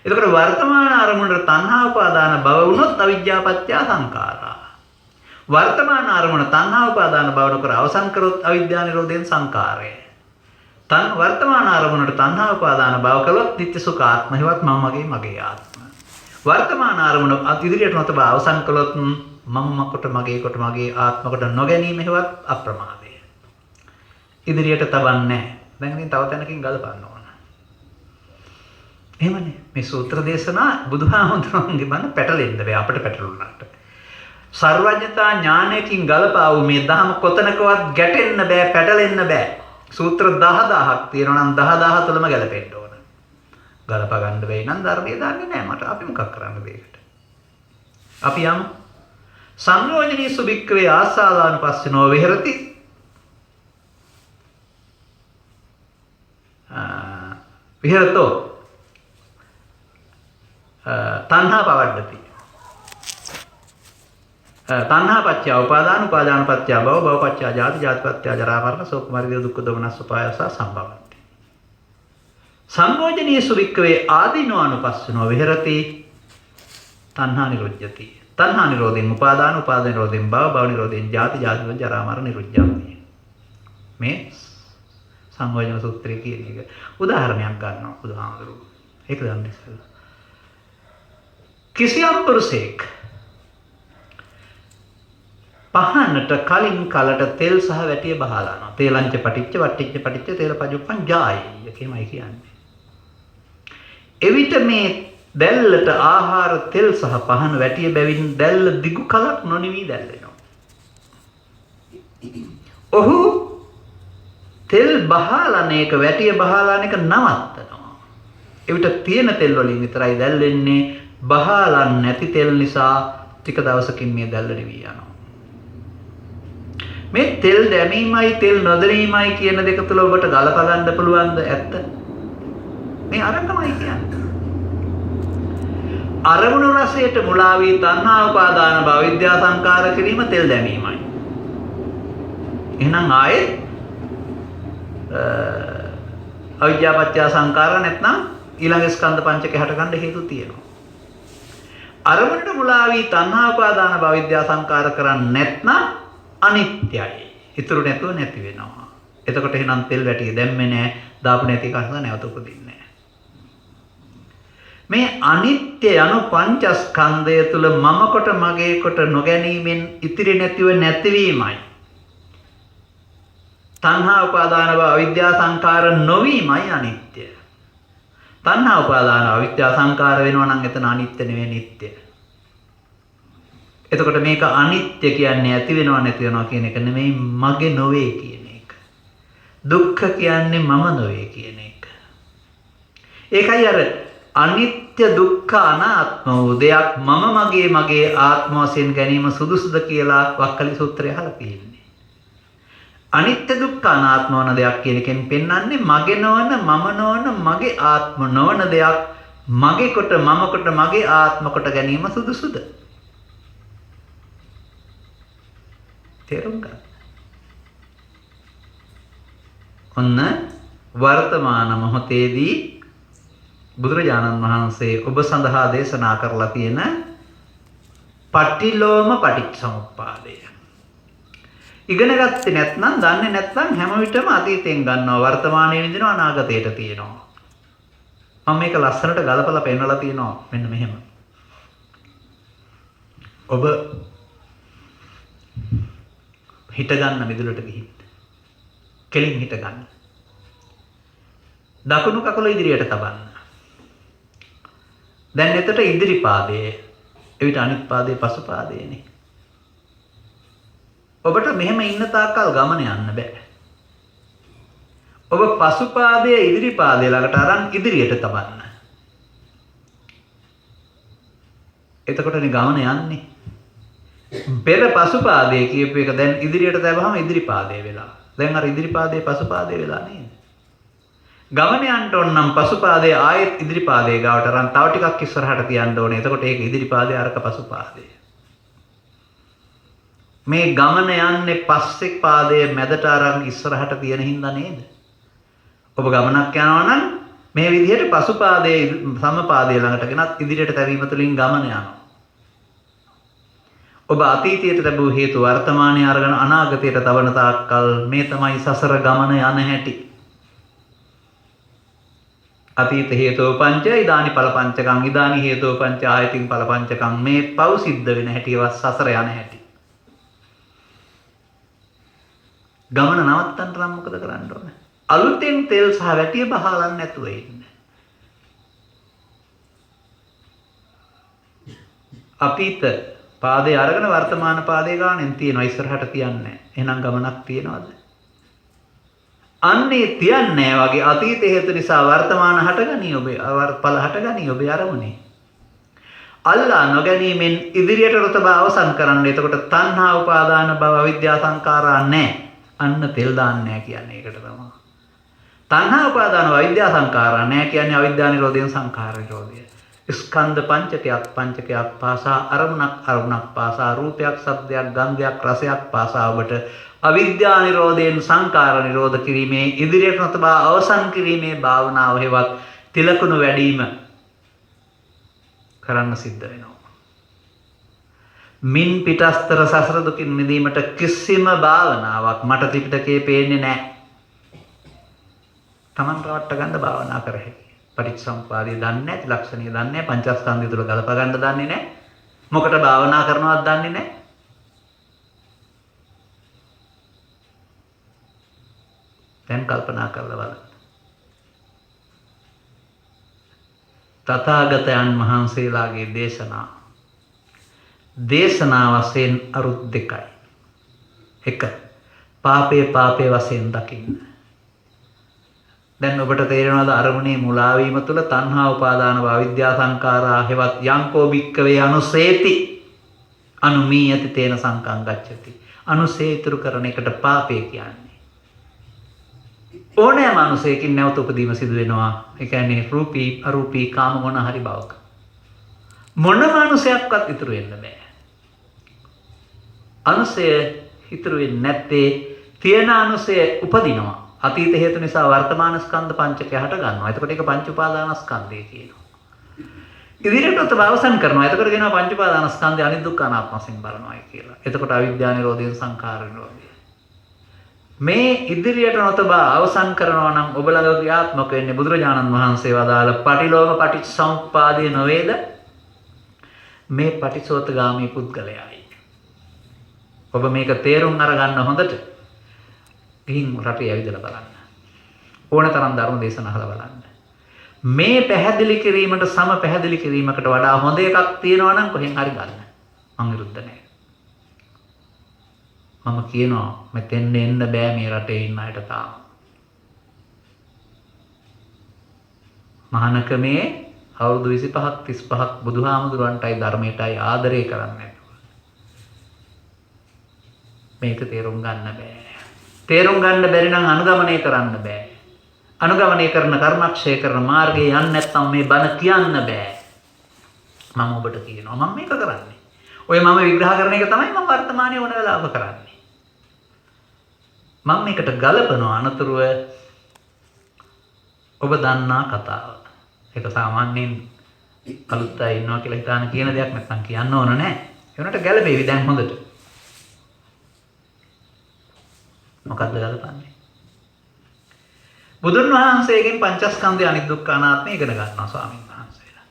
එතකොට වර්තමාන අරමුණට තණ්හා උපාදාන භව වුණොත් අවිද්‍යා පත්‍ය සංඛාරා. වර්තමාන අරමුණ තණ්හා උපාදාන භව නොකර අවසන් කරොත් අවිද්‍යා නිරෝධයෙන් සංඛාරය. වර්තමාන අරමුණට තණ්හා උපාදාන භව කළොත් නිත්‍ය සුඛ ආත්ම හේවත් මගේ ආත්ම. වර්තමාන අරමුණ ඉදිරියට නොතබ අවසන් කළොත් මම කොට මගේ ආත්ම කොට නොගැනීම හේවත් අප්‍රමාදය. ඉදිරියට තබන්නේ නැහැ. දැන් ඉතින් තව තැනකින් ගලපන්න ඕන. එහෙමනේ මේ සූත්‍ර දේශනා බුදුහාමුදුරන්ගේ බණ පැටලෙන්න බෑ අපිට පැටලුණාට. සර්වඥතා ඥානයකින් ගලපාවු මේ ධහම කොතනකවත් ගැටෙන්න බෑ පැටලෙන්න බෑ. සූත්‍ර 10000ක් තියෙනවා නම් 10000 තුලම ගැලපෙන්න ඕන. ගලප ගන්න බැයි නම් ධර්මයේ දන්නේ නැහැ මට. අපි මොකක් කරන්නද ඒකට? අපි යමු. සංයෝජනී සුභික්කවේ ආසාදානුපස්සිනෝ විහෙරති. විහෙරතෝ තණ්හා පවඩ්ඩති. තණ්හා පත්‍ය උපාදාන උපාදාන පත්‍ය භව භව පත්‍ය ජාති ජාති පත්‍ය ජරා මරණ ශෝක මරිද දුක්ඛ දෝමනස් උපායස සම්භවಂತಿ. සංයෝජනීය සුවික්කවේ ආදීනවානුපස්සනෝ විහෙරති තණ්හා නිරොජ්ජති. තණ්හා නිරෝධයෙන් උපාදාන උපාදාන නිරෝධයෙන් භව භව නිරෝධයෙන් ජාති ජාති ජරා මරණ නිරුද්ධಂತಿ. මේ සංයෝජන සූත්‍රයේ කියන එක උදාහරණයක් ගන්නවා බුදුහාමුදුරුවෝ. ඒක දන්නේ ඉස්සෙල්ලා. කිසියම් පුරුෂයෙක් පහනට කලින් කලට තෙල් සහ වැටිය බහලා යනවා. තේලංච පටිච්ච වට්ටිච්ච පටිච්ච තේල පජුප්පං ජායයි කියමයි කියන්නේ. එවිට මේ දැල්ලට ආහාර තෙල් සහ පහන වැටිය බැවින් දැල්ල දිගු කලක් නොනිවි දැල්වෙනවා. ඔහු තෙල් බහලාන එක වැටිය බහලාන එක නවත්තනවා. එවිට තියෙන තෙල් වලින් විතරයි දැල් වෙන්නේ. බහලා නැති තෙල් නිසා ටික දවසකින් මේ දැල්ල නිවි යනවා. මේ තෙල් දැමීමයි තෙල් නොදැමීමයි කියන දෙක තුල ඔබට ගලප ගන්න පුළුවන්ද? ඇත්ත. මේ අරකමයි කියන්නේ. අරමුණු රසයට මුලා වී තණ්හා උපාදාන භව විද්‍යා සංකාර කිරීම තෙල් දැමීමයි. එහෙනම් ආයේ අවිද්‍යා පත්‍ය සංකාර නැත්නම් ඊළඟ ස්කන්ධ පංචකය හට ගන්න හේතු තියෙනවා. අරමුණට මුලා වී තණ්හා උපාදාන භව විද්‍යා සංකාර කරන්නේ නැත්නම් අනිත්‍යයි. ඉතුරු නැතුව නැති වෙනවා. එතකොට එහෙනම් තෙල් වැටිය දැම්මේ නැහැ. දාපු නැති කනස නැවත උපදින්නේ නැහැ. මේ අනිත්‍ය යන පංචස්කන්ධය තුල මම කොට මගේ කොට නොගැනීමෙන් ඉතිරි නැතිව නැතිවීමයි. තණ්හා උපාදාන භව අවිද්‍යා සංකාර නොවීමයි අනිත්‍ය. තණ්හා උපාදාන අවිද්‍යා සංකාර වෙනවා නම් එතන අනිත්‍ය නෙවෙයි නිට්ටය. එතකොට මේක අනිත්‍ය කියන්නේ ඇති වෙනව නැති වෙනවා කියන එක නෙමෙයි මගේ නොවේ කියන එක. දුක්ඛ කියන්නේ මම නොවේ කියන එක. ඒකයි අර අනිත්‍ය දුක්ඛ අනාත්ම වූ දෙයක් මම මගේ ආත්ම වශයෙන් ගැනීම සුදුසුද කියලා වක්කලි සූත්‍රය අහලා තියෙන්නේ. අනිත්‍ය දුක්ඛ අනාත්ම වන දෙයක් කියන එකෙන් පෙන්වන්නේ මගේ නොවන මම නොවන මගේ ආත්ම නොවන දෙයක් මගේ කොට මම කොට මගේ ආත්ම කොට ගැනීම සුදුසුද? තේරුම් ගන්න. ඔන්න වර්තමාන මොහොතේදී බුදුරජාණන් වහන්සේ ඔබ සඳහා දේශනා කරලා තියෙන පටිලෝම පටිච්චසමුප්පාදය. ඉගෙන ගත්තේ නැත්නම් දන්නේ නැත්නම් හැම විටම අතීතයෙන් ගන්නවා වර්තමානයේ විඳිනවා අනාගතයට තියෙනවා. මම මේක ලස්සනට ගලපලා පෙන්නලා තියෙනවා මෙන්න මෙහෙම. ඔබ හිට ගන්න මිදුලට ගිහින් කෙලින් හිට ගන්න. දකුණු කකුල ඉදිරියට තබන්න. දැන් එතට ඉදිරි පාදයේ එවිට අනිත් පාදයේ පසු පාදයේනේ. ඔබට මෙහෙම ඉන්න තාක්කල් ගමන යන්න බෑ. ඔබ පසු පාදයේ ඉදිරි පාදයේ ළඟට අරන් ඉදිරියට තබන්න. එතකොටනේ ගමන යන්නේ. පෙර පසු පාදයේ කියපු එක දැන් ඉදිරියට තබාම ඉදිරි පාදයේ වෙලා. දැන් අර ඉදිරි පාදයේ පසු පාදයේ වෙලා නේද? ගමන යන්න ඕන නම් පසු පාදයේ ආයෙත් ඉදිරි පාදයේ ගාවට අරන් තව ටිකක් ඉස්සරහට තියන්න ඕනේ. එතකොට ඒක ඉදිරි පාදයේ අරක පසු පාදයේ. මේ ගමන යන්නේ පස්සේ පාදයේ මැදට අරන් ඉස්සරහට තියෙන හින්දා නේද? ඔබ ගමනක් යනවා නම් මේ විදිහට පසු පාදයේ සම පාදයේ ළඟට ගෙනත් ඉදිරියට තැවීම තුළින් ගමන යනවා. ඔබ අතීතයට ලැබූ හේතු වර්තමානයේ අරගෙන අනාගතයට තවන තාක්කල් මේ තමයි සසර ගමන යන හැටි. අතීත හේතෝ පංච ඉදානි ඵල පංචකං ඉදානි හේතෝ පංච ආයතින් ඵල පංචකං මේ පව් සිද්ධ වෙන හැටි සසර යන හැටි. ගමන නවත්තන්න නම් මොකද කරන්න ඕනේ? අලුතෙන් තෙල් සහ වැටිය බහලන්න නැතුව ඉන්න. අතීත පාදේ අරගෙන වර්තමාන පාදේ ගානෙන් තියනවා ඉස්සරහට තියන්නේ. එහෙනම් ගමනක් තියනවද? අන්නේ තියන්නේ වගේ අතීත හේතු නිසා වර්තමාන හටගනී ඔබේ ඵල හටගනී ඔබේ අරමුණේ. අල්ලා නොගැනීමෙන් ඉදිරියට රතබ අවසන් කරන්න. එතකොට තණ්හා උපාදාන භව අවිද්‍යා සංඛාරා නැහැ. අන්න තෙල් දාන්නේ නැහැ කියන්නේ ඒකට තමයි. තණ්හා උපාදාන අවිද්‍යා සංඛාරා නැහැ කියන්නේ අවිද්‍යා නිරෝධයෙන් සංඛාර නිරෝධය. ස්කන්ධ පංචකයක් පාසා අරමුණක් පාසා රූපයක් සද්දයක් ගන්ධයක් රසයක් පාසා ඔබට අවිද්‍යා නිරෝධයෙන් සංඛාර නිරෝධ කිරීමේ ඉදිරියට නොතබා අවසන් කිරීමේ භාවනාව හේවත් තිලකුණු වැඩිම කරන්න සිද්ධ වෙනවා. මින් පිටස්තර සසර දුකින් මිදීමට කිසිම භාවනාවක් මට ත්‍රිපිටකයේ පේන්නේ නැහැ. Taman රවට්ට ගන්න භාවනා කර හැකියි. පටිච්චසමුප්පාදය දන්නේ නැහැ, ත්‍රිලක්ෂණිය දන්නේ නැහැ, පංචස්කන්ධය තුල ගලප ගන්න දන්නේ නැහැ. මොකට භාවනා කරනවද දන්නේ නැහැ. දැන් කල්පනා කරලා බලන්න. තථාගතයන් වහන්සේලාගේ දේශනා වශයෙන් අරුත් දෙකයි. එක පාපේ වශයෙන් දකින්න. දැන් ඔබට තේරෙනවද අරමුණේ මුලා වීම තුළ තණ්හා උපාදාන අවිද්‍යා සංඛාරා හෙවත් යංකෝ භික්කවේ අනුසේති අනුමීයති තේන සංකං ගච්ඡති. අනුසේ ඉතුරු කරන එකට පාපේ කියන්නේ. ඕනෑම අනුසයකින් නැවත උපදීම සිදු වෙනවා. ඒ කියන්නේ රූපී අරූපී කාම මොන හරි බවක. මොනම අනුසයක්වත් ඉතුරු වෙන්න බෑ. අනුසය ඉතුරු වෙන්නේ නැත්තේ තියෙන අනුසය උපදිනවා. අතීත හේතු නිසා වර්තමාන ස්කන්ධ පංචකය හට ගන්නවා. එතකොට ඒක පංච උපාදානස්කන්ධය කියනවා. ඉදිරියටත් අවසන් කරනවා. එතකොට කියනවා පංච උපාදානස්කන්ධය අනිදුක්ඛ අනාත්ම වශයෙන් බලනවායි කියලා. එතකොට අවිද්‍යා නිරෝධයෙන් සංඛාර නිරෝධය. මේ ඉදිරියට නොතබා අවසන් කරනවා නම් ඔබ ළඟ ක්‍රියාත්මක වෙන්නේ බුදුරජාණන් වහන්සේ වදාළ පටිලෝම පටිච්චසමුප්පාදය නොවේද? මේ පටිසෝතගාමී පුද්ගලයායි. ඔබ මේක තේරුම් අරගන්න හොඳට. ගිහින් රටේ ඇවිදලා බලන්න. ඕනතරම් ධර්ම දේශනා අහලා බලන්න. මේ පැහැදිලි කිරීමට සම පැහැදිලි කිරීමකට වඩා හොඳ එකක් තියෙනවා නම් කොහෙන් හරි ගන්න. මම විරුද්ධ නැහැ. මම කියනවා මෙතෙන් එන්න බෑ මේ රටේ ඉන්න අයට තාම. මහානකමේ අවුරුදු 25ක් 35ක් බුදුහාමුදුරන්ටයි ධර්මයටයි ආදරය කරන්නේ නැතුව. මේක තේරුම් ගන්න බෑ. තේරුම් ගන්න බැරි නම් අනුගමනය කරන්න බෑ. අනුගමනය කරන කර්මක්ෂය කරන මාර්ගයේ යන්නේ නැත්නම් මේ බණ කියන්න බෑ. මම ඔබට කියනවා මම මේක කරන්නේ. ඔය මම විග්‍රහ කරන එක තමයි මම වර්තමානයේ ඕන වෙලාවක කරන්නේ. මම මේකට ගලපනවා අනතුරුව ඔබ දන්නා කතාව. ඒක සාමාන්‍යයෙන් අලුත් අය ඉන්නවා කියලා හිතාන කියන දෙයක් නැත්නම් කියන්න ඕන නෑ. ඒ වුණාට ගැලපෙවි දැන් හොඳට. මොකක්ද ගලපන්නේ? බුදුන් වහන්සේගෙන් පංචස්කන්ධය අනිදුක්ඛ අනාත්මය ඉගෙන ගන්නවා ස්වාමීන් වහන්සේලා.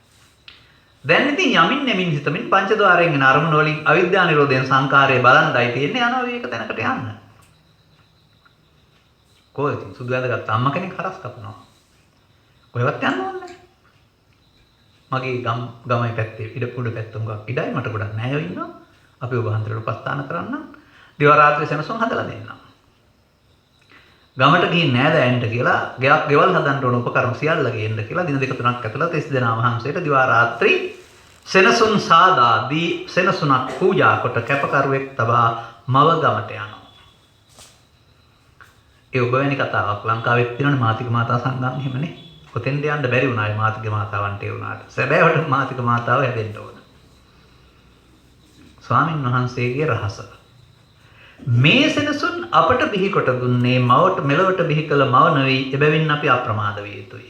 දැන් ඉතින් යමින් නෙමින් හිතමින් පංචද්වාරයෙන් එන අරමුණු වලින් අවිද්‍යා නිරෝධයෙන් සංඛාරය බලන්දයි තියෙන්නේ යනවා මේක තැනකට යන්න. කොහෙද සුදු ඇඳගත්ත අම්මා කෙනෙක් හරස් කපනවා. කොහෙවත් යන්න ඕනේ නැහැ. මගේ ගමේ පැත්තේ ඉඩ පුඩ පැත්ත උඟක් ඉඩයි මට ගොඩක් නෑයෝ ඉන්නවා. අපි ඔබ හන්දරට උපස්ථාන කරන්න. දිව රාත්‍රී සෙනසුන් හදලා දෙන්නම්. ගමට ගිහින් නෑදෑයන්ට කියලා ගෙවල් හදන්න ඕන උපකරණ සියල්ල ගේන්න කියලා දින දෙක තුනක් ඇතුළත 30 දෙනා වහන්සේට දිවා රාත්‍රී සෙනසුන් සාදා දී සෙනසුනක් පූජා කොට කැපකරුවෙක් තබා මව ගමට යනවා. ඒ ඔබ වැනි කතාවක් ලංකාවෙත් තියෙනවනේ මාතික මාතා සංගම් එහෙමනේ. කොතෙන්ද යන්න බැරි වුණා ඒ මාතික මාතාවන්ට ඒ වුණාට. සැබෑවට මාතික මාතාව හැදෙන්න ඕන. ස්වාමින් වහන්සේගේ රහස. මේ සෙනසුන් අපට බිහි කොට දුන්නේ මවට මෙලොවට බිහි කළ මව නෙවෙයි. එබැවින් අපි අප්‍රමාද විය යුතුය.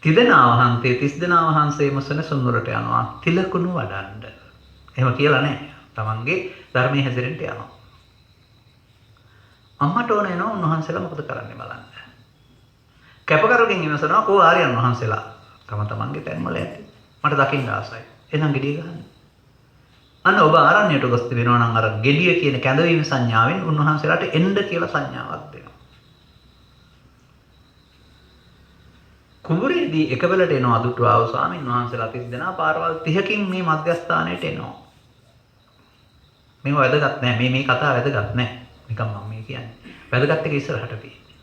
30 දෙනා වහන්සේ 30 දෙනා වහන්සේම සෙනසුන් වලට යනවා තිලකුණු වඩන්න. එහෙම කියලා නැහැ. තමන්ගේ ධර්මයේ හැසිරෙන්න යනවා. අම්මට ඕන එනවා උන්වහන්සේලා මොකද කරන්නේ බලන්න. කැපකරුගෙන් ඉවසනවා කෝ ආර්යයන් වහන්සේලා. තමන්ගේ තැන්වල ඇති. මට දකින්න ආසයි. එහෙනම් ගෙඩිය ගන්න. අන්න ඔබ ආරණ්‍යයට ගොස් තිබෙනවා නම් අර ගෙඩිය කියන කැඳවීම සංඥාවෙන් උන්වහන්සේලාට එන්න කියලා සංඥාවක් දෙනවා. කුඹුරේදී එකවලට එනවා අදුටුවාව ස්වාමීන් වහන්සේලා 30 දෙනා පාරවල් 30කින් මේ මධ්‍යස්ථානයට එනවා. මේව වැදගත් නෑ. මේ කතාව වැදගත් නෑ. නිකන් මම මේ කියන්නේ. වැදගත් එක ඉස්සරහට තියෙන්නේ.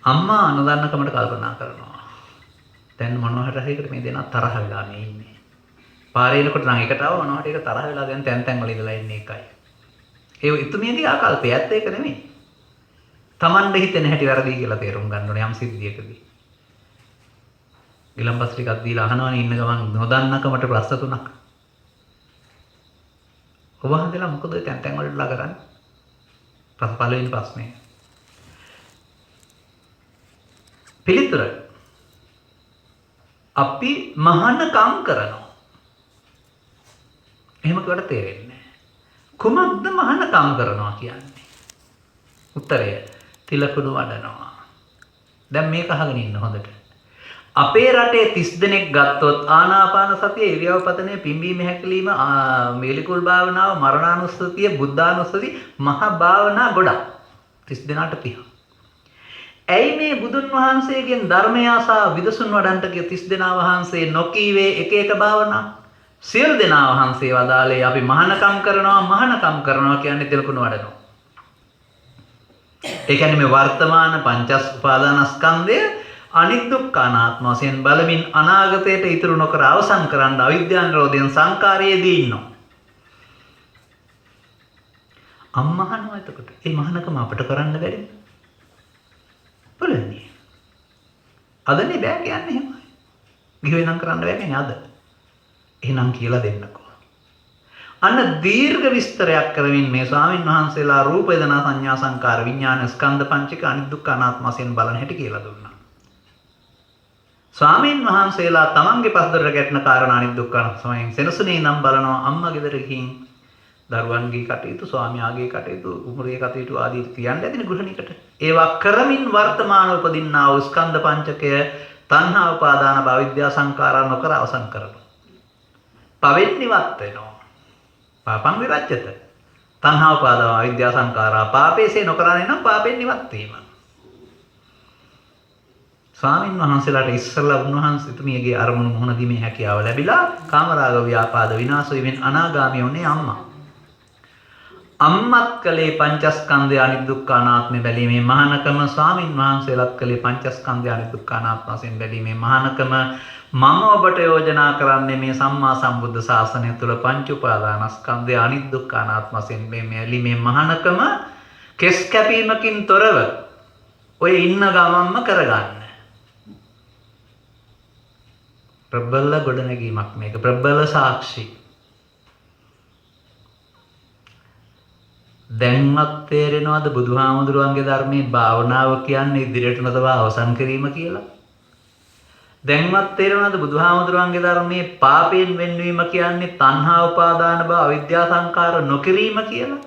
අම්මා නොදන්නකමට කල්පනා කරනවා. දැන් මොනවට හරියකට මේ දෙනා තරහ වෙලා මේ ඉන්නේ. පාරේ යනකොට නම් එකට ආව මොනවට ඒක තරහ වෙලා දැන් තැන් වල ඉඳලා ඉන්නේ එකයි. ඒ ඉතුමියගේ ආකල්පය ඇත්ත ඒක නෙමෙයි. Tamande හිතෙන හැටි වැරදි කියලා තේරුම් ගන්න ඕනේ යම් සිද්ධියකදී. ඊළම්පස් ටිකක් දීලා අහනවනේ ඉන්න ගමන් නොදන්නකමට ප්‍රශ්න තුනක්. ඔබ හන්දලා මොකද තැන් වලටලා කරන්නේ? පළවෙනි ප්‍රශ්නේ. පිළිතුර. අපි මහානකම් කරනවා. එහෙම කියවට තේරෙන්නේ නැහැ. කුමක්ද මහානකම් කරනවා කියන්නේ? උත්තරය තිලකුණු වඩනවා. දැන් මේක අහගෙන ඉන්න හොඳට. අපේ රටේ 30 දෙනෙක් ගත්තොත් ආනාපාන සතිය, ඉරියව්පතනය, පිම්බීම හැකිලිම, මේලිකුල් භාවනාව, මරණානුස්සතිය, බුද්ධානුස්සතිය, මහා භාවනා ගොඩක්. 30 දෙනාට 30. ඇයි මේ බුදුන් වහන්සේගෙන් ධර්මය අසා විදසුන් වඩන්ට කිය 30 දෙනා වහන්සේ නොකීවේ එක එක භාවනා? සියලු දෙනා වහන්සේ වදාළේ අපි මහානකම් කරනවා කියන්නේ තිලකුණු වඩනවා. ඒ කියන්නේ මේ වර්තමාන පංචස් උපාදානස්කන්ධය අනිත්‍ය අනාත්ම වශයෙන් බලමින් අනාගතයට ඉතුරු නොකර අවසන් කරන්න අවිද්‍යා නිරෝධයෙන් සංකාරයේදී ඉන්නවා. අම්මහනවා එතකොට. මේ මහානකම අපිට කරන්න බැරිද? බලන්නේ. අදනේ බෑ කියන්නේ එහෙමයි. ගිහින් කරන්න බෑ කියන්නේ අද. එහෙනම් කියලා දෙන්නකෝ. අන්න දීර්ඝ විස්තරයක් කරමින් මේ ස්වාමින් වහන්සේලා රූප වේදනා සංඥා සංකාර විඥාන ස්කන්ධ පංචක අනිත්‍ය අනාත්ම වශයෙන් බලන හැටි කියලා දුන්නා. ස්වාමින් වහන්සේලා තමන්ගේ පස්දරට ගැටෙන කාරණා අනිත්‍ය අනාත්මයෙන් සෙනසුනේ නම් බලනවා අම්මා ගෙදර ගිහින් දරුවන්ගේ කටයුතු ස්වාමියාගේ කටයුතු උමුරේ කටයුතු ආදී කියන්න ඇතිනේ ගෘහණිකට. ඒවා කරමින් වර්තමාන උපදින්නා වූ ස්කන්ධ පංචකය තණ්හා උපාදාන භව විද්‍යා සංකාරා නොකර අවසන් කරනවා. පවෙන් නිවත් වෙනවා. පාපං විරච්ඡත. තණ්හා උපාදාන විද්‍යා සංකාරා පාපේසේ නොකරන්නේ නම් පාපෙන් නිවත් වීම. ස්වාමින් වහන්සේලාට ඉස්සරලා උන්වහන්සේ තුමියගේ අරමුණු මොහොන දීමේ හැකියාව ලැබිලා කාමරාග ව්‍යාපාද විනාශ වීමෙන් අනාගාමී වුණේ අම්මා. අම්මත් කලේ පංචස්කන්ධය අනිත්‍ය දුක්ඛ අනාත්ම බැලීමේ මහානකම ස්වාමින් වහන්සේලාත් කලේ පංචස්කන්ධය අනිත්‍ය දුක්ඛ අනාත්ම වශයෙන් බැලීමේ මහානකම මම ඔබට යෝජනා කරන්නේ මේ සම්මා සම්බුද්ධ ශාසනය තුළ පංච උපාදානස්කන්ධය අනිත්‍ය දුක්ඛ අනාත්ම වශයෙන් බැලීමේ මහානකම කෙස් කැපීමකින් තොරව ඔය ඉන්න ගමම්ම කරගන්න. ප්‍රබල ගොඩනැගීමක් මේක ප්‍රබල සාක්ෂි. දැන්වත් තේරෙනවද බුදුහාමුදුරුවන්ගේ ධර්මයේ භාවනාව කියන්නේ ඉදිරියට නොතබා අවසන් කිරීම කියලා? දැන්වත් තේරෙනවද බුදුහාමුදුරුවන්ගේ ධර්මයේ පාපයෙන් වෙන්වීම කියන්නේ තණ්හා උපාදාන භව අවිද්‍යා සංකාර නොකිරීම කියලා?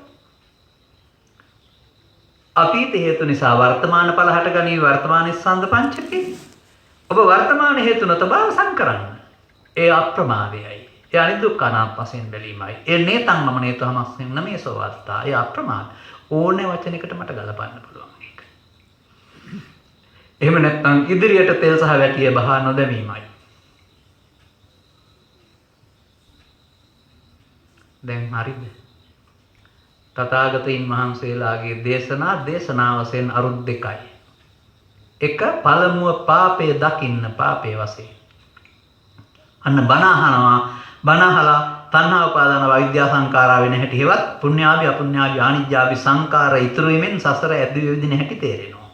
අතීත හේතු නිසා වර්තමාන ඵල හට ගනී වර්තමාන ස්කන්ධ පංචකේ. ඔබ වර්තමාන හේතු නොතබා අවසන් කරන්න. ඒ අප්‍රමාදයයි. ඒ අනිත්‍ය දුක්ඛ අනාත්ම වශයෙන් බැලීමයි. ඒ නේතං මම නේතමස්මින් නමේ සෝවත්තා. ඒ අප්‍රමාද. ඕනේ වචනයකට මට ගලපන්න පුළුවන් මේක. එහෙම නැත්නම් ඉදිරියට තෙල් සහ වැටිය බහා නොදැමීමයි. දැන් හරිද? තථාගතයන් වහන්සේලාගේ දේශනා වශයෙන් අරුත් දෙකයි. එක පළමුව පාපය දකින්න පාපේ වශයෙන්. අන්න බණ අහනවා බණ අහලා තණ්හා උපාදාන විද්‍යා සංකාරා වෙන හැටි හෙවත් පුණ්‍යාවි අපුණ්‍යාවි ආනිජ්ජාවි සංකාර ඉතුරු වීමෙන් සසර ඇදී විදින හැටි තේරෙනවා.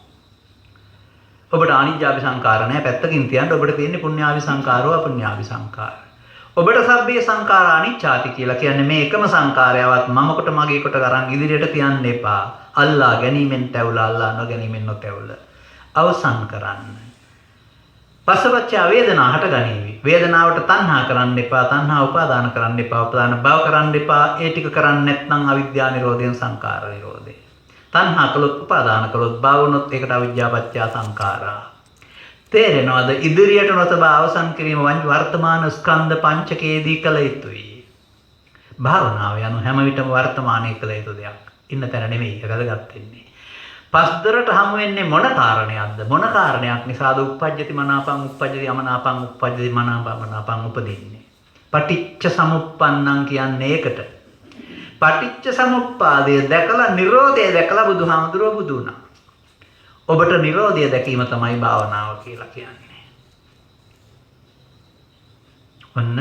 ඔබට ආනිජ්ජාවි සංකාර නැහැ පැත්තකින් තියන්න ඔබට තියෙන්නේ පුණ්‍යාවි සංකාරෝ අපුණ්‍යාවි සංකාර. ඔබට සබ්බේ සංකාර අනිච්චාති කියලා කියන්නේ මේ එකම සංකාරයවත් මම කොට මගේ කොට අරන් ඉදිරියට තියන්න එපා. අල්ලා ගැනීමෙන් තැවුලා අල්ලා නොගැනීමෙන් නොතැවුල. අවසන් කරන්න. පස්සපච්චා වේදනා හට ගනීවි. වේදනාවට තණ්හා කරන්න එපා, තණ්හා උපාදාන කරන්න එපා, උපාදාන භව කරන්න එපා. ඒ ටික කරන්නේ නැත්නම් අවිද්‍යා නිරෝධයෙන් සංකාර නිරෝධය. තණ්හා කළොත් උපාදාන කළොත් භව වුණොත් ඒකට අවිද්‍යාපච්චය සංකාරා. තේරෙනවද? ඉදිරියට නොතබා අවසන් කිරීම වර්තමාන ස්කන්ධ පංචකයේදී කළ යුතුයි. භාවනාව යනු හැම විටම වර්තමානයේ කළ යුතු දෙයක්. ඉන්න තැන නෙමෙයි ඒක වැදගත් වෙන්නේ. පස්දරට හමු වෙන්නේ මොන කාරණයක්ද? මොන කාරණයක් නිසාද උප්පජ්ජති මනාපං උප්පජ්ජති යමනාපං උප්පජ්ජති මනාපං උපදින්නේ? පටිච්ච සමුප්පන්නං කියන්නේ ඒකට. පටිච්ච සමුප්පාදය දැකලා නිරෝධය දැකලා බුදුහාමුදුරුවෝ බුදු වුණා. ඔබට නිරෝධය දැකීම තමයි භාවනාව කියලා කියන්නේ. ඔන්න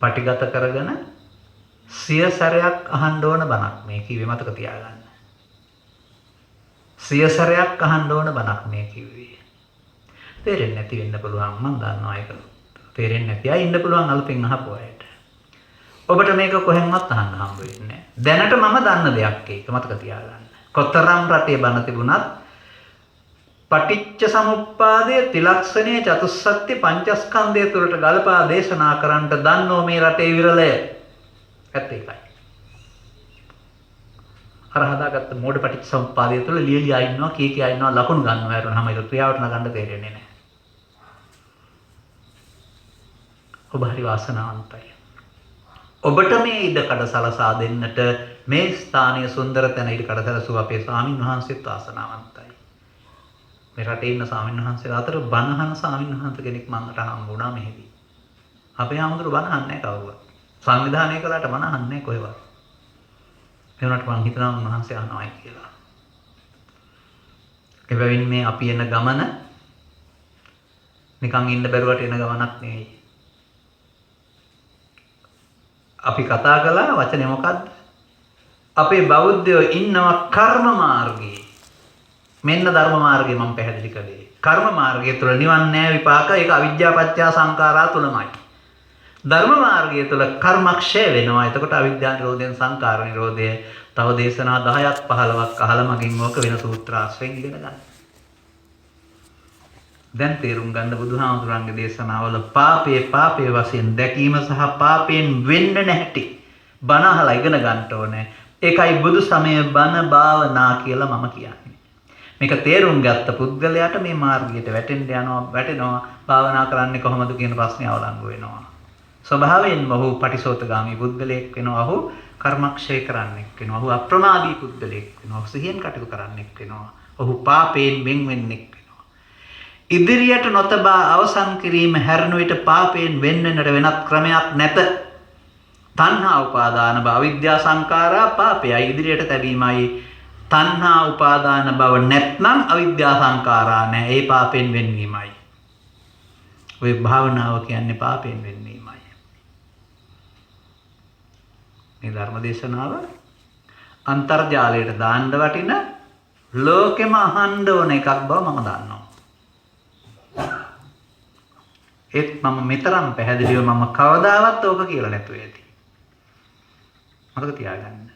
පටිගත කරගෙන සිය සැරයක් අහන්න ඕන බණක් මේ කිව්වේ මතක තියාගන්න. සිය සැරයක් අහන්න ඕන බණක් මේ කිව්වේ. තේරෙන්නේ නැති වෙන්න පුළුවන් මම දන්නවා ඒක. තේරෙන්නේ නැති අය ඉන්න පුළුවන් අලුතෙන් අහපු අයට. ඔබට මේක කොහෙන්වත් අහන්න හම්බ වෙන්නේ නැහැ. දැනට මම දන්න දෙයක් ඒක මතක තියාගන්න. කොතරම් රටේ බණ තිබුණත් පටිච්ච සමුප්පාදයේ ත්‍රිලක්ෂණයේ චතුස්සත්‍ය පංචස්කන්ධය තුළට ගලපා දේශනා කරන්නට දන්නෝ මේ රටේ විරලය. ඇත්ත ඒකයි. අර හදාගත්ත මෝඩ පටිච්ච සමුප්පාදය තුළ ලියලියා ඉන්නවා කීකියා ඉන්නවා ලකුණු ගන්නවා වරුණාම ඒක ක්‍රියාවට නගන්න තේරෙන්නේ නැහැ. ඔබ හරි වාසනාවන්තයි. ඔබට මේ ඉඩකඩ සලසා දෙන්නට මේ ස්ථානීය සුන්දර තැන ඊට කඩසලසුව අපේ ස්වාමින් වහන්සේත් වාසනාවන්තයි. මේ රටේ ඉන්න ස්වාමින් වහන්සේලා අතර බණහන ස්වාමින් වහන්සේ කෙනෙක් මන්ට හම්බුණා මෙහෙදී. අපේ ආමතුරු බණ අහන්නේ කවුරුවත්. සංවිධානය කළාට බණ අහන්නේ කොහෙවත්. ඒ වුණාට මං හිතනවා උන්වහන්සේ අහනවායි කියලා. එබැවින් මේ අපි එන ගමන නිකන් ඉන්න බැරුවට එන ගමනක් නෙවෙයි. අපි කතා කළා වචනේ මොකද්ද? අපේ බෞද්ධයෝ ඉන්නවා කර්ම මාර්ගයේ. මෙන්න ධර්ම මාර්ගය මම පැහැදිලි කළේ. කර්ම මාර්ගය තුළ නිවන් නෑ විපාක. ඒක අවිද්‍යා පත්‍ය සංඛාරා තුලමයි. ධර්ම මාර්ගය තුළ කර්මක්ෂය වෙනවා. එතකොට අවිද්‍යා නිරෝධයෙන් සංඛාර නිරෝධය. තව දේශනා 10ක් 15ක් අහලා මගින් ඕක වෙන සූත්‍ර ආශ්‍රයෙන් ඉගෙන ගන්න. දැන් තේරුම් ගන්න බුදුහාමුදුරන්ගේ දේශනාවල පාපයේ වශයෙන් දැකීම සහ පාපයෙන් වෙන්න නැහැටි බණ අහලා ඉගෙන ගන්න ඕනේ. ඒකයි බුදු සමය බණ භාවනා කියලා මම කියන්නේ. මේක තේරුම් ගත්ත පුද්ගලයාට මේ මාර්ගයට වැටෙනවා භාවනා කරන්නේ කොහොමද කියන ප්‍රශ්නේ අවලංගු වෙනවා. ස්වභාවයෙන්ම ඔහු පටිසෝතගාමී පුද්ගලයෙක් වෙනවා. ඔහු කර්මක්ෂය කරන්නෙක් වෙනවා. ඔහු අප්‍රමාදී පුද්ගලයෙක් වෙනවා. ඔහු සිහියෙන් කටයුතු කරන්නෙක් වෙනවා. ඔහු පාපයෙන් වෙන් වෙන්නෙක් වෙනවා. ඉදිරියට නොතබා අවසන් කිරීම හැරෙන විට පාපයෙන් වෙන් වෙන්නට වෙනත් ක්‍රමයක් නැත. තණ්හා උපාදාන භව අවිද්‍යා සංඛාරා පාපයයි ඉදිරියට තැබීමයි. තණ්හා උපාදාන භව නැත්නම් අවිද්‍යා සංඛාරා නැහැ. ඒ පාපයෙන් වෙන්වීමයි. ඔය භාවනාව කියන්නේ පාපයෙන් වෙන්වීමයි. මේ ධර්ම දේශනාව අන්තර්ජාලයට දාන්න වටින ලෝකෙම අහන්න ඕන එකක් බව මම දන්නවා. ඒත් මම මෙතරම් පැහැදිලිව මම කවදාවත් ඕක කියලා නැතුව ඇති. මතක තියාගන්න.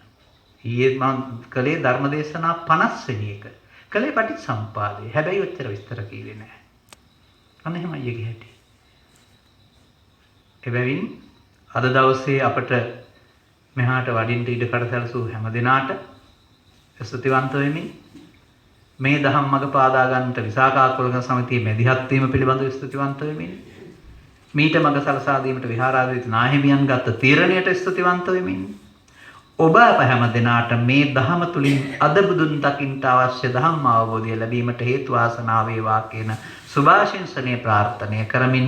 ඊයේ මම කළේ ධර්ම දේශනා 50 වෙනි එක. කළේ පටිච්චසමුපාදේ. හැබැයි ඔච්චර විස්තර කිව්වේ නැහැ. අන්න එහෙමයි ඒකේ හැටි. එබැවින් අද දවසේ අපට මෙහාට වඩින්න ඉඩ කඩ සැලසූ හැම දිනාට ස්තුතිවන්ත වෙමි. මේ දහම් මඟ පාදා ගන්නට විසාකා කුලගම සමිතියේ මැදිහත් වීම පිළිබඳව ස්තුතිවන්ත වෙමි. මීට මඟ සලසා දීමට විහාරාධිපති නාහිමියන් ගත්ත තීරණයට ස්තුතිවන්ත වෙමි. ඔබ අප හැම දිනාට මේ දහම තුලින් අද බුදුන් දකින්ට අවශ්‍ය ධම්ම අවබෝධය ලැබීමට හේතු වාසනා වේවා කියන සුභාශිංසනීය ප්‍රාර්ථනා කරමින්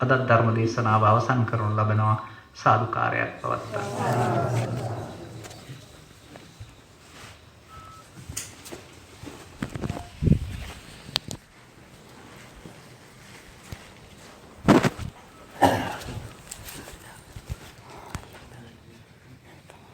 අද ධර්ම දේශනාව අවසන් කරනු ලබනවා. සාදුකාරයක් පවත්වනවා.